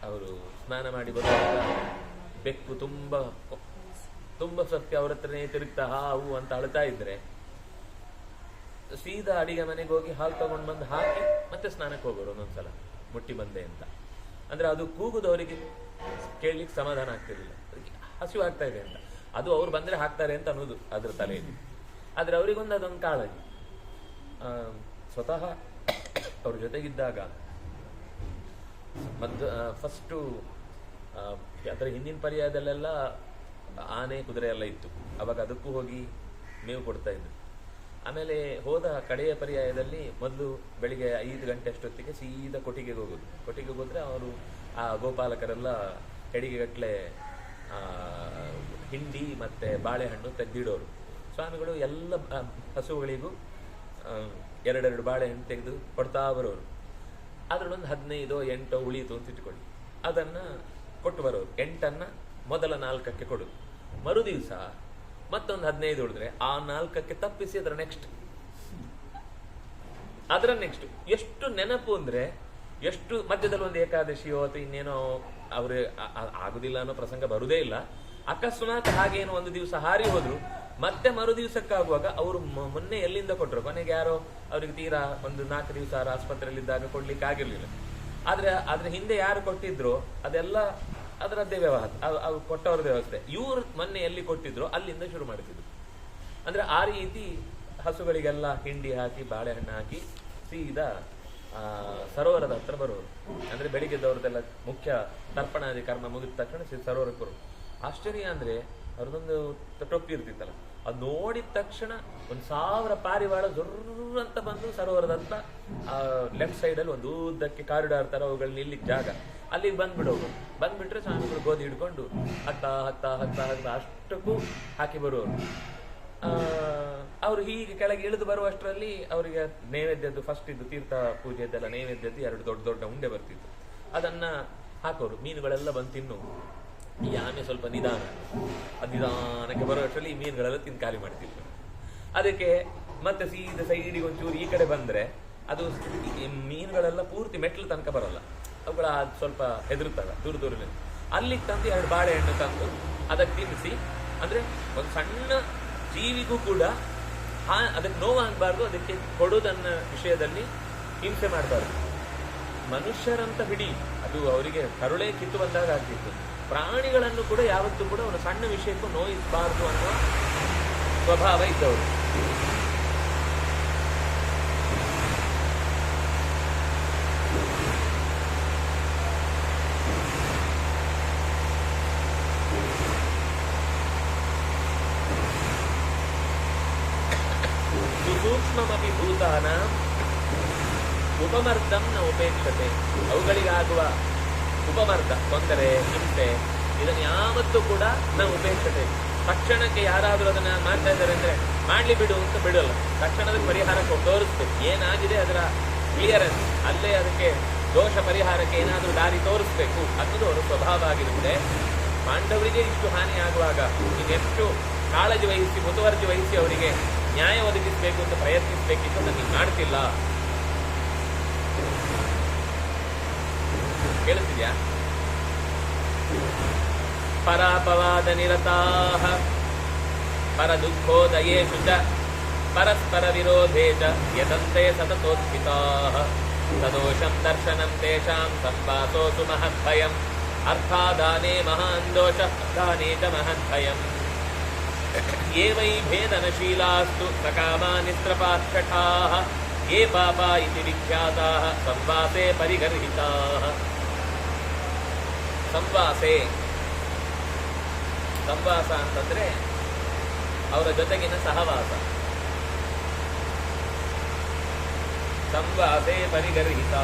ಅವರು ಸ್ನಾನ ಮಾಡಿ ಬರುವಾಗ ಬೆಕ್ಕು ತುಂಬಾ ತುಂಬ ಸತ್ಯ ಅವ್ರ ಹತ್ರನೇ ತಿರುಗ್ತಾ ಹಾವು ಅಂತ ಅಳ್ತಾ ಇದ್ರೆ ಸೀದಾ ಅಡಿಗೆ ಮನೆಗೆ ಹೋಗಿ ಹಾಲು ತಗೊಂಡು ಬಂದು ಹಾಕಿ ಮತ್ತೆ ಸ್ನಾನಕ್ಕೆ ಹೋಗೋರು ಒಂದೊಂದ್ಸಲ, ಮುಟ್ಟಿ ಬಂದೆ ಅಂತ. ಅಂದ್ರೆ ಅದು ಕೂಗುದವರಿಗೆ ಕೇಳಲಿಕ್ಕೆ ಸಮಾಧಾನ ಆಗ್ತಿರ್ಲಿಲ್ಲ, ಹಸಿವು ಆಗ್ತಾ ಇದೆ ಅಂತ. ಅದು ಅವ್ರು ಬಂದ್ರೆ ಹಾಕ್ತಾರೆ ಅಂತ ಅನ್ನೋದು ಅದ್ರ ತಲೆಯಲ್ಲಿ. ಆದ್ರೆ ಅವರಿಗೊಂದು ಅದೊಂದು ಕಾಳಜಿ. ಸ್ವತಃ ಅವ್ರ ಜೊತೆಗಿದ್ದಾಗ ಫಸ್ಟು ಅದರ ಹಿಂದಿನ ಪರ್ಯಾಯದಲ್ಲೆಲ್ಲ ಆನೆ ಕುದುರೆ ಎಲ್ಲ ಇತ್ತು. ಅವಾಗ ಅದಕ್ಕೂ ಹೋಗಿ ಮೇವು ಕೊಡ್ತಾ ಇದ್ರು. ಆಮೇಲೆ ಹೋದ ಕಡೆಯ ಪರ್ಯಾಯದಲ್ಲಿ ಮೊದಲು ಬೆಳಿಗ್ಗೆ 5 ಗಂಟೆ ಅಷ್ಟೊತ್ತಿಗೆ ಸೀದಾ ಕೊಟ್ಟಿಗೆಗೆ ಹೋಗೋದು. ಕೊಟ್ಟಿಗೆಗೆ ಹೋದ್ರೆ ಅವರು ಆ ಗೋಪಾಲಕರೆಲ್ಲ ಕಡಿಗೆಗಟ್ಟಲೆ ಹಿಂಡಿ ಮತ್ತೆ ಬಾಳೆಹಣ್ಣು ತೆಗೆದಿಡೋರು. ಸ್ವಾಮಿಗಳು ಎಲ್ಲ ಹಸುಗಳಿಗೂ 2 ಬಾಳೆಹಣ್ಣು ತೆಗೆದು ಕೊಡ್ತಾ ಬರೋರು. ಅದ್ರಲ್ಲೊಂದು 15 8 ಉಳಿಯಿತು ಅಂತ ಇಟ್ಕೊಳ್ಳಿ, ಅದನ್ನ ಕೊಟ್ಟು ಬರೋರು. 8ಅನ್ನ ಮೊದಲ 4ಕ್ಕೆ ಕೊಡು. ಮರು ದಿವಸ ಮತ್ತೊಂದು 15 ಉಳಿದ್ರೆ ಆ 4ಕ್ಕೆ ತಪ್ಪಿಸಿ ಅದರ ನೆಕ್ಸ್ಟ್. ಎಷ್ಟು ನೆನಪು ಅಂದ್ರೆ ಎಷ್ಟು. ಮಧ್ಯದಲ್ಲಿ ಒಂದು ಏಕಾದಶಿಯೋ ಅಥವಾ ಇನ್ನೇನೋ ಅವ್ರು ಆಗುದಿಲ್ಲ ಅನ್ನೋ ಪ್ರಸಂಗ ಬರುದೇ ಇಲ್ಲ. ಅಕಸ್ಮಾತ್ ಹಾಗೇನೋ ಒಂದು ದಿವಸ ಹಾರಿ ಹೋದ್ರು, ಮತ್ತೆ ಮರು ದಿವಸಕ್ಕಾಗುವಾಗ ಅವರು ಮೊನ್ನೆ ಎಲ್ಲಿಂದ ಕೊಟ್ಟರು, ಕೊನೆಗೆ ಯಾರೋ ಅವ್ರಿಗೆ ತೀರಾ ಒಂದು 4 ದಿವಸ ಆಸ್ಪತ್ರೆಯಲ್ಲಿದ್ದಾಗ ಕೊಡ್ಲಿಕ್ಕೆ ಆಗಿರ್ಲಿಲ್ಲ. ಆದ್ರೆ ಹಿಂದೆ ಯಾರು ಕೊಟ್ಟಿದ್ರು ಅದೆಲ್ಲ ಅದರದ್ದೇ ವ್ಯವಹಾರ, ಅವ್ರು ಕೊಟ್ಟವ್ರದ್ದೇ ವ್ಯವಸ್ಥೆ. ಇವ್ರು ಮೊನ್ನೆ ಎಲ್ಲಿ ಕೊಟ್ಟಿದ್ರು ಅಲ್ಲಿಂದ ಶುರು ಮಾಡ್ತಿದ್ರು. ಅಂದ್ರೆ ಆ ರೀತಿ ಹಸುಗಳಿಗೆಲ್ಲ ಹಿಂಡಿ ಹಾಕಿ ಬಾಳೆಹಣ್ಣು ಹಾಕಿ ಸೀದಾ ಸರೋವರದ ಹತ್ರ ಬರೋರು. ಅಂದ್ರೆ ಬೆಳಿಗ್ಗೆದವ್ರದ್ದೆಲ್ಲ ಮುಖ್ಯ ತರ್ಪಣಾದಿ ಕರ್ಮ ಮುಗಿದ ತಕ್ಷಣ ಸರೋವರಕ್ಕೆ ಬರೋರು. ಆಶ್ಚರ್ಯ ಅಂದ್ರೆ ಅವ್ರದೊಂದು ಟೊಪ್ಪಿ ಇರ್ತಿತ್ತಲ್ಲ, ಅದು ನೋಡಿದ ತಕ್ಷಣ 1000 ಪಾರಿವಾಳ ಜೊರ್ರ ಅಂತ ಬಂದು ಸರೋವರದ ಹತ್ರ ಲೆಫ್ಟ್ ಸೈಡ್ ಅಲ್ಲಿ ಒಂದು ಉದ್ದಕ್ಕೆ ಕಾರಿಡಾರ್ ತರ ಅವುಗಳನ್ನ ನಿಲ್ಲಿಕ್ ಜಾಗ, ಅಲ್ಲಿಗೆ ಬಂದ್ಬಿಡೋರು. ಬಂದ್ಬಿಟ್ರೆ ಸ್ವಾಮಿಗಳು ಗೋಧಿ ಹಿಡ್ಕೊಂಡು ಹತ್ತ ಅಷ್ಟಕ್ಕೂ ಹಾಕಿ ಬರೋರು. ಅವ್ರು ಹೀಗೆ ಕೆಳಗೆ ಇಳಿದು ಬರುವಷ್ಟರಲ್ಲಿ ಅವರಿಗೆ ನೈವೇದ್ಯದ್ದು ಫಸ್ಟ್ ಇದ್ದು ತೀರ್ಥ ಪೂಜೆದೆಲ್ಲ ನೈವೇದ್ಯದ್ದು 2 ದೊಡ್ಡ ಉಂಡೆ ಬರ್ತಿತ್ತು. ಅದನ್ನ ಹಾಕೋರು. ಮೀನುಗಳೆಲ್ಲ ಬಂದು ತಿನ್ನು. ಈ ಆಮೆ ಸ್ವಲ್ಪ ನಿಧಾನಕ್ಕೆ ಬರುವಷ್ಟರಲ್ಲಿ ಈ ಮೀನುಗಳೆಲ್ಲ ತಿಂದು ಖಾಲಿ ಮಾಡ್ತಿದ್ರು. ಅದಕ್ಕೆ ಮತ್ತೆ ಸೀದಾ ಸೈಡಿಗೆ ಒಂಚೂರು ಈ ಕಡೆ ಬಂದ್ರೆ ಅದು ಮೀನುಗಳೆಲ್ಲ ಪೂರ್ತಿ ಮೆಟ್ಲು ತನಕ ಬರಲ್ಲ, ಅವುಗಳ ಸ್ವಲ್ಪ ಹೆದರುತ್ತಲ್ಲ ದೂರದಲ್ಲಿ. ಅಲ್ಲಿಗೆ ತಂದು 2 ಬಾಳೆಹಣ್ಣು ತಂದು ಅದಕ್ಕೆ ತಿನ್ನಿಸಿ, ಅಂದ್ರೆ ಒಂದು ಸಣ್ಣ ಜೀವಿಗೂ ಕೂಡ ಅದಕ್ಕೆ ನೋವಾಗಬಾರ್ದು, ಅದಕ್ಕೆ ಕೊಡೋದನ್ನ ವಿಷಯದಲ್ಲಿ ಹಿಂಸೆ ಮಾಡಬಾರ್ದು. ಮನುಷ್ಯರಂತ ಬಿಡಿ, ಅದು ಅವರಿಗೆ ಕರುಳೆ ಕಿತ್ತು ಬಂದಾಗ ಆಗ್ತಿತ್ತು. ಪ್ರಾಣಿಗಳನ್ನು ಕೂಡ ಯಾವತ್ತೂ ಕೂಡ ಒಂದು ಸಣ್ಣ ವಿಷಯಕ್ಕೂ ನೋಯಿಸಬಾರ್ದು ಅನ್ನುವ ಸ್ವಭಾವ ಇದ್ದವರು. ಸೂಕ್ಷ್ಮಮಪಿ ಭೂತಾನಾಂ ಉಪಮರ್ದಂ ನ ಉಪೇಕ್ಷತೆ. ಅವುಗಳಿಗಾಗುವ ಉಪಮರ್ದ, ತೊಂದರೆ, ಹಿಂಸೆ, ಇದನ್ನು ಯಾವತ್ತೂ ಕೂಡ ನಾವು ಉಪೇಕ್ಷತೆ. ತಕ್ಷಣಕ್ಕೆ ಯಾರಾದರೂ ಅದನ್ನ ಮಾಡ್ತಾ ಇದ್ದಾರೆ ಅಂದ್ರೆ ಮಾಡ್ಲಿ ಬಿಡು ಅಂತ ಬಿಡಲ್ಲ. ತಕ್ಷಣದ ಪರಿಹಾರಕ್ಕೆ ತೋರಿಸ್ಬೇಕು. ಏನಾಗಿದೆ ಅದರ ಕ್ಲಿಯರೆನ್ಸ್, ಅಲ್ಲೇ ಅದಕ್ಕೆ ದೋಷ ಪರಿಹಾರಕ್ಕೆ ಏನಾದರೂ ದಾರಿ ತೋರಿಸ್ಬೇಕು ಅನ್ನೋದು ಅವರ ಸ್ವಭಾವ ಆಗಿರುತ್ತೆ. ಪಾಂಡವರಿಗೆ ಇಷ್ಟು ಹಾನಿ ಆಗುವಾಗ ಇನ್ನೆಷ್ಟು ಕಾಳಜಿ ವಹಿಸಿ ಮುತುವರ್ಜಿ ವಹಿಸಿ ಅವರಿಗೆ ನ್ಯಾಯ ಒದಗಿಸಬೇಕು ಅಂತ ಪ್ರಯತ್ನಿಸಬೇಕಿತ್ತು, ನನಗೆ ಮಾಡ್ತಿಲ್ಲ. ಕೇಳಿಸ್ತಿದ್ಯಾ? ಪರಾಪವಾದ ನಿರತಾಃ ಪರದುಃಖೋದಯೇಷು ಚ ಪರಸ್ಪರ ವಿರೋಧೇ ಚ ಯತಂತೆ ಸತತೋತ್ಥಿತಾಃ ಸದೋಷಂ ದರ್ಶನಂ ತೇಷಾಂ ಸಂವಾಸೋಸು ಮಹದ್ಭಯಂ ಅರ್ಥಾದಾನೇ ಮಹಾನ್ ದೋಷಃ ದಾನೇ ಚ ಮಹದ್ಭಯಂ ಯೇ ವೈ ಭೇದನಶೀಲಾಸ್ತು ಸಕಾಮಾ ನಿಸ್ತ್ರಪಾಕ್ಷಠಾಃ ಯೇ ಪಾಪಾ ಇತಿ ವಿಖ್ಯಾತಾಃ ಸಂವಾಸೇ ಪರಿಗರ್ಹಿತಾಃ. ಸಂವಾಸೆ. ಸಂವಾಸ ಅಂತಂದ್ರೆ ಅವರ ಜೊತೆಗಿನ ಸಹವಾಸ. ಸಂವಾಸೆ ಪರಿಗರ್ಹಿತ.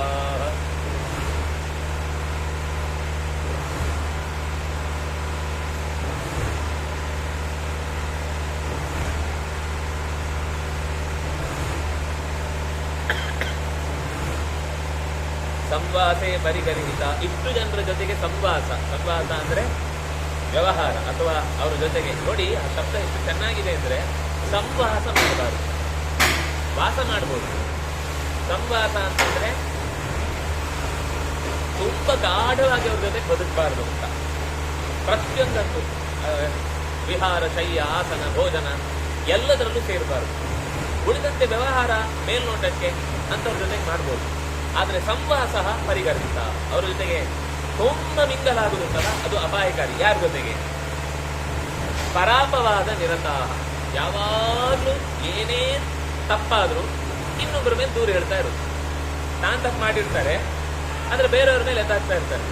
ಸಂವಾಸೆ ಪರಿಗರ್ಹಿತ. ಇಷ್ಟು ಜನರ ಜೊತೆಗೆ ಸಂವಾಸ. ಸಂವಾಸ ಅಂದ್ರೆ ವ್ಯವಹಾರ ಅಥವಾ ಅವರ ಜೊತೆಗೆ. ನೋಡಿ ಆ ಶಬ್ದ ಎಷ್ಟು ಚೆನ್ನಾಗಿದೆ ಅಂದ್ರೆ, ಸಂವಾಸ ಮಾಡಬಾರದು, ವಾಸ ಮಾಡ್ಬೋದು. ಸಂವಾಸ ಅಂತಂದ್ರೆ ತುಂಬಾ ಗಾಢವಾಗಿ ಅವ್ರ ಜೊತೆ ಬದುಕಬಾರದು ಅಂತ. ಪ್ರತಿಯೊಂದಕ್ಕೂ ವಿಹಾರ, ಶಯ್ಯ, ಆಸನ, ಭೋಜನ ಎಲ್ಲದರಲ್ಲೂ ಸೇರಬಾರದು. ಉಳಿದಂತೆ ವ್ಯವಹಾರ ಮೇಲ್ನೋಟಕ್ಕೆ ಅಂತವ್ರ ಜೊತೆಗೆ ಮಾಡ್ಬೋದು. ಆದರೆ ಸಂವಾಸ ಪರಿಗರ್ಹಿತ. ಅವರ ಜೊತೆಗೆ ತುಂಬಾ ಮಿಂಗಲಾಗುವುದುಂಟಲ್ಲ, ಅದು ಅಪಾಯಕಾರಿ. ಯಾರ ಜೊತೆಗೆ? ಪರಾಪವಾದ ನಿರತ. ಯಾವಾಗ್ಲೂ ಏನೇ ತಪ್ಪಾದ್ರೂ ಇನ್ನೊಬ್ಬರ ಮೇಲೆ ದೂರ ಹೇಳ್ತಾ ಇರೋದು. ತಾನು ತಪ್ಪು ಮಾಡಿರ್ತಾರೆ, ಆದ್ರೆ ಬೇರೆಯವ್ರ ಮೇಲೆ ಎತ್ತಾಗ್ತಾ ಇರ್ತಾರೆ.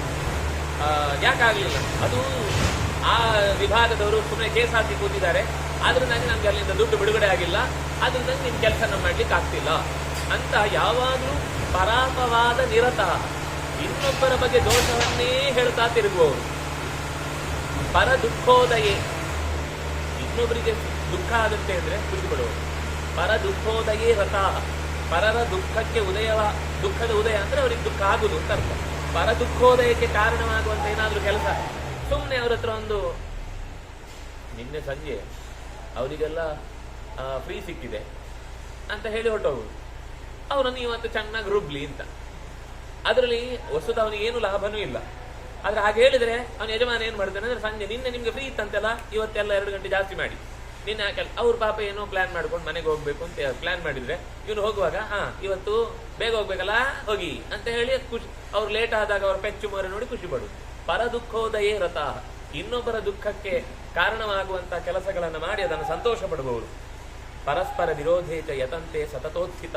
ಯಾಕಾಗ್ಲಿಲ್ಲ, ಅದು ಆ ವಿಭಾಗದವರು ಸುಮ್ಮನೆ ಕೇಸ್ ಹಾಕಿ ಕೂತಿದ್ದಾರೆ, ಆದ್ರಿಂದಾಗಿ ನಮ್ಗೆ ಅಲ್ಲಿಂದ ದುಡ್ಡು ಬಿಡುಗಡೆ ಆಗಿಲ್ಲ, ಆದ್ರಿಂದ ನಿಮ್ ಕೆಲಸ ಮಾಡ್ಲಿಕ್ಕೆ ಆಗ್ತಿಲ್ಲ ಅಂತ ಯಾವಾಗ್ಲೂ ಪರಾಪವಾದ ನಿರತ. ಇನ್ನೊಬ್ಬರ ಬಗ್ಗೆ ದೋಷವನ್ನೇ ಹೇಳ್ತಾ ತಿರುಗುವವರು. ಪರ ದುಃಖೋದಯೇ. ಇನ್ನೊಬ್ಬರಿಗೆ ದುಃಖ ಆಗುತ್ತೆ ಅಂದ್ರೆ ಖುಷಿ ಪಡುವವರು. ಪರ ದುಃಖೋದಯೇ ರಥ. ಪರರ ದುಃಖಕ್ಕೆ ದುಃಖದ ಉದಯ ಅಂದ್ರೆ ಅವ್ರಿಗೆ ದುಃಖ ಆಗುದು ಅಂತ ಅರ್ಥ. ಪರ ದುಃಖೋದಯಕ್ಕೆ ಕಾರಣವಾಗುವಂತ ಏನಾದ್ರೂ ಕೆಲಸ ಸುಮ್ಮನೆ ಅವ್ರ ಹತ್ರ ಒಂದು, ನಿನ್ನೆ ಸಂಜೆ ಅವರಿಗೆಲ್ಲ ಫ್ರೀ ಸಿಕ್ಕಿದೆ ಅಂತ ಹೇಳಿ ಹೊರಟೋಗುದು. ಅವರನ್ನು ಇವತ್ತು ಚೆನ್ನಾಗಿ ರುಬ್ಲಿ ಅಂತ. ಅದರಲ್ಲಿ ವಸ್ತುತ ಅವನಿಗೆ ಏನು ಲಾಭನೂ ಇಲ್ಲ. ಆದ್ರೆ ಹಾಗೆ ಹೇಳಿದ್ರೆ ಅವನ ಯಜಮಾನ ಏನ್ ಮಾಡ್ತಾನೆ ಅಂದ್ರೆ, ಸಂಜೆ ನಿನ್ನೆ ನಿಮ್ಗೆ ಫ್ರೀ ಇತ್ತಂತೆಲ್ಲ, ಇವತ್ತೆಲ್ಲ 2 ಗಂಟೆ ಜಾಸ್ತಿ ಮಾಡಿ. ನಿನ್ನೆ ಅವ್ರ ಪಾಪ ಏನೋ ಪ್ಲಾನ್ ಮಾಡ್ಕೊಂಡು ಮನೆಗೆ ಹೋಗ್ಬೇಕು ಅಂತ ಪ್ಲಾನ್ ಮಾಡಿದ್ರೆ, ಇವನು ಹೋಗುವಾಗ ಇವತ್ತು ಬೇಗ ಹೋಗ್ಬೇಕಲ್ಲ ಹೋಗಿ ಅಂತ ಹೇಳಿ ಖುಷಿ. ಅವ್ರು ಲೇಟ್ ಆದಾಗ ಅವ್ರ ಪೆಚ್ಚು ಮೊರೆ ನೋಡಿ ಖುಷಿ ಪಡುದು. ಪರ ದುಃಖೋದಯೇ ರಥ. ಇನ್ನೊಬ್ಬರ ದುಃಖಕ್ಕೆ ಕಾರಣವಾಗುವಂತ ಕೆಲಸಗಳನ್ನ ಮಾಡಿ ಅದನ್ನು ಸಂತೋಷ ಪಡಬಹುದು. ಪರಸ್ಪರ ವಿರೋಧೇಚ ಯತಂತೆ ಸತತೋತ್ಥಿತ.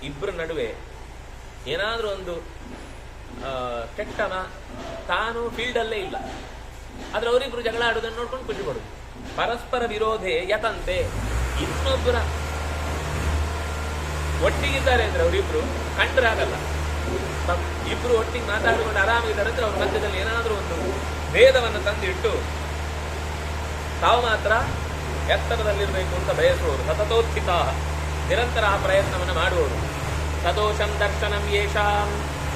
ಇಬ್ಬರ ನಡುವೆ ಏನಾದ್ರೂ ಒಂದು ಕೆಟ್ಟನ, ತಾನು ಫೀಲ್ಡ್ ಅಲ್ಲೇ ಇಲ್ಲ, ಆದ್ರೆ ಅವರಿಬ್ರು ಜಗಳ ಆಡುವುದನ್ನು ನೋಡ್ಕೊಂಡು ಖುಷಿ ಪಡುದು. ಪರಸ್ಪರ ವಿರೋಧೆ ಯತಂತೆ. ಇನ್ನೊಬ್ಬರ ಒಟ್ಟಿಗಿದ್ದಾರೆ ಅಂದ್ರೆ ಅವರಿಬ್ರು ಕಂಡ್ರಾಗಲ್ಲ. ಇಬ್ರು ಒಟ್ಟಿಗೆ ಮಾತಾಡಿಕೊಂಡು ಆರಾಮಿದ್ದಾರೆ ಅಂದ್ರೆ ಅವ್ರ ಮಧ್ಯದಲ್ಲಿ ಏನಾದ್ರೂ ಒಂದು ಭೇದವನ್ನು ತಂದಿಟ್ಟು ತಾವು ಮಾತ್ರ ಎತ್ತರದಲ್ಲಿರ್ಬೇಕು ಅಂತ ಬಯಸುವವರು. ಸತತೋತ್ಥಿತ. ನಿರಂತರ ಆ ಪ್ರಯತ್ನವನ್ನು ಮಾಡುವವರು. ಸದೋಷಂ ದರ್ಶನಂ ಯೇಷಾಂ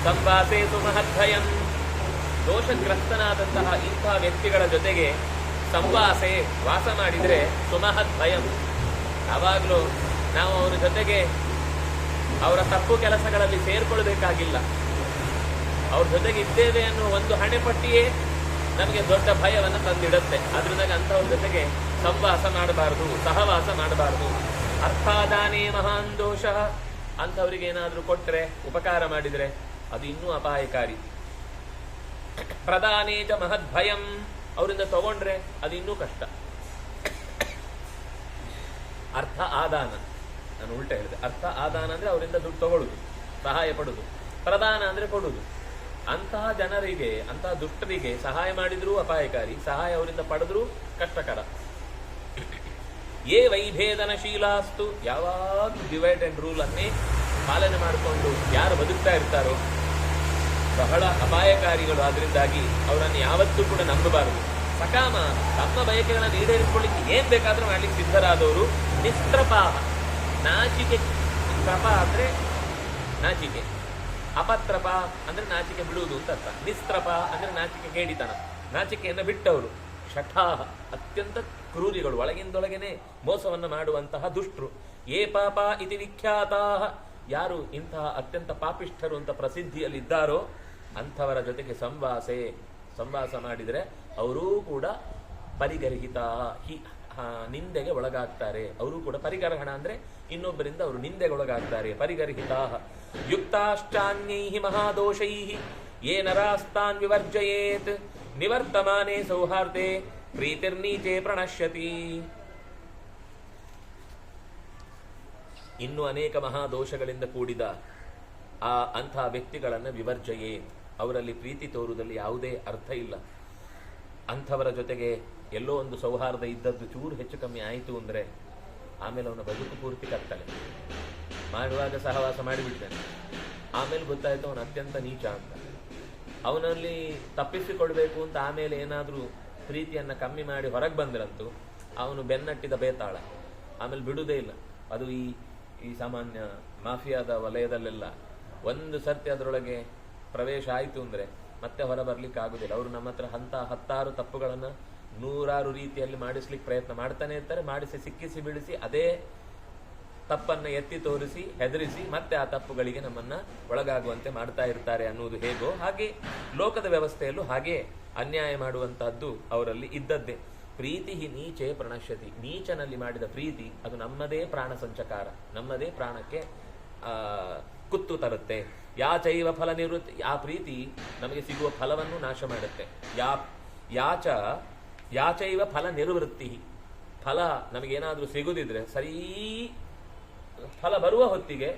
ಸಂವಾಸೇತು ಮಹದ್ಭಯಂ. ದೋಷಗ್ರಸ್ತನಾದಂತಹ ಇಂತಹ ವ್ಯಕ್ತಿಗಳ ಜೊತೆಗೆ ಸಂವಾಸೆ, ವಾಸ ಮಾಡಿದ್ರೆ ಸುಮಹದ್ ಭಯಂ. ಯಾವಾಗಲೂ ನಾವು ಅವರ ಜೊತೆಗೆ ಅವರ ತಪ್ಪು ಕೆಲಸಗಳಲ್ಲಿ ಸೇರ್ಕೊಳ್ಬೇಕಾಗಿಲ್ಲ. ಅವ್ರ ಜೊತೆಗೆ ಇದ್ದೇವೆ ಅನ್ನೋ ಒಂದು ಹಣೆಪಟ್ಟಿಯೇ ನಮಗೆ ದೊಡ್ಡ ಭಯವನ್ನು ತಂದಿಡುತ್ತೆ. ಅದರಿಂದಾಗ ಅಂಥವ್ರ ಜೊತೆಗೆ ಸಂವಾಸ ಮಾಡಬಾರದು, ಸಹವಾಸ ಮಾಡಬಾರದು. ಅರ್ಥಾದಾನೇ ಮಹಾನ್ ದೋಷ. ಅಂಥವ್ರಿಗೆ ಏನಾದರೂ ಕೊಟ್ಟರೆ, ಉಪಕಾರ ಮಾಡಿದರೆ ಅದು ಇನ್ನೂ ಅಪಾಯಕಾರಿ. ಪ್ರದಾನೇಚ ಮಹದ್ಭಯಂ. ಅವರಿಂದ ತಗೊಂಡ್ರೆ ಅದು ಇನ್ನೂ ಕಷ್ಟ. ಅರ್ಥ ಆದಾನ, ನಾನು ಉಲ್ಟ ಹೇಳಿದೆ. ಅರ್ಥ ಆದಾನ ಅಂದ್ರೆ ಅವರಿಂದ ದುಡ್ಡು ತಗೊಳ್ಳುದು, ಸಹಾಯ ಪಡುದು. ಪ್ರದಾನ ಅಂದ್ರೆ ಕೊಡುದು. ಅಂತಹ ಜನರಿಗೆ, ಅಂತಹ ದುಷ್ಟರಿಗೆ ಸಹಾಯ ಮಾಡಿದ್ರೂ ಅಪಾಯಕಾರಿ, ಸಹಾಯ ಅವರಿಂದ ಪಡೆದ್ರೂ ಕಷ್ಟಕರ. ಏ ವೈಭೇದನಶೀಲಾಸ್ತು. ಯಾವಾಗ ಡಿವೈಡ್ ಅಂಡ್ ರೂಲ್ ಅನ್ನೇ ಪಾಲನೆ ಮಾಡಿಕೊಂಡು ಯಾರು ಬದುಕ್ತಾ ಇರ್ತಾರೋ ಬಹಳ ಅಪಾಯಕಾರಿಗಳು. ಆದ್ರಿಂದಾಗಿ ಅವರನ್ನು ಯಾವತ್ತೂ ಕೂಡ ನಂಬಬಾರದು. ಸಕಾಮ, ತಮ್ಮ ಬಯಕೆಗಳನ್ನು ಈಡೇರಿಸಿಕೊಳ್ಳಿಕ್ಕೆ ಏನ್ ಬೇಕಾದ್ರೂ ಮಾಡ್ಲಿಕ್ಕೆ ಸಿದ್ಧರಾದವರು. ನಿಸ್ತ್ರಪಾಹ. ನಾಚಿಕೆ. ತ್ರಪ ಅಂದ್ರೆ ನಾಚಿಕೆ, ಅಪತ್ರಪ ಅಂದ್ರೆ ನಾಚಿಕೆ ಬಿಡುವುದು ಅಂತ ಅರ್ಥ. ನಿಸ್ತ್ರಪ ಅಂದ್ರೆ ನಾಚಿಕೆ ಕೇಡಿತನ, ನಾಚಿಕೆಯನ್ನು ಬಿಟ್ಟವರು. ಶಠಾಹ, ಅತ್ಯಂತ ಕ್ರೂರಿಗಳು, ಒಳಗಿಂದೊಳಗೇನೆ ಮೋಸವನ್ನು ಮಾಡುವಂತಹ ದುಷ್ಟರು. ಏ ಪಾಪ ಇತಿ ವಿಖ್ಯಾತಾಹ. ಯಾರು ಇಂತಹ ಅತ್ಯಂತ ಪಾಪಿಷ್ಠರು ಅಂತ ಪ್ರಸಿದ್ಧಿಯಲ್ಲಿದ್ದಾರೋ ಅಂಥವರ ಜೊತೆಗೆ ಸಂವಾಸ ಮಾಡಿದರೆ ಅವರೂ ಕೂಡ ಪರಿಗರ್ಹಿತ, ನಿಂದೆಗೆ ಒಳಗಾಗ್ತಾರೆ. ಅವರು ಕೂಡ ಪರಿಗರ್ಹಣ ಅಂದ್ರೆ ಇನ್ನೊಬ್ಬರಿಂದ ಅವರು ನಿಂದೆಗೆ ಒಳಗಾಗ್ತಾರೆ. ಪರಿಗರ್ಹಿತ. ಯುಕ್ತಾಶ್ಚಾನ್ಯೈ ಮಹಾದೋಷೈ ಯೇ ನರಾಸ್ತಾನ್ ವಿವರ್ಜಯೇತ್ ನಿವರ್ತಮಾನೆ ಸೌಹಾರ್ದೆ ಪ್ರೀತಿರ್ನೀಚೆ ಪ್ರಣಶ್ಯತಿ. ಇನ್ನು ಅನೇಕ ಮಹಾದೋಷಗಳಿಂದ ಕೂಡಿದ ಅಂಥ ವ್ಯಕ್ತಿಗಳನ್ನು ವಿವರ್ಜಯೇತ್, ಅವರಲ್ಲಿ ಪ್ರೀತಿ ತೋರುವುದಲ್ಲಿ ಯಾವುದೇ ಅರ್ಥ ಇಲ್ಲ. ಅಂಥವರ ಜೊತೆಗೆ ಎಲ್ಲೋ ಒಂದು ಸೌಹಾರ್ದ ಇದ್ದದ್ದು ಚೂರು ಹೆಚ್ಚು ಕಮ್ಮಿ ಆಯಿತು ಅಂದರೆ ಆಮೇಲೆ ಅವನ ಬದುಕು ಪೂರ್ತಿ ಕತ್ತಲೆ. ಮಾಡುವಾಗ ಸಹವಾಸ ಮಾಡಿಬಿಡ್ತಾನೆ, ಆಮೇಲೆ ಗೊತ್ತಾಯ್ತು ಅವನು ಅತ್ಯಂತ ನೀಚ ಅಂತ. ಅವನಲ್ಲಿ ತಪ್ಪಿಸಿಕೊಳ್ಬೇಕು ಅಂತ ಆಮೇಲೆ ಏನಾದರೂ ಪ್ರೀತಿಯನ್ನು ಕಮ್ಮಿ ಮಾಡಿ ಹೊರಗೆ ಬಂದ್ರಂತೂ ಅವನು ಬೆನ್ನಟ್ಟಿದ ಬೇತಾಳ, ಆಮೇಲೆ ಬಿಡುವುದೇ ಇಲ್ಲ. ಅದು ಈ ಸಾಮಾನ್ಯ ಮಾಫಿಯಾದ ವಲಯದಲ್ಲೆಲ್ಲ ಒಂದು ಸರ್ತಿ ಅದರೊಳಗೆ ಪ್ರವೇಶ ಆಯಿತು ಅಂದರೆ ಮತ್ತೆ ಹೊರ ಬರ್ಲಿಕ್ಕೆ ಆಗುದಿಲ್ಲ. ಅವರು ನಮ್ಮ ಹತ್ರ ಹತ್ತಾರು ತಪ್ಪುಗಳನ್ನು ನೂರಾರು ರೀತಿಯಲ್ಲಿ ಮಾಡಿಸ್ಲಿಕ್ಕೆ ಪ್ರಯತ್ನ ಮಾಡ್ತಾನೆ ಇರ್ತಾರೆ. ಮಾಡಿಸಿ ಸಿಕ್ಕಿಸಿ ಬಿಡಿಸಿ ಅದೇ ತಪ್ಪನ್ನು ಎತ್ತಿ ತೋರಿಸಿ ಹೆದರಿಸಿ ಮತ್ತೆ ಆ ತಪ್ಪುಗಳಿಗೆ ನಮ್ಮನ್ನ ಒಳಗಾಗುವಂತೆ ಮಾಡ್ತಾ ಇರ್ತಾರೆ ಅನ್ನುವುದು ಹೇಗೋ ಹಾಗೆ ಲೋಕದ ವ್ಯವಸ್ಥೆಯಲ್ಲೂ ಹಾಗೆ ಅನ್ಯಾಯ ಮಾಡುವಂತಹದ್ದು ಅವರಲ್ಲಿ ಇದ್ದದ್ದೇ. ಪ್ರೀತಿ ನೀಚೆ ಪ್ರಣಶ್ಯತಿ, ನೀಚನಲ್ಲಿ ಮಾಡಿದ ಪ್ರೀತಿ ಅದು ನಮ್ಮದೇ ಪ್ರಾಣ ಸಂಚಕಾರ, ನಮ್ಮದೇ ಪ್ರಾಣಕ್ಕೆ ಕುತ್ತು ತರುತ್ತೆ. ಯಾಚೈವ ಫಲ ನಿವೃತ್ತಿ, ಆ ಪ್ರೀತಿ ನಮಗೆ ಸಿಗುವ ಫಲವನ್ನು ನಾಶ ಮಾಡುತ್ತೆ. ಯಾಚೈವ ಫಲ ನಿರ್ವೃತ್ತಿ, ಫಲ ನಮಗೇನಾದ್ರೂ ಸಿಗುದಿದ್ರೆ ಸರಿ ಫಲ ಬರುವ ಹೊತ್ತಿಗೆ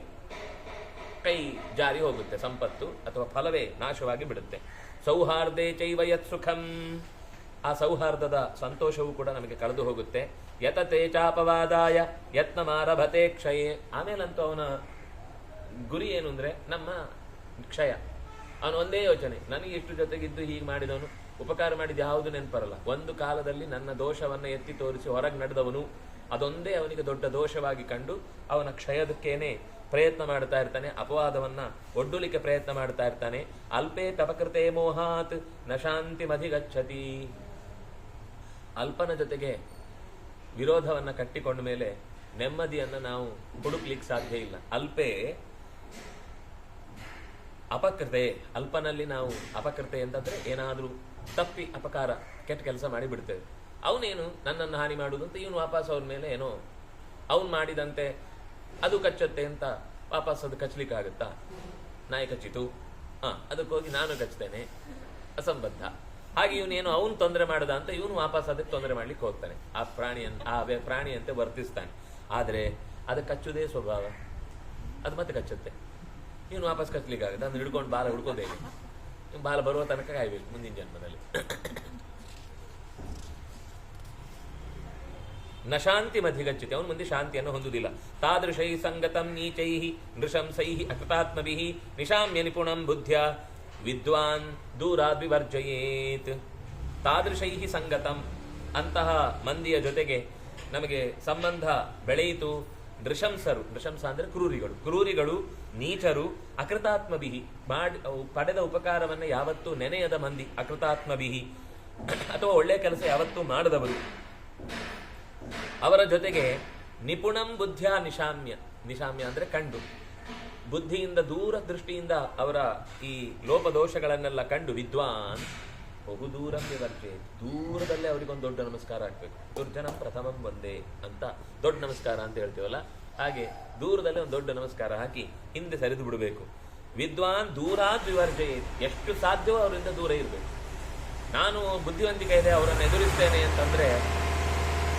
ಕೈ ಜಾರಿ ಹೋಗುತ್ತೆ, ಸಂಪತ್ತು ಅಥವಾ ಫಲವೇ ನಾಶವಾಗಿ ಬಿಡುತ್ತೆ. ಸೌಹಾರ್ದೇ ಚೈವ ಯತ್ ಸುಖಂ, ಆ ಸೌಹಾರ್ದದ ಸಂತೋಷವೂ ಕೂಡ ನಮಗೆ ಕಳೆದು ಹೋಗುತ್ತೆ. ಯತತೆ ಚಾಪವಾದಾಯ ಯತ್ನ ಮಾರಭತೆ ಕ್ಷಯೇ, ಆಮೇಲಂತೂ ಅವನ ಗುರಿ ಏನು ಅಂದ್ರೆ ನಮ್ಮ ಕ್ಷಯ. ಅವನು ಒಂದೇ ಯೋಚನೆ, ನನಗೆ ಇಷ್ಟು ಜೊತೆಗಿದ್ದು ಹೀಗೆ ಮಾಡಿದವನು, ಉಪಕಾರ ಮಾಡಿದ ಯಾವುದು ನೆನಪರಲ್ಲ. ಒಂದು ಕಾಲದಲ್ಲಿ ನನ್ನ ದೋಷವನ್ನ ಎತ್ತಿ ತೋರಿಸಿ ಹೊರಗೆ ನಡೆದವನು, ಅದೊಂದೇ ಅವನಿಗೆ ದೊಡ್ಡ ದೋಷವಾಗಿ ಕಂಡು ಅವನ ಕ್ಷಯದಕ್ಕೇನೆ ಪ್ರಯತ್ನ ಮಾಡ್ತಾ ಇರ್ತಾನೆ, ಅಪವಾದವನ್ನ ಒಡ್ಡುಲಿಕ್ಕೆ ಪ್ರಯತ್ನ ಮಾಡ್ತಾ ಇರ್ತಾನೆ. ಅಲ್ಪೇ ತಪಕೃತೆ ಮೋಹಾತ್ ನ ಶಾಂತಿ ಮಧಿಗಚ್ಚತಿ, ಅಲ್ಪನ ಜೊತೆಗೆ ವಿರೋಧವನ್ನ ಕಟ್ಟಿಕೊಂಡ ಮೇಲೆ ನೆಮ್ಮದಿಯನ್ನ ನಾವು ಹುಡುಕ್ಲಿಕ್ಕೆ ಸಾಧ್ಯ ಇಲ್ಲ. ಅಲ್ಪೇ ಅಪಕೃತೆ, ಅಲ್ಪನಲ್ಲಿ ನಾವು ಅಪಕೃತೆ ಅಂತಂದ್ರೆ ಏನಾದ್ರೂ ತಪ್ಪಿ ಅಪಕಾರ ಕೆಟ್ಟ ಕೆಲಸ ಮಾಡಿ ಬಿಡ್ತೇವೆ. ಅವನೇನು ನನ್ನನ್ನು ಹಾನಿ ಮಾಡುವುದು ಅಂತ ಇವನು ವಾಪಸ್ ಅವ್ರ ಮೇಲೆ ಏನೋ ಅವನು ಮಾಡಿದಂತೆ ಅದು ಕಚ್ಚತ್ತೆ ಅಂತ ವಾಪಸ್ ಅದು ಕಚ್ಚಲಿಕ್ಕಾಗತ್ತಾ? ನಾಯಿ ಕಚ್ಚಿತು, ಅದಕ್ಕೆ ಹೋಗಿ ನಾನು ಕಚ್ತೇನೆ, ಅಸಂಬದ್ಧ. ಹಾಗೆ ಇವನೇನು ಅವನು ತೊಂದರೆ ಮಾಡದ ಅಂತ ಇವನು ವಾಪಸ್ ಅದಕ್ಕೆ ತೊಂದರೆ ಮಾಡ್ಲಿಕ್ಕೆ ಹೋಗ್ತಾನೆ. ಆ ಪ್ರಾಣಿಯಂತೆ ವರ್ತಿಸ್ತಾನೆ. ಆದರೆ ಅದಕ್ಕೆ ಕಚ್ಚುವುದೇ ಸ್ವಭಾವ, ಅದು ಮತ್ತೆ ಕಚ್ಚುತ್ತೆ. ಇವನು ವಾಪಸ್ ಕಚ್ಚಲಿಕ್ಕಾಗುತ್ತೆ, ಅದನ್ನ ಹಿಡ್ಕೊಂಡು ಬಾಲ ಹುಡ್ಕೋದೇ ಇಲ್ಲ. ಬಾಲ ಬರುವ ತನಕ ಕಾಯ್ಬೇಕು ಮುಂದಿನ ಜನ್ಮದಲ್ಲಿ. ನ ಶಾಂತಿ ಮಧಿಗಚ್ಚತೆ, ಅವನು ಮುಂದೆ ಶಾಂತಿಯನ್ನು ಹೊಂದುವುದಿಲ್ಲ. ತಾದೃಶೈ ಸಂಗತಂ ನೀಚೈ ನೃಶಂಸೈ ಅಕೃತಾತ್ಮಭಿ ನಿಶಾಮ್ಯ ನಿಪುಣಂ ಬುದ್ಧ್ಯ ವಿದ್ವಾನ್ ದೂರಾದ್ ವಿವರ್ಜಯೇತ್. ತಾದೃಶೈ ಸಂಗತಂ, ಅಂತಹ ಮಂದಿಯ ಜೊತೆಗೆ ನಮಗೆ ಸಂಬಂಧ ಬೆಳೆಯಿತು. ನೃಶಂಸರು, ನೃಶಂಸ ಅಂದ್ರೆ ಕ್ರೂರಿಗಳು, ನೀಚರು, ಅಕೃತಾತ್ಮಭಿಹಿ, ಪಡೆದ ಉಪಕಾರವನ್ನು ಯಾವತ್ತೂ ನೆನೆಯದ ಮಂದಿ, ಅಕೃತಾತ್ಮಭಿಹಿ, ಅಥವಾ ಒಳ್ಳೆಯ ಕೆಲಸ ಯಾವತ್ತೂ ಮಾಡದವರು. ಅವರ ಜೊತೆಗೆ ನಿಪುಣಂ ಬುದ್ಧಿಯ ನಿಶಾಮ್ಯ ಅಂದ್ರೆ ಕಂಡು, ಬುದ್ಧಿಯಿಂದ ದೂರ ದೃಷ್ಟಿಯಿಂದ ಅವರ ಈ ಲೋಪದೋಷಗಳನ್ನೆಲ್ಲ ಕಂಡು ವಿದ್ವಾನ್ ಬಹು ದೂರಂ ವಿವರ್ಜೆ, ದೂರದಲ್ಲೇ ಅವರಿಗೊಂದು ದೊಡ್ಡ ನಮಸ್ಕಾರ ಹಾಕ್ಬೇಕು. ದುರ್ಜನಂ ಪ್ರಥಮಂ ಒಂದೇ ಅಂತ ದೊಡ್ಡ ನಮಸ್ಕಾರ ಅಂತ ಹೇಳ್ತೀವಲ್ಲ, ಹಾಗೆ ದೂರದಲ್ಲೇ ಒಂದು ದೊಡ್ಡ ನಮಸ್ಕಾರ ಹಾಕಿ ಹಿಂದೆ ಸರಿದು ಬಿಡಬೇಕು. ವಿದ್ವಾನ್ ದೂರಾದ್ ವಿವರ್ಜೆ, ಎಷ್ಟು ಸಾಧ್ಯವೋ ಅವರಿಂದ ದೂರ ಇರಬೇಕು. ನಾನು ಬುದ್ಧಿವಂತಿಕೆ ಇದೆ ಅವರನ್ನು ಎದುರಿಸ್ತೇನೆ ಅಂತಂದ್ರೆ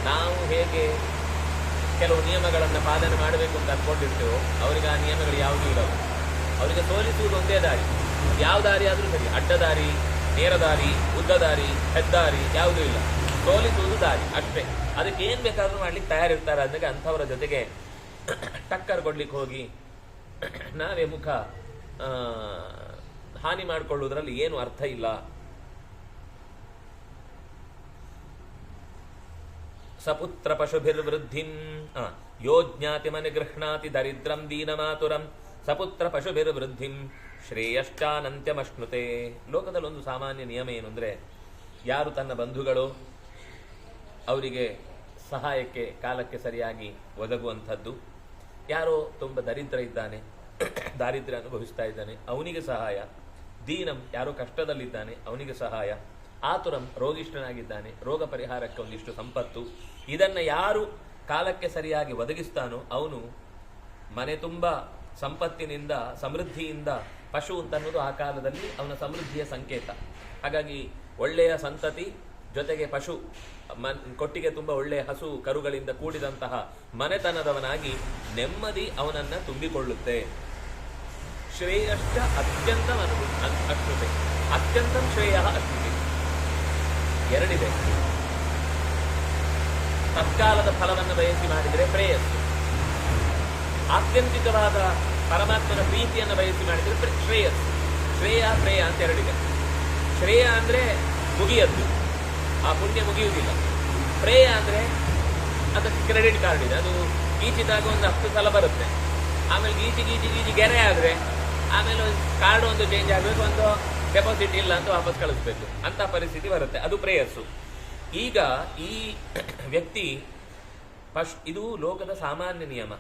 ನಾವು ಹೇಗೆ ಕೆಲವು ನಿಯಮಗಳನ್ನು ಪಾಲನೆ ಮಾಡಬೇಕು ಅಂತ ಅನ್ಕೊಂಡಿರ್ತೇವೋ ಅವರಿಗೆ ಆ ನಿಯಮಗಳು ಯಾವುದೂ ಇರಲ್ಲ. ಅವರಿಗೆ ಸೋಲಿಸುವುದು ಒಂದೇ ದಾರಿ, ಯಾವ ದಾರಿ ಆದರೂ ಸರಿ, ಅಡ್ಡದಾರಿ, ನೇರ ದಾರಿ, ಉದ್ದ ದಾರಿ, ಹೆದ್ದಾರಿ ಯಾವುದೂ ಇಲ್ಲ, ಸೋಲಿಸುವುದು ದಾರಿ ಅಷ್ಟೇ. ಅದಕ್ಕೆ ಏನ್ ಬೇಕಾದ್ರೂ ಮಾಡ್ಲಿಕ್ಕೆ ತಯಾರಿರ್ತಾರೆ. ಅದಕ್ಕೆ ಅಂಥವರ ಜೊತೆಗೆ ಟಕ್ಕರ್ ಕೊಡ್ಲಿಕ್ಕೆ ಹೋಗಿ ನಾವೇ ಮುಖ ಹಾನಿ ಮಾಡಿಕೊಳ್ಳುವುದರಲ್ಲಿ ಏನು ಅರ್ಥ ಇಲ್ಲ. ಸಪುತ್ರ ಪಶುಭಿರ್ವೃದ್ಧಿಂ ಯೋಜ್ಞಾತಿ ಮನಿಗೃಹ್ಣಾತಿ ದರಿದ್ರಂ ದೀನಮಾತುರಂ ಸಪುತ್ರ ಪಶುಭಿರ್ವೃದ್ಧಿಂ ಶ್ರೇಯಶ್ಚಾನಂತ್ಯಮಶ್ನುತೆ. ಲೋಕದಲ್ಲಿ ಒಂದು ಸಾಮಾನ್ಯ ನಿಯಮ ಏನು ಅಂದ್ರೆ, ಯಾರು ತನ್ನ ಬಂಧುಗಳು ಅವರಿಗೆ ಸಹಾಯಕ್ಕೆ ಕಾಲಕ್ಕೆ ಸರಿಯಾಗಿ ಒದಗುವಂಥದ್ದು, ಯಾರೋ ತುಂಬ ದರಿದ್ರ ಇದ್ದಾನೆ, ದಾರಿದ್ರ್ಯ ಅನುಭವಿಸ್ತಾ ಇದ್ದಾನೆ, ಅವನಿಗೆ ಸಹಾಯ. ದೀನಂ, ಯಾರೋ ಕಷ್ಟದಲ್ಲಿದ್ದಾನೆ ಅವನಿಗೆ ಸಹಾಯ. ಆತುರಂ, ರೋಗಿಷ್ಠನಾಗಿದ್ದಾನೆ, ರೋಗ ಪರಿಹಾರಕ್ಕೆ ಒಂದಿಷ್ಟು ಸಂಪತ್ತು. ಇದನ್ನ ಯಾರು ಕಾಲಕ್ಕೆ ಸರಿಯಾಗಿ ಒದಗಿಸ್ತಾನೋ ಅವನು ಮನೆ ತುಂಬ ಸಂಪತ್ತಿನಿಂದ ಸಮೃದ್ಧಿಯಿಂದ, ಪಶು ಅಂತನ್ನುವುದು ಆ ಕಾಲದಲ್ಲಿ ಅವನ ಸಮೃದ್ಧಿಯ ಸಂಕೇತ. ಹಾಗಾಗಿ ಒಳ್ಳೆಯ ಸಂತತಿ ಜೊತೆಗೆ ಪಶು, ಕೊಟ್ಟಿಗೆ ತುಂಬ ಒಳ್ಳೆಯ ಹಸು ಕರುಗಳಿಂದ ಕೂಡಿದಂತಹ ಮನೆತನದವನಾಗಿ ನೆಮ್ಮದಿ ಅವನನ್ನ ತುಂಬಿಕೊಳ್ಳುತ್ತೆ. ಶ್ರೇಯಶ್ಚ ಅತ್ಯಂತಂ ಅಶ್ನುತೆ, ಅತ್ಯಂತಂ ಶ್ರೇಯ ಅಶ್ನುತೆ. ಎರಡಿದೆ. ತತ್ಕಾಲದ ಫಲವನ್ನು ಬಯಸಿ ಮಾಡಿದರೆ ಪ್ರೇಯಸ್ಸು, ಆತ್ಯಂತಿಕವಾದ ಪರಮಾತ್ಮನ ಪ್ರೀತಿಯನ್ನು ಬಯಸಿ ಮಾಡಿದರೆ ಶ್ರೇಯಸ್ಸು. ಶ್ರೇಯ ಪ್ರೇಯ ಅಂತ ಎರಡಿದೆ. ಶ್ರೇಯ ಅಂದ್ರೆ ಮುಗಿಯದ್ದು, ಆ ಪುಣ್ಯ ಮುಗಿಯುವುದಿಲ್ಲ. ಪ್ರೇಯ ಅಂದ್ರೆ ಅದಕ್ಕೆ ಕ್ರೆಡಿಟ್ ಕಾರ್ಡ್ ಇದೆ, ಅದು ಗೀಚಿದಾಗ ಒಂದು 10 ಸಲ ಬರುತ್ತೆ. ಆಮೇಲೆ ಗೀಚಿ ಗೆರೆ ಆದ್ರೆ ಆಮೇಲೆ ಕಾರ್ಡ್ ಒಂದು ಚೇಂಜ್ ಆಗಬೇಕು, ಒಂದು ಡೆಪಾಸಿಟ್ ಇಲ್ಲ ಅಂತ ವಾಪಸ್ ಕಳಿಸ್ಬೇಕು ಅಂತ ಪರಿಸ್ಥಿತಿ ಬರುತ್ತೆ. ಅದು ಪ್ರೇಯಸ್ಸು. ಈಗ ಈ ವ್ಯಕ್ತಿ ಇದು ಲೋಕದ ಸಾಮಾನ್ಯ ನಿಯಮ.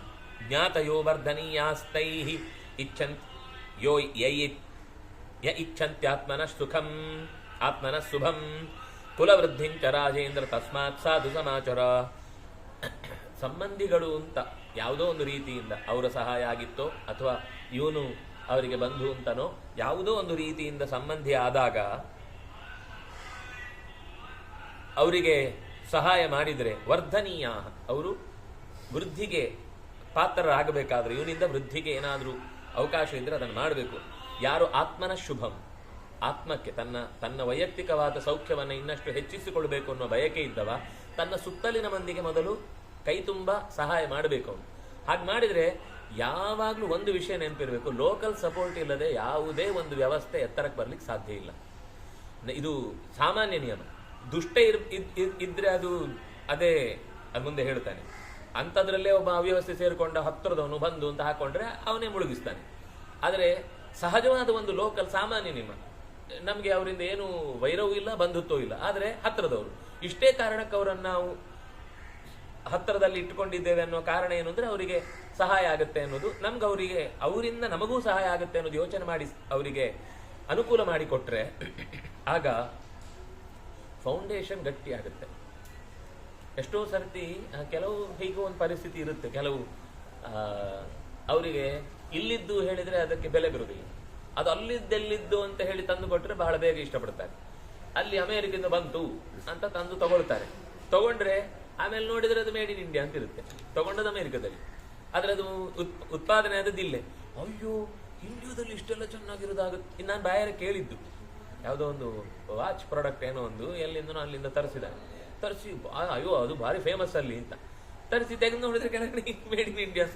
ಜ್ಞಾತಯೋ ವರ್ಧನೀಯಾಸ್ತೈ ಇಚ್ಛಂತ್ ಯೋ ಯ ಇಚ್ಛಂತ್ಯಾತ್ಮನ ಸುಖಂ ಆತ್ಮನ ಶುಭಂ ಕುಲವೃದ್ಧಿಂಚ ರಾಜೇಂದ್ರ ತಸ್ಮಾತ್ ಸಾಧು ಸಮಾಚಾರ. ಸಂಬಂಧಿಗಳು ಅಂತ ಯಾವುದೋ ಒಂದು ರೀತಿಯಿಂದ ಅವರ ಸಹಾಯ ಆಗಿತ್ತೋ ಅಥವಾ ಇವನು ಅವರಿಗೆ ಬಂಧು ಅಂತನೋ ಯಾವುದೋ ಒಂದು ರೀತಿಯಿಂದ ಸಂಬಂಧಿ ಆದಾಗ ಅವರಿಗೆ ಸಹಾಯ ಮಾಡಿದರೆ ವರ್ಧನೀಯ, ಅವರು ವೃದ್ಧಿಗೆ ಪಾತ್ರರಾಗಬೇಕಾದ್ರೆ, ಇವನಿಂದ ವೃದ್ಧಿಗೆ ಏನಾದರೂ ಅವಕಾಶ ಇದ್ದರೆ ಅದನ್ನು ಮಾಡಬೇಕು. ಯಾರು ಆತ್ಮನ ಶುಭಂ, ಆತ್ಮಕ್ಕೆ ತನ್ನ ವೈಯಕ್ತಿಕವಾದ ಸೌಖ್ಯವನ್ನು ಇನ್ನಷ್ಟು ಹೆಚ್ಚಿಸಿಕೊಳ್ಬೇಕು ಅನ್ನೋ ಬಯಕೆ ಇದ್ದವ ತನ್ನ ಸುತ್ತಲಿನ ಮಂದಿಗೆ ಮೊದಲು ಕೈ ತುಂಬ ಸಹಾಯ ಮಾಡಬೇಕು. ಅವನು ಹಾಗೆ ಮಾಡಿದರೆ ಯಾವಾಗಲೂ ಒಂದು ವಿಷಯ ನೆನಪಿರಬೇಕು, ಲೋಕಲ್ ಸಪೋರ್ಟ್ ಇಲ್ಲದೆ ಯಾವುದೇ ಒಂದು ವ್ಯವಸ್ಥೆ ಎತ್ತರಕ್ಕೆ ಬರ್ಲಿಕ್ಕೆ ಸಾಧ್ಯ ಇಲ್ಲ. ಇದು ಸಾಮಾನ್ಯ ನಿಯಮ. ದುಷ್ಟ ಇದ್ರೆ ಅದು ಮುಂದೆ ಹೇಳ್ತಾನೆ. ಅಂಥದ್ರಲ್ಲೇ ಒಬ್ಬ ಅವ್ಯವಸ್ಥೆ ಸೇರಿಕೊಂಡ ಹತ್ತಿರದವನು ಬಂದು ಅಂತ ಹಾಕೊಂಡ್ರೆ ಅವನೇ ಮುಳುಗಿಸ್ತಾನೆ. ಆದರೆ ಸಹಜವಾದ ಒಂದು ಲೋಕಲ್ ಸಾಮಾನ್ಯ ನಿಯಮ, ನಮಗೆ ಅವರಿಂದ ಏನು ವೈರವೂ ಇಲ್ಲ, ಬಂಧುತ್ವವೂ ಇಲ್ಲ, ಆದರೆ ಹತ್ತಿರದವರು. ಇಷ್ಟೇ ಕಾರಣಕ್ಕೆ ಅವರನ್ನು ನಾವು ಹತ್ತಿರದಲ್ಲಿ ಇಟ್ಟುಕೊಂಡಿದ್ದೇವೆ ಅನ್ನೋ ಕಾರಣ ಏನು ಅಂದ್ರೆ ಅವರಿಗೆ ಸಹಾಯ ಆಗುತ್ತೆ ಅನ್ನೋದು, ಅವರಿಂದ ನಮಗೂ ಸಹಾಯ ಆಗುತ್ತೆ ಅನ್ನೋದು ಯೋಚನೆ ಮಾಡಿ ಅವರಿಗೆ ಅನುಕೂಲ ಮಾಡಿಕೊಟ್ರೆ ಆಗ ಫೌಂಡೇಶನ್ ಗಟ್ಟಿ ಆಗುತ್ತೆ. ಎಷ್ಟೋ ಸರ್ತಿ ಕೆಲವು ಹೀಗೂ ಒಂದು ಪರಿಸ್ಥಿತಿ ಇರುತ್ತೆ, ಕೆಲವು ಅವರಿಗೆ ಇಲ್ಲಿದ್ದು ಹೇಳಿದ್ರೆ ಅದಕ್ಕೆ ಬೆಲೆ ಬರುವುದಿಲ್ಲ, ಅದು ಅಲ್ಲಿದ್ದೆಲ್ಲಿದ್ದು ಅಂತ ಹೇಳಿ ತಂದು ಕೊಟ್ಟರೆ ಬಹಳ ಬೇಗ ಇಷ್ಟಪಡ್ತಾರೆ. ಅಲ್ಲಿ ಅಮೆರಿಕದಿಂದ ಬಂತು ಅಂತ ತಂದು ತಗೊಳ್ತಾರೆ. ತಗೊಂಡ್ರೆ ಆಮೇಲೆ ನೋಡಿದ್ರೆ ಅದು ಮೇಡ್ ಇನ್ ಇಂಡಿಯಾ ಅಂತ ಇರುತ್ತೆ, ತಗೊಂಡದ್ದು ಅಮೆರಿಕದಲ್ಲಿ, ಆದ್ರೆ ಅದು ಉತ್ಪಾದನೆ ಆದದ್ದು ಇಲ್ಲೇ. ಅಯ್ಯೋ, ಇಂಡಿಯಾದಲ್ಲಿ ಇಷ್ಟೆಲ್ಲ ಚೆನ್ನಾಗಿರೋದಾಗುತ್ತೆ. ನಾನು ಬಾಯಾರೆ ಕೇಳಿದ್ದು, ಯಾವುದೋ ಒಂದು ವಾಚ್ ಪ್ರಾಡಕ್ಟ್ ಏನೋ ಒಂದು ಎಲ್ಲಿಂದನೋ ಅಲ್ಲಿಂದ ತರಿಸಿ ಅಯ್ಯೋ ಅದು ಭಾರಿ ಫೇಮಸ್ ಅಲ್ಲಿ ಅಂತ ತರಿಸಿ ತೆಗೆದು ನೋಡಿದ್ರೆ ಕೆಳಗಡೆ ಮೇಡ್ ಇನ್ ಇಂಡಿಯಾ.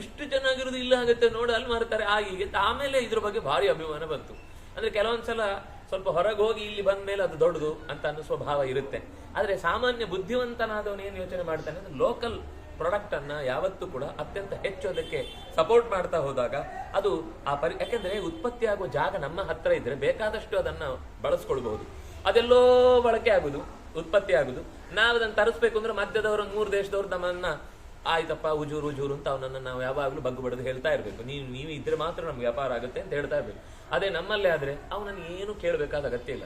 ಇಷ್ಟು ಚೆನ್ನಾಗಿರೋದು ಇಲ್ಲ ಆಗುತ್ತೆ ನೋಡು, ಅಲ್ಲಿ ಮಾರ್ತಾರೆ ಹೀಗೆ ಅಂತ. ಆಮೇಲೆ ಇದ್ರ ಬಗ್ಗೆ ಭಾರಿ ಅಭಿಮಾನ ಬಂತು. ಅಂದ್ರೆ ಕೆಲವೊಂದ್ಸಲ ಸ್ವಲ್ಪ ಹೊರಗೆ ಹೋಗಿ ಇಲ್ಲಿ ಬಂದ ಮೇಲೆ ಅದು ದೊಡ್ಡದು ಅಂತ ಅನ್ನೋ ಸ್ವಭಾವ ಇರುತ್ತೆ. ಆದ್ರೆ ಸಾಮಾನ್ಯ ಬುದ್ಧಿವಂತನಾದವನು ಏನು ಯೋಚನೆ ಮಾಡ್ತಾನೆ ಅಂದ್ರೆ ಲೋಕಲ್ ಪ್ರಾಡಕ್ಟ್ ಅನ್ನ ಯಾವತ್ತೂ ಕೂಡ ಅತ್ಯಂತ ಹೆಚ್ಚು ಅದಕ್ಕೆ ಸಪೋರ್ಟ್ ಮಾಡ್ತಾ ಹೋದಾಗ ಅದು ಯಾಕೆಂದ್ರೆ ಉತ್ಪತ್ತಿ ಆಗುವ ಜಾಗ ನಮ್ಮ ಹತ್ರ ಇದ್ರೆ ಬೇಕಾದಷ್ಟು ಅದನ್ನ ಬಳಸ್ಕೊಳ್ಬಹುದು. ಅದೆಲ್ಲೋ ಬಳಕೆ ಆಗುದು, ಉತ್ಪತ್ತಿ ಆಗುದು. ನಾವು ಅದನ್ನು ತರಿಸ್ಬೇಕು ಅಂದ್ರೆ ಮಧ್ಯದವರು 3 ದೇಶದವ್ರು ನಮ್ಮನ್ನ ಆಯ್ತಪ್ಪ ಉಜೂರು ಅಂತ ಅವನನ್ನ ನಾವು ಯಾವಾಗ್ಲೂ ಬಗ್ಗು ಬಡದು ಹೇಳ್ತಾ ಇರ್ಬೇಕು. ನೀವು ಇದ್ರೆ ಮಾತ್ರ ನಮ್ಗೆ ವ್ಯಾಪಾರ ಆಗುತ್ತೆ ಅಂತ ಹೇಳ್ತಾ ಇರ್ಬೇಕು. ಅದೇ ನಮ್ಮಲ್ಲೇ ಆದ್ರೆ ಅವನನ್ನು ಏನು ಕೇಳಬೇಕಾದ ಅಗತ್ಯ ಇಲ್ಲ.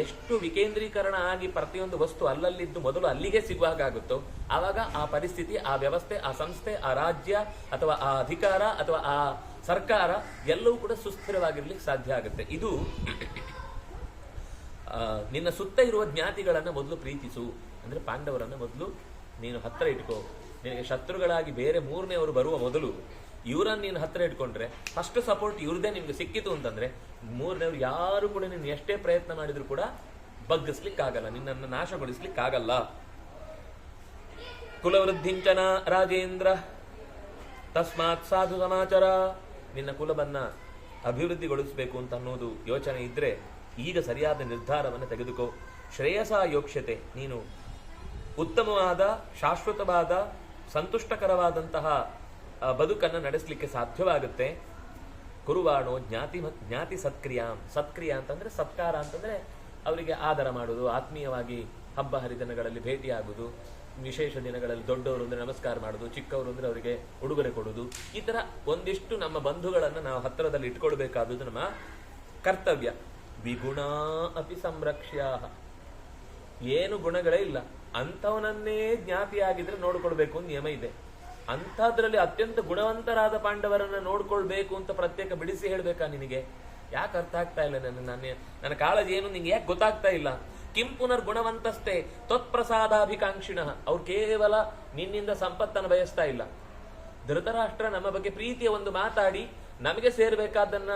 ಎಷ್ಟು ವಿಕೇಂದ್ರೀಕರಣ ಆಗಿ ಪ್ರತಿಯೊಂದು ವಸ್ತು ಅಲ್ಲಲ್ಲಿದ್ದು ಮೊದಲು ಅಲ್ಲಿಗೆ ಸಿಗುವಾಗ ಆಗುತ್ತೋ ಆವಾಗ ಆ ಪರಿಸ್ಥಿತಿ, ಆ ವ್ಯವಸ್ಥೆ, ಆ ಸಂಸ್ಥೆ, ಆ ರಾಜ್ಯ ಅಥವಾ ಆ ಅಧಿಕಾರ ಅಥವಾ ಆ ಸರ್ಕಾರ ಎಲ್ಲವೂ ಕೂಡ ಸುಸ್ಥಿರವಾಗಿರ್ಲಿಕ್ಕೆ ಸಾಧ್ಯ ಆಗುತ್ತೆ. ಇದು ನಿನ್ನ ಸುತ್ತ ಇರುವ ಜ್ಞಾತಿಗಳನ್ನ ಮೊದಲು ಪ್ರೀತಿಸು. ಅಂದ್ರೆ ಪಾಂಡವರನ್ನ ಮೊದಲು ನೀನು ಹತ್ರ ಇಟ್ಕೋ. ನಿನಗೆ ಶತ್ರುಗಳಾಗಿ ಬೇರೆ 3ನೇವರು ಬರುವ ಮೊದಲು ಇವರನ್ನ ನೀನು ಹತ್ರ ಇಟ್ಕೊಂಡ್ರೆ ಫಸ್ಟ್ ಸಪೋರ್ಟ್ ಇವ್ರದೇ ನಿಮ್ಗೆ ಸಿಕ್ಕಿತು ಅಂತಂದ್ರೆ 3ನೇವ್ರು ಯಾರು ಕೂಡ ನೀನು ಎಷ್ಟೇ ಪ್ರಯತ್ನ ಮಾಡಿದ್ರು ಕೂಡ ಬಗ್ಗಿಸ್ಲಿಕ್ಕಾಗಲ್ಲ, ನಿನ್ನನ್ನು ನಾಶಗೊಳಿಸ್ಲಿಕ್ಕಾಗಲ್ಲ. ಕುಲವೃದ್ಧಿಂಚನ ರಾಜೇಂದ್ರ ತಸ್ಮಾತ್ ಸಾಧು ಸಮಾಚಾರ. ನಿನ್ನ ಕುಲವನ್ನ ಅಭಿವೃದ್ಧಿಗೊಳಿಸಬೇಕು ಅಂತ ಅನ್ನೋದು ಯೋಚನೆ ಇದ್ರೆ ಈಗ ಸರಿಯಾದ ನಿರ್ಧಾರವನ್ನು ತೆಗೆದುಕೋ. ಶ್ರೇಯಸ ಯೋಕ್ಷ್ಯತೆ, ನೀನು ಉತ್ತಮವಾದ, ಶಾಶ್ವತವಾದ, ಸಂತುಷ್ಟಕರವಾದಂತಹ ಬದುಕನ್ನು ನಡೆಸಲಿಕ್ಕೆ ಸಾಧ್ಯವಾಗುತ್ತೆ. ಕುರುವಾಣೋ ಜ್ಞಾತಿ ಸತ್ಕ್ರಿಯಾಂ. ಸತ್ಕ್ರಿಯಾ ಅಂತಂದ್ರೆ ಸತ್ಕಾರ ಅಂತಂದ್ರೆ ಅವರಿಗೆ ಆದರ ಮಾಡುವುದು, ಆತ್ಮೀಯವಾಗಿ ಹಬ್ಬ ಹರಿದಿನಗಳಲ್ಲಿ ಭೇಟಿಯಾಗುವುದು, ವಿಶೇಷ ದಿನಗಳಲ್ಲಿ ದೊಡ್ಡವರು ಅಂದ್ರೆ ನಮಸ್ಕಾರ ಮಾಡುದು, ಚಿಕ್ಕವರು ಅಂದ್ರೆ ಅವರಿಗೆ ಉಡುಗೊರೆ ಕೊಡುವುದು. ಈ ತರ ಒಂದಿಷ್ಟು ನಮ್ಮ ಬಂಧುಗಳನ್ನು ನಾವು ಹತ್ತಿರದಲ್ಲಿ ಇಟ್ಕೊಳ್ಬೇಕಾದದ್ದು ನಮ್ಮ ಕರ್ತವ್ಯ. ವಿಗುಣ ಅಪಿ ಸಂರಕ್ಷ್ಯ. ಏನು ಗುಣಗಳೇ ಇಲ್ಲ ಅಂಥವನನ್ನೇ ಜ್ಞಾತಿಯಾಗಿದ್ರೆ ನೋಡ್ಕೊಳ್ಬೇಕು ಅಂತ ನಿಯಮ ಇದೆ. ಅಂಥದ್ರಲ್ಲಿ ಅತ್ಯಂತ ಗುಣವಂತರಾದ ಪಾಂಡವರನ್ನ ನೋಡ್ಕೊಳ್ಬೇಕು ಅಂತ ಪ್ರತ್ಯೇಕ ಬಿಡಿಸಿ ಹೇಳ್ಬೇಕಾ ನಿನಗೆ? ಯಾಕೆ ಅರ್ಥ ಆಗ್ತಾ ಇಲ್ಲ ನನ್ನ ಕಾಳಜಿ ಏನು ನಿಂಗೆ ಯಾಕೆ ಗೊತ್ತಾಗ್ತಾ ಇಲ್ಲ? ಕಿಂ ಪುನರ್ ಗುಣವಂತಸ್ತೆ ತ್ವತ್ಪ್ರಸಾದಾಭಿಕಾಂಕ್ಷಿಣ. ಅವ್ರು ಕೇವಲ ನಿನ್ನಿಂದ ಸಂಪತ್ತನ್ನು ಬಯಸ್ತಾ ಇಲ್ಲ. ಧೃತರಾಷ್ಟ್ರ ನಮ್ಮ ಬಗ್ಗೆ ಪ್ರೀತಿಯ ಒಂದು ಮಾತಾಡಿ ನಮಗೆ ಸೇರ್ಬೇಕಾದನ್ನ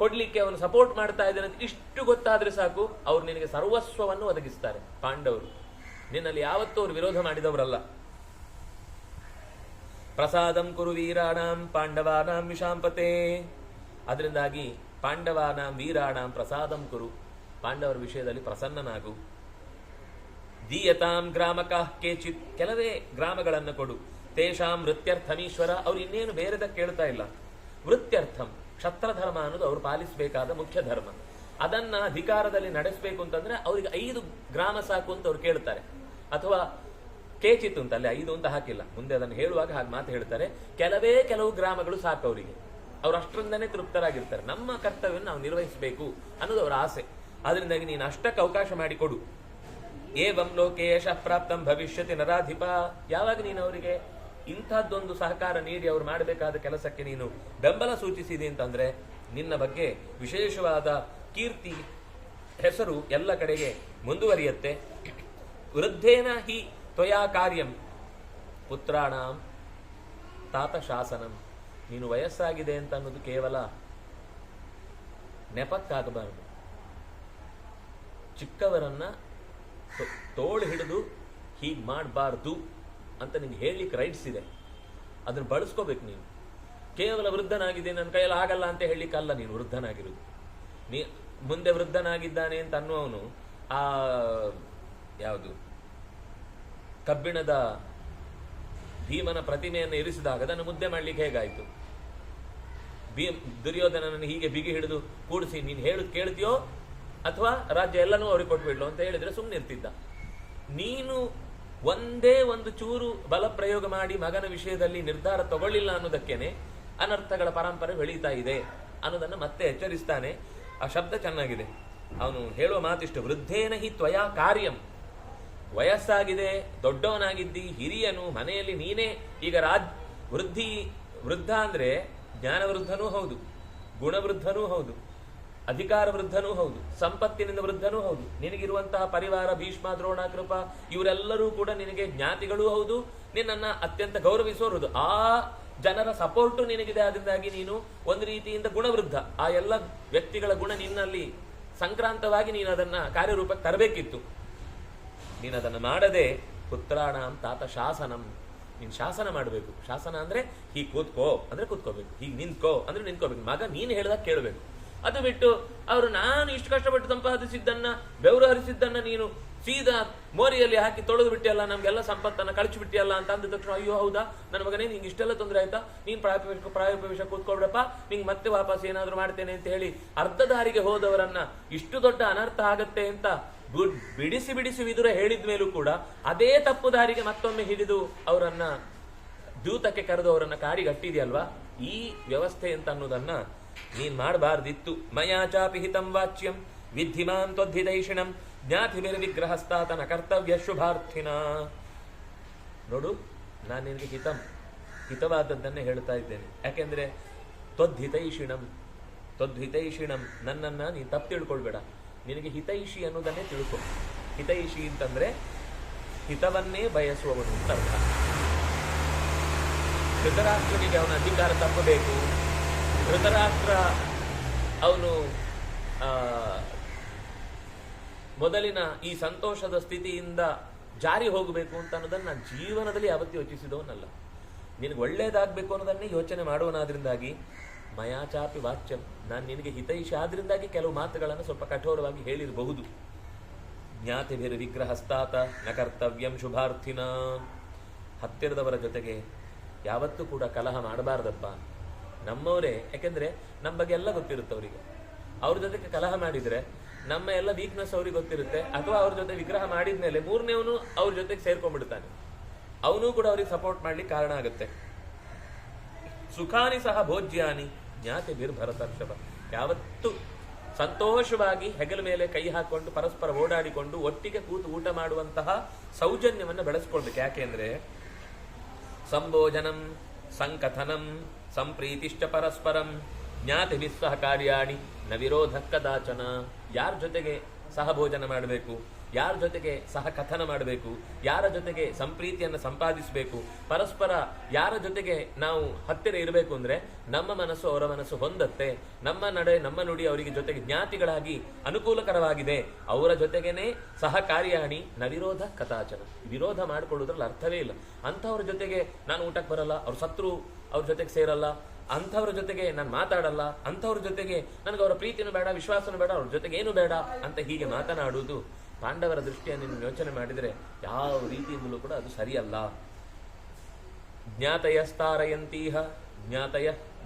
ಕೊಡ್ಲಿಕ್ಕೆ ಅವನು ಸಪೋರ್ಟ್ ಮಾಡ್ತಾ ಇದ್ದಾನೆ ಅಂತ ಇಷ್ಟು ಗೊತ್ತಾದ್ರೆ ಸಾಕು, ಅವ್ರು ನಿನಗೆ ಸರ್ವಸ್ವವನ್ನು ಒದಗಿಸ್ತಾರೆ. ಪಾಂಡವರು ನಿನ್ನಲ್ಲಿ ಯಾವತ್ತೂ ಅವರು ವಿರೋಧ ಮಾಡಿದವರಲ್ಲ. ಪ್ರಸಾದಂ ಕುರು ವೀರಾಣಾಂ ಪಾಂಡವಾನಾಂ ವಿಷಾಂಪತೆ. ಅದರಿಂದಾಗಿ ಪಾಂಡವಾನಾಂ ವೀರಾಣಾಂ ಪ್ರಸಾದಂ ಕುರು, ಪಾಂಡವರ ವಿಷಯದಲ್ಲಿ ಪ್ರಸನ್ನನಾಗು. ದೀಯತಾಂ ಗ್ರಾಮಕ ಕೇಚಿತ್, ಕೆಲವೇ ಗ್ರಾಮಗಳನ್ನು ಕೊಡು. ತೇಷಾಂ ವೃತ್ಯರ್ಥಮೀಶ್ವರ, ಅವ್ರು ಇನ್ನೇನು ಬೇರೆದ ಕೇಳ್ತಾ ಇಲ್ಲ. ವೃತ್ಯರ್ಥಂ, ಕ್ಷತ್ರಧರ್ಮ ಅನ್ನೋದು ಅವರು ಪಾಲಿಸಬೇಕಾದ ಮುಖ್ಯ ಧರ್ಮ. ಅದನ್ನ ಅಧಿಕಾರದಲ್ಲಿ ನಡೆಸಬೇಕು ಅಂತಂದ್ರೆ ಅವ್ರಿಗೆ 5 ಗ್ರಾಮ ಸಾಕು ಅಂತ ಅವ್ರು ಕೇಳ್ತಾರೆ. ಅಥವಾ ಕೇಚಿತ್ತು ಅಂತ ಅಲ್ಲಿ 5 ಅಂತ ಹಾಕಿಲ್ಲ, ಮುಂದೆ ಅದನ್ನು ಹೇಳುವಾಗ ಹಾಗೆ ಮಾತು ಹೇಳ್ತಾರೆ. ಕೆಲವು ಗ್ರಾಮಗಳು ಸಾಕು ಅವರಿಗೆ, ಅವ್ರು ಅಷ್ಟರಿಂದನೇ ತೃಪ್ತರಾಗಿರ್ತಾರೆ. ನಮ್ಮ ಕರ್ತವ್ಯವನ್ನು ನಾವು ನಿರ್ವಹಿಸಬೇಕು ಅನ್ನೋದು ಅವರ ಆಸೆ. ಆದ್ರಿಂದಾಗಿ ನೀನು ಅಷ್ಟಕ್ಕೆ ಅವಕಾಶ ಮಾಡಿಕೊಡು. ಏವಂ ಲೋಕೇಶ ಪ್ರಾಪ್ತಂ ಭವಿಷ್ಯತಿ ನರಾಧಿಪ, ಯಾವಾಗ ನೀನು ಅವರಿಗೆ ಇಂಥದ್ದೊಂದು ಸಹಕಾರ ನೀಡಿ ಅವ್ರು ಮಾಡಬೇಕಾದ ಕೆಲಸಕ್ಕೆ ನೀನು ಬೆಂಬಲ ಸೂಚಿಸಿದೆ ಅಂತಂದ್ರೆ ನಿನ್ನ ಬಗ್ಗೆ ವಿಶೇಷವಾದ ಕೀರ್ತಿ, ಹೆಸರು ಎಲ್ಲ ಕಡೆಗೆ ಮುಂದುವರಿಯುತ್ತೆ. ವೃದ್ಧೇನ ಹಿ ತ್ವಯಾ ಕಾರ್ಯಂ ಪುತ್ರಾಣಾಂ ತಾತ ಶಾಸನಂ, ನೀನು ವಯಸ್ಸಾಗಿದೆ ಅಂತ ಅನ್ನೋದು ಕೇವಲ ನೆಪಕ್ಕಾಗಬಾರದು. ಚಿಕ್ಕವರನ್ನ ತೋಳು ಹಿಡಿದು ಹೀಗೆ ಮಾಡಬಾರ್ದು ಅಂತ ನಿಮ್ಗೆ ಹೇಳಲಿಕ್ಕೆ ರೈಟ್ಸ್ ಇದೆ, ಅದನ್ನ ಬಳಸ್ಕೋಬೇಕು ನೀನು. ಕೇವಲ ವೃದ್ಧನಾಗಿದೆ, ನನ್ನ ಕೈಯಲ್ಲಿ ಆಗಲ್ಲ ಅಂತ ಹೇಳಲಿಕ್ಕಲ್ಲ ನೀನು ವೃದ್ಧನಾಗಿರುವುದು. ನೀ ಮುಂದೆ ವೃದ್ಧನಾಗಿದ್ದಾನೆ ಅಂತ ಅನ್ನುವವನು ಆ ಯಾವುದು ಕಬ್ಬಿಣದ ಭೀಮನ ಪ್ರತಿಮೆಯನ್ನು ಇರಿಸಿದಾಗ ಅದನ್ನು ಮುದ್ದೆ ಮಾಡ್ಲಿಕ್ಕೆ ಹೇಗಾಯ್ತು? ದುರ್ಯೋಧನನನ್ನು ಹೀಗೆ ಬಿಗಿ ಹಿಡಿದು ಕೂಡಿಸಿ ನೀನು ಹೇಳುದು ಕೇಳ್ತೀಯೋ ಅಥವಾ ರಾಜ್ಯ ಎಲ್ಲನೂ ಅವ್ರಿಗೆ ಕೊಟ್ಬಿಡ್ಲು ಅಂತ ಹೇಳಿದ್ರೆ ಸುಮ್ಮನೆ ಇರ್ತಿದ್ದ. ನೀನು ಒಂದೇ ಒಂದು ಚೂರು ಬಲ ಪ್ರಯೋಗ ಮಾಡಿ ಮಗನ ವಿಷಯದಲ್ಲಿ ನಿರ್ಧಾರ ತಗೊಳ್ಳಿಲ್ಲ ಅನ್ನೋದಕ್ಕೇನೆ ಅನರ್ಥಗಳ ಪರಂಪರೆ ಬೆಳೀತಾ ಇದೆ ಅನ್ನೋದನ್ನ ಮತ್ತೆ ಎಚ್ಚರಿಸ್ತಾನೆ. ಆ ಶಬ್ದ ಚೆನ್ನಾಗಿದೆ. ಅವನು ಹೇಳುವ ಮಾತಿಷ್ಟು, ವೃದ್ಧೇನ ಹಿ ತ್ವಯಾ ಕಾರ್ಯಂ, ವಯಸ್ಸಾಗಿದೆ, ದೊಡ್ಡವನಾಗಿದ್ದಿ, ಹಿರಿಯನು, ಮನೆಯಲ್ಲಿ ನೀನೇ ಈಗ ವೃದ್ಧ ಅಂದ್ರೆ ಜ್ಞಾನ ವೃದ್ಧನೂ ಹೌದು, ಗುಣವೃದ್ಧನೂ ಹೌದು, ಅಧಿಕಾರ ವೃದ್ಧನೂ ಹೌದು, ಸಂಪತ್ತಿನಿಂದ ವೃದ್ಧನೂ ಹೌದು. ನಿನಗಿರುವಂತಹ ಪರಿವಾರ ಭೀಷ್ಮ, ದ್ರೋಣ, ಕೃಪ ಇವರೆಲ್ಲರೂ ಕೂಡ ನಿನಗೆ ಜ್ಞಾತಿಗಳೂ ಹೌದು, ನಿನ್ನನ್ನ ಅತ್ಯಂತ ಗೌರವಿಸೋರುದು. ಆ ಜನರ ಸಪೋರ್ಟು ನಿನಗಿದೆ. ಅದರಿಂದಾಗಿ ನೀನು ಒಂದು ರೀತಿಯಿಂದ ಗುಣವೃದ್ಧ. ಆ ಎಲ್ಲ ವ್ಯಕ್ತಿಗಳ ಗುಣ ನಿನ್ನಲ್ಲಿ ಸಂಕ್ರಾಂತವಾಗಿ ನೀನು ಅದನ್ನ ಕಾರ್ಯರೂಪಕ್ಕೆ ತರಬೇಕಿತ್ತು. ನೀನು ಅದನ್ನು ಮಾಡದೆ ಪುತ್ರಾಣಂ ತಾತ ಶಾಸನಂ, ನೀನು ಶಾಸನ ಮಾಡಬೇಕು. ಶಾಸನ ಅಂದ್ರೆ ಹೀಗೆ ಕೂತ್ಕೋ ಅಂದ್ರೆ ಕೂತ್ಕೋಬೇಕು, ಹೀಗೆ ನಿಂತ್ಕೋ ಅಂದ್ರೆ ನಿಂತ್ಕೋಬೇಕು. ಮಗ ನೀನು ಹೇಳಿದಾಗ ಕೇಳಬೇಕು. ಅದು ಬಿಟ್ಟು ಅವರು ನಾನು ಇಷ್ಟು ಕಷ್ಟಪಟ್ಟು ಸಂಪಾದಿಸಿದ್ದನ್ನ, ಬೆವರು ಹರಿಸಿದ್ದನ್ನ ನೀನು ಸೀದಾ ಮೋರಿಯಲ್ಲಿ ಹಾಕಿ ತೊಳೆದು ಬಿಟ್ಟಿಯಲ್ಲ, ನಮ್ಗೆಲ್ಲ ಸಂಪತ್ತನ್ನ ಕಳಚಿ ಬಿಟ್ಟಿಯಲ್ಲ ಅಂತ ಅಂದ ತಕ್ಷಣ ಅಯ್ಯೋ ಹೌದಾ ನನ್ನ ಮಗನೇ ನಿಂಗೆ ಇಷ್ಟೆಲ್ಲ ತೊಂದರೆ ಆಯ್ತಾ, ನೀನ್ ಪ್ರಾಯೋಪವೇಶ ಕೂತ್ಕೊಳ್ಬಿಡಪ್ಪ, ನಿಂಗೆ ಮತ್ತೆ ವಾಪಸ್ ಏನಾದ್ರು ಮಾಡ್ತೇನೆ ಅಂತ ಹೇಳಿ ಅರ್ಧ ದಾರಿಗೆ ಹೋದವರನ್ನ ಇಷ್ಟು ದೊಡ್ಡ ಅನರ್ಥ ಆಗತ್ತೆ ಅಂತ ಬಿಡಿಸಿ ವಿದುರ ಹೇಳಿದ ಮೇಲೂ ಕೂಡ ಅದೇ ತಪ್ಪು ದಾರಿಗೆ ಮತ್ತೊಮ್ಮೆ ಹಿಡಿದು ಅವರನ್ನ ದೂತಕ್ಕೆ ಕರೆದು ಅವರನ್ನ ಕಾಡಿಗಟ್ಟಿದೆಯಲ್ವಾ. ಈ ವ್ಯವಸ್ಥೆ ಅಂತ ಅನ್ನೋದನ್ನ ನೀನ್ ಮಾಡಬಾರ್ದಿತ್ತು. ಮಯಾ ಚಾಪಿ ಹಿತಂ ವಾಚ್ಯಂ ವಿದ್ಧಿಮಾನ್ ತ್ವದ್ಧಿತೈಷಿಣಂ ಜ್ಞಾತಿಭಿರ್ವಿಗ್ರಹಸ್ತಾತನ ಕರ್ತವ್ಯ ಶುಭಾರ್ಥಿನ. ನೋಡು, ನಾನು ನಿನಗೆ ಹಿತವಾದದ್ದನ್ನೇ ಹೇಳ್ತಾ ಇದ್ದೇನೆ. ಯಾಕೆಂದ್ರೆ ತ್ವದ್ಧಿತೈಷಿಣಂ, ನನ್ನನ್ನ ನೀನು ತಪ್ಪು ತಿಳ್ಕೊಳ್ಬೇಡ. ನಿನಗೆ ಹಿತೈಷಿ ಅನ್ನೋದನ್ನೇ ತಿಳ್ಕೊ. ಹಿತೈಷಿ ಅಂತಂದ್ರೆ ಹಿತವನ್ನೇ ಬಯಸುವವನು ಅಂತ ಅರ್ಥ. ಧೃತರಾಷ್ಟ್ರನಿಗೆ ಅವನ ಅಧಿಕಾರ ತಪ್ಪಬೇಕು, ಧೃತರಾಷ್ಟ್ರ ಅವನು ಮೊದಲಿನ ಈ ಸಂತೋಷದ ಸ್ಥಿತಿಯಿಂದ ಜಾರಿ ಹೋಗಬೇಕು ಅಂತ ಅನ್ನೋದನ್ನ ನಾನು ಜೀವನದಲ್ಲಿ ಯಾವತ್ತೂ ಯೋಚಿಸಿದವನಲ್ಲ. ನಿನಗೆ ಒಳ್ಳೇದಾಗಬೇಕು ಅನ್ನೋದನ್ನೇ ಯೋಚನೆ ಮಾಡುವನಾದ್ರಿಂದಾಗಿ ಮಯಾಚಾಪಿ ವಾಚ್ಯಂ, ನಾನು ನಿನಗೆ ಹಿತೈಷಿ ಆದ್ರಿಂದಾಗಿ ಕೆಲವು ಮಾತುಗಳನ್ನು ಸ್ವಲ್ಪ ಕಠೋರವಾಗಿ ಹೇಳಿರಬಹುದು. ಜ್ಞಾತಿಭಿರ್ ವಿಗ್ರಹಸ್ತಾತ ನ ಕರ್ತವ್ಯಂ ಶುಭಾರ್ಥಿನ, ಹತ್ತಿರದವರ ಜೊತೆಗೆ ಯಾವತ್ತೂ ಕೂಡ ಕಲಹ ಮಾಡಬಾರ್ದಪ್ಪ. ನಮ್ಮವರೇ, ಯಾಕೆಂದ್ರೆ ನಮ್ಮ ಬಗ್ಗೆ ಎಲ್ಲ ಗೊತ್ತಿರುತ್ತೆ ಅವರಿಗೆ. ಅವ್ರ ಜೊತೆಗೆ ಕಲಹ ಮಾಡಿದ್ರೆ ನಮ್ಮ ಎಲ್ಲ ವೀಕ್ನೆಸ್ ಅವ್ರಿಗೆ ಗೊತ್ತಿರುತ್ತೆ. ಅಥವಾ ಅವ್ರ ಜೊತೆ ವಿಗ್ರಹ ಮಾಡಿದ್ಮೇಲೆ ಮೂರನೇವನು ಅವ್ರ ಜೊತೆಗೆ ಸೇರ್ಕೊಂಡ್ಬಿಡ್ತಾನೆ, ಅವನು ಕೂಡ ಅವ್ರಿಗೆ ಸಪೋರ್ಟ್ ಮಾಡ್ಲಿಕ್ಕೆ ಕಾರಣ ಆಗುತ್ತೆ. ಸುಖಾನಿ ಸಹ ಭೋಜ್ಯಾನಿ ಜ್ಞಾತಿಭಿರ್ ಭರತರ್ಷಭ, ಯಾವತ್ತು ಸಂತೋಷವಾಗಿ ಹೆಗಲ ಮೇಲೆ ಕೈ ಹಾಕೊಂಡು ಪರಸ್ಪರ ಓಡಾಡಿಕೊಂಡು ಒಟ್ಟಿಗೆ ಕೂತು ಊಟ ಮಾಡುವಂತಹ ಸೌಜನ್ಯವನ್ನು ಬೆಳೆಸ್ಕೊಳ್ಬೇಕು. ಯಾಕೆಂದ್ರೆ ಸಂಭೋಜನಂ ಸಂಕಥನಂ ಸಂಪ್ರೀತಿಶ್ಚ ಪರಸ್ಪರಂ ಜ್ಞಾತಿಭಿಃ ಸಹ ಕಾರ್ಯಾಣಿ ನ ವಿರೋಧ ಕದಾಚನ. ಯಾರ ಜೊತೆಗೆ ಸಹಭೋಜನ ಮಾಡಬೇಕು, ಯಾರ ಜೊತೆಗೆ ಸಹ ಕಥನ ಮಾಡಬೇಕು, ಯಾರ ಜೊತೆಗೆ ಸಂಪ್ರೀತಿಯನ್ನು ಸಂಪಾದಿಸಬೇಕು, ಪರಸ್ಪರ ಯಾರ ಜೊತೆಗೆ ನಾವು ಹತ್ತಿರ ಇರಬೇಕು ಅಂದ್ರೆ ನಮ್ಮ ಮನಸ್ಸು ಅವರ ಮನಸ್ಸು ಹೊಂದತ್ತೆ, ನಮ್ಮ ನಡೆ ನಮ್ಮ ನುಡಿ ಅವರಿಗೆ ಜೊತೆಗೆ ಜ್ಞಾತಿಗಳಾಗಿ ಅನುಕೂಲಕರವಾಗಿದೆ, ಅವರ ಜೊತೆಗೇನೆ ಸಹಕಾರ್ಯಾಣಿ ನ ವಿರೋಧ ಕಥಾಚನ. ವಿರೋಧ ಮಾಡಿಕೊಳ್ಳುವುದ್ರಲ್ಲಿ ಅರ್ಥವೇ ಇಲ್ಲ. ಅಂಥವ್ರ ಜೊತೆಗೆ ನಾನು ಊಟಕ್ಕೆ ಬರಲ್ಲ, ಅವ್ರ ಶತ್ರು, ಅವ್ರ ಜೊತೆಗೆ ಸೇರಲ್ಲ, ಅಂಥವ್ರ ಜೊತೆಗೆ ನಾನು ಮಾತಾಡಲ್ಲ, ಅಂಥವ್ರ ಜೊತೆಗೆ ನನಗೆ ಅವರ ಪ್ರೀತಿನೂ ಬೇಡ, ವಿಶ್ವಾಸನೂ ಬೇಡ, ಅವ್ರ ಜೊತೆಗೆ ಏನು ಬೇಡ ಅಂತ ಹೀಗೆ ಮಾತನಾಡುವುದು ಪಾಂಡವರ ದೃಷ್ಟಿಯನ್ನು ಯೋಚನೆ ಮಾಡಿದರೆ ಯಾವ ರೀತಿಯಿಂದಲೂ ಕೂಡ ಅದು ಸರಿಯಲ್ಲ. ಜ್ಞಾತಯಸ್ತಾರಯಂತೀಹ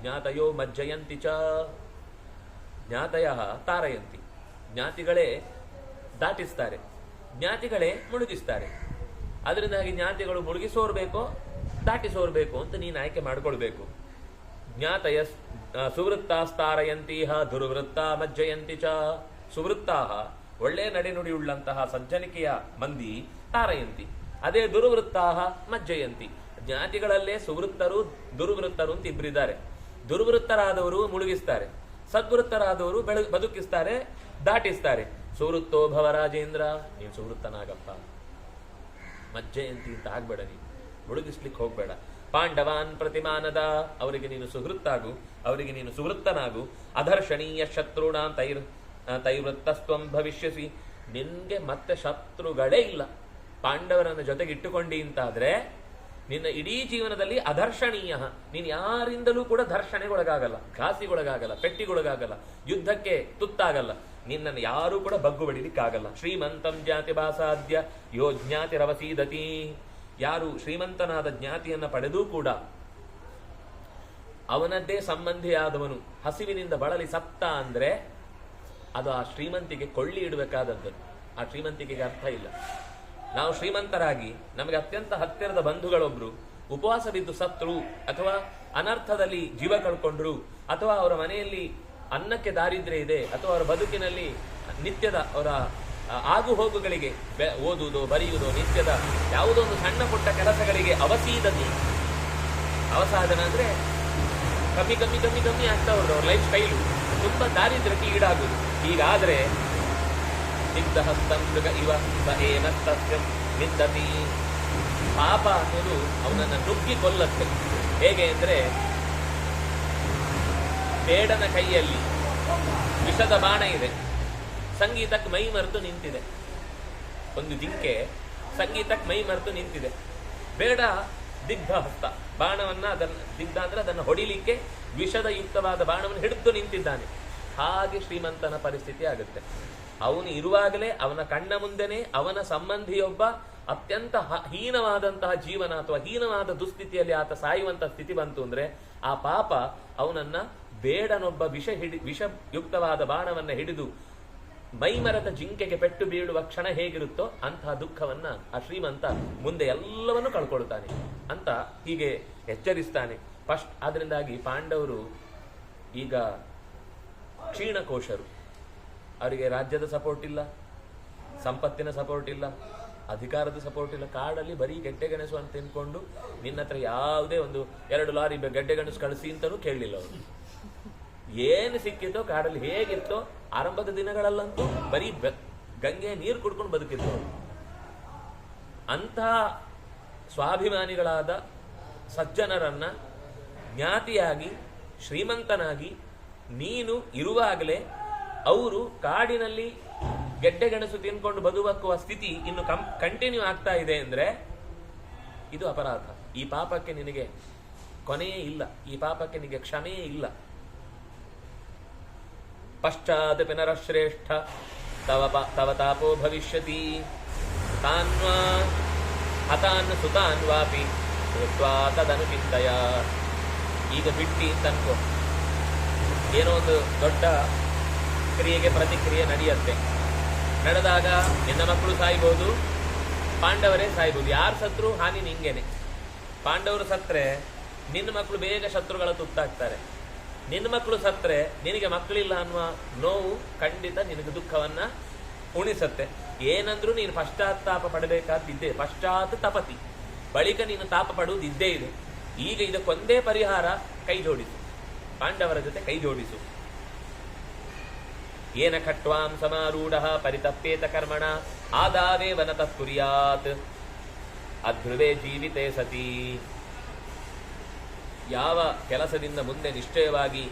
ಜ್ಞಾತಯೋ ಮಜ್ಜಯಂತಿ ಚ. ಜ್ಞಾತಯ ತಾರಯಂತಿ, ಜ್ಞಾತಿಗಳೇ ದಾಟಿಸ್ತಾರೆ, ಜ್ಞಾತಿಗಳೇ ಮುಳುಗಿಸ್ತಾರೆ. ಅದರಿಂದಾಗಿ ಜ್ಞಾತಿಗಳು ಮುಳುಗಿಸೋರ್ಬೇಕೋ ದಾಟಿಸೋರ್ಬೇಕು ಅಂತ ನೀನು ಆಯ್ಕೆ ಮಾಡ್ಕೊಳ್ಬೇಕು. ಜ್ಞಾತಯ ಸುವೃತ್ತಾಸ್ತಾರಯಂತೀಹ ದುರ್ವೃತ್ತ ಮಜ್ಜಯಂತಿ ಚ. ಸುವೃತ್ತಾಹ ಒಳ್ಳೆ ನಡೆನುಡಿಯುಳ್ಳಂತಹ ಸಜ್ಜನಿಕೆಯ ಮಂದಿ ತಾರಯಂತಿ, ಅದೇ ದುರ್ವೃತ್ತಾಹ ಮಜ್ಜಯಂತಿ. ಜ್ಞಾತಿಗಳಲ್ಲೇ ಸುವೃತ್ತರು ದುರ್ವೃತ್ತರು ಅಂತ ಇಬ್ಬರಿದ್ದಾರೆ. ದುರ್ವೃತ್ತರಾದವರು ಮುಳುಗಿಸ್ತಾರೆ, ಸದ್ವೃತ್ತರಾದವರು ಬದುಕಿಸ್ತಾರೆ, ದಾಟಿಸ್ತಾರೆ. ಸುವೃತ್ತೋ ಭವ ರಾಜೇಂದ್ರ, ನೀನು ಸುವೃತ್ತನಾಗಪ್ಪ, ಮಜ್ಜಯಂತಿ ಅಂತ ಆಗ್ಬೇಡ, ನೀನು ಮುಳುಗಿಸ್ಲಿಕ್ಕೆ ಹೋಗ್ಬೇಡ. ಪಾಂಡವಾನ್ ಪ್ರತಿಮಾನದ, ಅವರಿಗೆ ನೀನು ಸುಹೃತ್ತಾಗು, ಅವರಿಗೆ ನೀನು ಸುವೃತ್ತನಾಗು. ಅಧರ್ಷಣೀಯ ಶತ್ರುಣಾಂ ತೈವೃತ್ತಸ್ತ್ವಂ ಭವಿಷ್ಯಸಿ, ನಿನ್ಗೆ ಮತ್ತೆ ಶತ್ರುಗಳೇ ಇಲ್ಲ. ಪಾಂಡವರನ್ನ ಜೊತೆಗೆ ಇಟ್ಟುಕೊಂಡಿ ಅಂತಾದ್ರೆ ನಿನ್ನ ಇಡೀ ಜೀವನದಲ್ಲಿ ಅದರ್ಶನೀಯ, ನೀನು ಯಾರಿಂದಲೂ ಕೂಡ ಧರ್ಷಣೆಗೊಳಗಾಗಲ್ಲ, ಘಾಸಿಗೊಳಗಾಗಲ್ಲ, ಪೆಟ್ಟಿಗೊಳಗಾಗಲ್ಲ, ಯುದ್ಧಕ್ಕೆ ತುತ್ತಾಗಲ್ಲ, ನಿನ್ನನ್ನು ಯಾರೂ ಕೂಡ ಬಗ್ಗು ಬಡಿಲಿಕ್ಕಾಗಲ್ಲ. ಶ್ರೀಮಂತಂ ಜ್ಞಾತಿ ಭಾಸಾದ್ಯ ಯೋ ಜ್ಞಾತಿರವಸೀದತಿ, ಯಾರು ಶ್ರೀಮಂತನಾದ ಜ್ಞಾತಿಯನ್ನ ಪಡೆದೂ ಕೂಡ ಅವನದ್ದೇ ಸಂಬಂಧಿಯಾದವನು ಹಸಿವಿನಿಂದ ಬಳಲಿ ಸತ್ತ ಅಂದ್ರೆ ಅದು ಆ ಶ್ರೀಮಂತಿಗೆ ಕೊಳ್ಳಿ ಇಡಬೇಕಾದದ್ದು. ಆ ಶ್ರೀಮಂತಿಕೆಗೆ ಅರ್ಥ ಇಲ್ಲ. ನಾವು ಶ್ರೀಮಂತರಾಗಿ ನಮಗೆ ಅತ್ಯಂತ ಹತ್ತಿರದ ಬಂಧುಗಳೊಬ್ರು ಉಪವಾಸ ಬಿದ್ದು ಸತ್ರು, ಅಥವಾ ಅನರ್ಥದಲ್ಲಿ ಜೀವ ಕಳ್ಕೊಂಡ್ರು, ಅಥವಾ ಅವರ ಮನೆಯಲ್ಲಿ ಅನ್ನಕ್ಕೆ ದಾರಿದ್ರ್ಯ ಇದೆ, ಅಥವಾ ಅವರ ಬದುಕಿನಲ್ಲಿ ನಿತ್ಯದ ಅವರ ಆಗು ಹೋಗುಗಳಿಗೆ, ಓದುವುದೋ ಬರೆಯುವುದೋ, ನಿತ್ಯದ ಯಾವುದೋ ಒಂದು ಸಣ್ಣ ಪುಟ್ಟ ಕೆಲಸಗಳಿಗೆ ಅವಸೀದತಿ, ಅವಸಾಧನ ಅಂದ್ರೆ ಕಮ್ಮಿ ಕಮ್ಮಿ ಕಮ್ಮಿ ಕಮ್ಮಿ ಆಗ್ತಾ ಹೋದ್ರು, ಅವ್ರ ಲೈಫ್ ಸ್ಟೈಲು ತುಂಬಾ ದಾರಿದ್ರ್ಯಕ್ಕೆ ಈಡಾಗುದು. ಹೀಗಾದ್ರೆ ಸಿದ್ಧಹಸ್ತಂಗ ಇವ ಏನ ಸತ್ಯಂ ನಿಂದತಿ, ಪಾಪ ಅನ್ನೋದು ಅವನನ್ನ ನುಗ್ಗಿ ಕೊಲ್ಲತ್ತೆ. ಹೇಗೆ ಅಂದ್ರೆ ಬೇಡನ ಕೈಯಲ್ಲಿ ವಿಷದ ಬಾಣ ಇದೆ, ಸಂಗೀತಕ್ಕೆ ಮೈ ಮರೆತು ನಿಂತಿದೆ. ಒಂದು ಜಿಂಕೆ ಸಂಗೀತಕ್ಕೆ ಮೈ ಮರೆತು ನಿಂತಿದೆ. ಬೇಡ ದಿಗ್ಧ ಹಸ್ತ, ಬಾಣವನ್ನ ದಿಗ್ಧ ಅಂದ್ರೆ ಅದನ್ನು ಹೊಡಿಲಿಕ್ಕೆ ವಿಷದ ಯುಕ್ತವಾದ ಬಾಣವನ್ನು ಹಿಡಿದು ನಿಂತಿದ್ದಾನೆ. ಹಾಗೆ ಶ್ರೀಮಂತನ ಪರಿಸ್ಥಿತಿ ಆಗುತ್ತೆ. ಅವನು ಇರುವಾಗಲೇ ಅವನ ಕಣ್ಣ ಮುಂದೆನೆ ಅವನ ಸಂಬಂಧಿಯೊಬ್ಬ ಅತ್ಯಂತ ಹೀನವಾದಂತಹ ಜೀವನ ಅಥವಾ ಹೀನವಾದ ದುಸ್ಥಿತಿಯಲ್ಲಿ ಆತ ಸಾಯುವಂತಹ ಸ್ಥಿತಿ ಬಂತು ಅಂದ್ರೆ ಆ ಪಾಪ ಅವನನ್ನ ಬೇಡನೊಬ್ಬ ವಿಷಯುಕ್ತವಾದ ಬಾಣವನ್ನ ಹಿಡಿದು ಮೈಮರದ ಜಿಂಕೆಗೆ ಪೆಟ್ಟು ಬೀಳುವ ಕ್ಷಣ ಹೇಗಿರುತ್ತೋ ಅಂತಹ ದುಃಖವನ್ನ ಆ ಶ್ರೀಮಂತ ಮುಂದೆ ಎಲ್ಲವನ್ನೂ ಕಳ್ಕೊಳ್ತಾನೆ ಅಂತ ಹೀಗೆ ಎಚ್ಚರಿಸ್ತಾನೆ. ಆದ್ರಿಂದಾಗಿ ಪಾಂಡವರು ಈಗ ಕ್ಷೀಣಕೋಶರು. ಅವರಿಗೆ ರಾಜ್ಯದ ಸಪೋರ್ಟ್ ಇಲ್ಲ, ಸಂಪತ್ತಿನ ಸಪೋರ್ಟ್ ಇಲ್ಲ, ಅಧಿಕಾರದ ಸಪೋರ್ಟ್ ಇಲ್ಲ. ಕಾಡಲ್ಲಿ ಬರೀ ಗೆಡ್ಡೆ ಗೆಣಸು ಅಂತ ತಿನ್ಕೊಂಡು ನಿನ್ನ ಹತ್ರ ಯಾವುದೇ ಒಂದು 2 ಲಾರಿ ಗೆಡ್ಡೆ ಗೆಣಸು ಕಳಿಸಿ ಅಂತಲೂ ಕೇಳಲಿಲ್ಲ ಅವರು. ಏನು ಸಿಕ್ಕಿತ್ತೋ ಕಾಡಲ್ಲಿ ಹೇಗಿತ್ತೋ ಆರಂಭದ ದಿನಗಳಲ್ಲಂತೂ ಬರೀ ಗಂಗೆ ನೀರು ಕುಡ್ಕೊಂಡು ಬದುಕಿದ್ರು. ಅಂಥ ಸ್ವಾಭಿಮಾನಿಗಳಾದ ಸಜ್ಜನರನ್ನ ಜ್ಞಾತಿಯಾಗಿ ಶ್ರೀಮಂತನಾಗಿ ನೀನು ಇರುವಾಗಲೇ ಅವರು ಕಾಡಿನಲ್ಲಿ ಗೆಡ್ಡೆ ಗೆಣಸು ತಿನ್ಕೊಂಡು ಬದುಕುವ ಸ್ಥಿತಿ ಇನ್ನು ಕಂಟಿನ್ಯೂ ಆಗ್ತಾ ಇದೆ ಅಂದ್ರೆ ಇದು ಅಪರಾಧ. ಈ ಪಾಪಕ್ಕೆ ನಿನಗೆ ಕೊನೆಯೇ ಇಲ್ಲ, ಈ ಪಾಪಕ್ಕೆ ನಿನಗೆ ಕ್ಷಮೆಯೇ ಇಲ್ಲ. ಪಶ್ಚಾತ್ ಪಿನರಶ್ರೇಷ್ಠ ತವ ತಾಪೋ ಭವಿಷ್ಯತಿ ತಾನ್ವಾ ಹತಾನ್ ಸುತಾನ್ ವಾಪಿ ಕೃತ್ವಾ ತದನು ಚಿಂತಯ. ಈಗ ಬಿಟ್ಟಿ ತನ್ಕೋ, ಏನೋ ಒಂದು ದೊಡ್ಡ ಕ್ರಿಯೆಗೆ ಪ್ರತಿಕ್ರಿಯೆ ನಡೆಯುತ್ತೆ. ನಡೆದಾಗ ನಿನ್ನ ಮಕ್ಕಳು ಸಾಯ್ಬೋದು, ಪಾಂಡವರೇ ಸಾಯ್ಬೋದು. ಯಾರು ಸತ್ರು ಹಾನಿ ನಿಂಗೇನೆ. ಪಾಂಡವರು ಸತ್ರೆ ನಿನ್ನ ಮಕ್ಕಳು ಬೇಗ ಶತ್ರುಗಳ ತುತ್ತಾಗ್ತಾರೆ. ನಿನ್ನ ಮಕ್ಕಳು ಸತ್ರೆ ನಿನಗೆ ಮಕ್ಕಳಿಲ್ಲ ಅನ್ನುವ ನೋವು ಖಂಡಿತ ನಿನಗೆ ದುಃಖವನ್ನ ಉಣಿಸತ್ತೆ. ಏನಂದ್ರೂ ನೀನು ಪಶ್ಚಾತ್ತಾಪ ಪಡಬೇಕಾದಿದ್ದೇ, ಪಶ್ಚಾತ್ ತಪತಿ, ಬಳಿಕ ನೀನು ತಾಪ ಪಡುವುದಿದ್ದೇ ಇದೆ. ಈಗ ಇದಕ್ಕೊಂದೇ ಪರಿಹಾರ, ಕೈ ಜೋಡಿಸು, ಪಾಂಡವರ ಜೊತೆ ಕೈ ಜೋಡಿಸು. ಏನ ಖಟ್ವಾಂ ಸಮಾರೂಢ ಪರಿತಪ್ಪೇತ ಕರ್ಮಣ ಆದಾವೇ ವನತಃ ಕುರ್ಯಾತ್ ಅಧ್ರುವೇ ಜೀವಿತೇ ಸತಿ. ಯಾವ ಕೆಲಸದಿಂದ ಮುಂದೆ ನಿಶ್ಚಯವಾಗಿ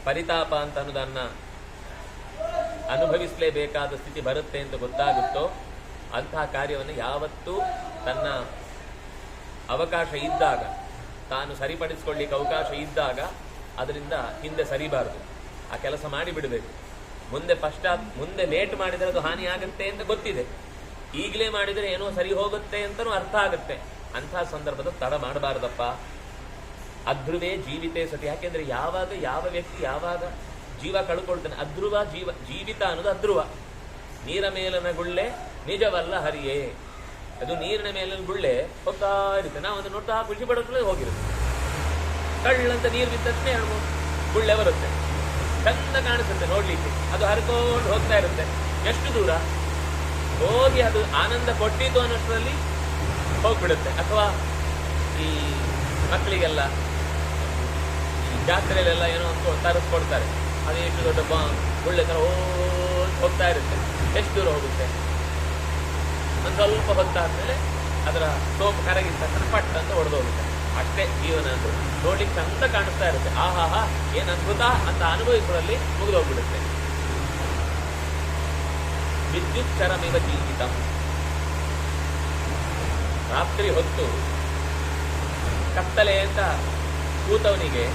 ಪರಿತಾಪ ಅಂತ ಅನ್ನೋದನ್ನ ಅನುಭವಿಸಲೇಬೇಕಾದ ಸ್ಥಿತಿ ಬರುತ್ತೆ ಅಂತ ಗೊತ್ತಾಗುತ್ತೋ ಅಂತಹ ಕಾರ್ಯವನ್ನು ಯಾವತ್ತೂ ತನ್ನ ಅವಕಾಶ ಇದ್ದಾಗ, ತಾನು ಸರಿಪಡಿಸಿಕೊಳ್ಳಿಕ್ಕೆ ಅವಕಾಶ ಇದ್ದಾಗ ಅದರಿಂದ ಹಿಂದೆ ಸರಿಬಾರದು, ಆ ಕೆಲಸ ಮಾಡಿಬಿಡಬೇಕು. ಮುಂದೆ ಲೇಟ್ ಮಾಡಿದರೆ ಅದು ಹಾನಿ ಆಗುತ್ತೆ ಅಂತ ಗೊತ್ತಿದೆ, ಈಗಲೇ ಮಾಡಿದರೆ ಏನೋ ಸರಿ ಹೋಗುತ್ತೆ ಅಂತನೂ ಅರ್ಥ ಆಗುತ್ತೆ. ಅಂತಹ ಸಂದರ್ಭದ ತಡ ಮಾಡಬಾರ್ದಪ್ಪ. ಅಧ್ರುವೇ ಜೀವಿತೇ ಸತಿ. ಯಾಕೆಂದ್ರೆ ಯಾವ ವ್ಯಕ್ತಿ ಯಾವಾಗ ಜೀವ ಕಳ್ಕೊಳ್ತಾನೆ, ಅಧ್ರುವ ಜೀವಿತ ಅನ್ನೋದು ಅಧ್ರುವ. ನೀರ ಮೇಲನ ಗುಳ್ಳೆ ನಿಜವಲ್ಲ ಹರಿಯೇ. ಅದು ನೀರಿನ ಮೇಲಿನ ಗುಳ್ಳೆ ಹೋಗ್ತಾ ಇರುತ್ತೆ, ನಾವು ಅದನ್ನು ನೋಡ್ತಾ ಖುಷಿ ಪಡೋದ್ರಲ್ಲೇ ಹೋಗಿರುತ್ತೆ. ಕಳ್ಳಂತ ನೀರು ಬಿದ್ದ ತಕ್ಷಣ ಗುಳ್ಳೆ ಬರುತ್ತೆ, ಚಂದ ಕಾಣಿಸುತ್ತೆ ನೋಡ್ಲಿಕ್ಕೆ, ಅದು ಹರ್ಕೊಂಡು ಹೋಗ್ತಾ ಇರುತ್ತೆ. ಎಷ್ಟು ದೂರ ಹೋಗಿ ಅದು ಆನಂದ ಕೊಟ್ಟಿತು ಅನ್ನೋಷ್ಟರಲ್ಲಿ ಹೋಗ್ಬಿಡುತ್ತೆ. ಅಥವಾ ಈ ಮಕ್ಕಳಿಗೆಲ್ಲ ಈ ಜಾತ್ರೆಯಲ್ಲೆಲ್ಲ ಏನೋ ಅಂತ ತರಿಸ್ಕೊಡ್ತಾರೆ, ಅದು ಎಷ್ಟು ದೊಡ್ಡ ಗುಳ್ಳೆ ತರ ಹೋಗ್ತಾ ಇರುತ್ತೆ. ಎಷ್ಟು ದೂರ ಹೋಗುತ್ತೆ, ಒಂದು ಸ್ವಲ್ಪ ಹೊತ್ತಾದ್ಮೇಲೆ ಅದರ ಸೋಪು ಕರಗಿದ ತಕ್ಷಣ ಪಟ್ ಅಂತ ಹೊಡೆದೋಗುತ್ತೆ. ಅಷ್ಟೇ ಜೀವನ ಅಂದ್ರೆ ನೋಡ್ಲಿಕ್ಕೆ ಚಂದ ಕಾಣಿಸ್ತಾ ಇರುತ್ತೆ, ಆಹಾಹಾ ಏನ್ ಅದ್ಭುತ ಅಂತ ಅನುಭವಿಸುವಲ್ಲಿ ಮುಗಿದೋಗ್ಬಿಡುತ್ತೆ. ವಿದ್ಯುತ್ ಚರಮಿವ ಜೀವಿತ. ರಾತ್ರಿ ಹೊತ್ತು ಕತ್ತಲೆ ಅಂತ ಕೂತವನಿಗೆ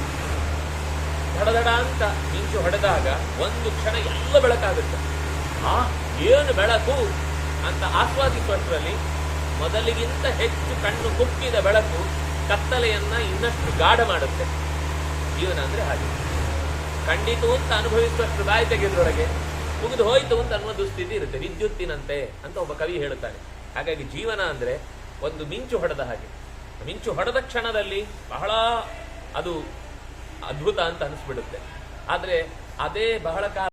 ದಡದಡ ಅಂತ ಮಿಂಚು ಹೊಡೆದಾಗ ಒಂದು ಕ್ಷಣ ಎಲ್ಲ ಬೆಳಕಾಗುತ್ತೆ. ಏನು ಬೆಳಕು ಅಂತ ಆಸ್ವಾದಿಸುವಷ್ಟರಲ್ಲಿ ಮೊದಲಿಗಿಂತ ಹೆಚ್ಚು ಕಣ್ಣು ಕುಕ್ಕಿದ ಬೆಳಕು ಕತ್ತಲೆಯನ್ನ ಇನ್ನಷ್ಟು ಗಾಢ ಮಾಡುತ್ತೆ. ಜೀವನ ಅಂದ್ರೆ ಹಾಗೆ, ಕಂಡಿತು ಅಂತ ಅನುಭವಿಸುವಷ್ಟು ಬಾಯಿ ತೆಗೆದ್ರೊಳಗೆ ಮುಗಿದು ಹೋಯ್ತು ಅಂತ ಅನ್ನೋ ದುಸ್ಥಿತಿ ಇರುತ್ತೆ, ವಿದ್ಯುತ್ತಿನಂತೆ ಅಂತ ಒಬ್ಬ ಕವಿ ಹೇಳುತ್ತಾನೆ. ಹಾಗಾಗಿ ಜೀವನ ಅಂದ್ರೆ ಒಂದು ಮಿಂಚು ಹೊಡೆದ ಹಾಗೆ. ಮಿಂಚು ಹೊಡೆದ ಕ್ಷಣದಲ್ಲಿ ಬಹಳ ಅದು ಅದ್ಭುತ ಅಂತ ಅನಿಸ್ಬಿಡುತ್ತೆ. ಆದ್ರೆ ಅದೇ ಬಹಳ ಕಾಲ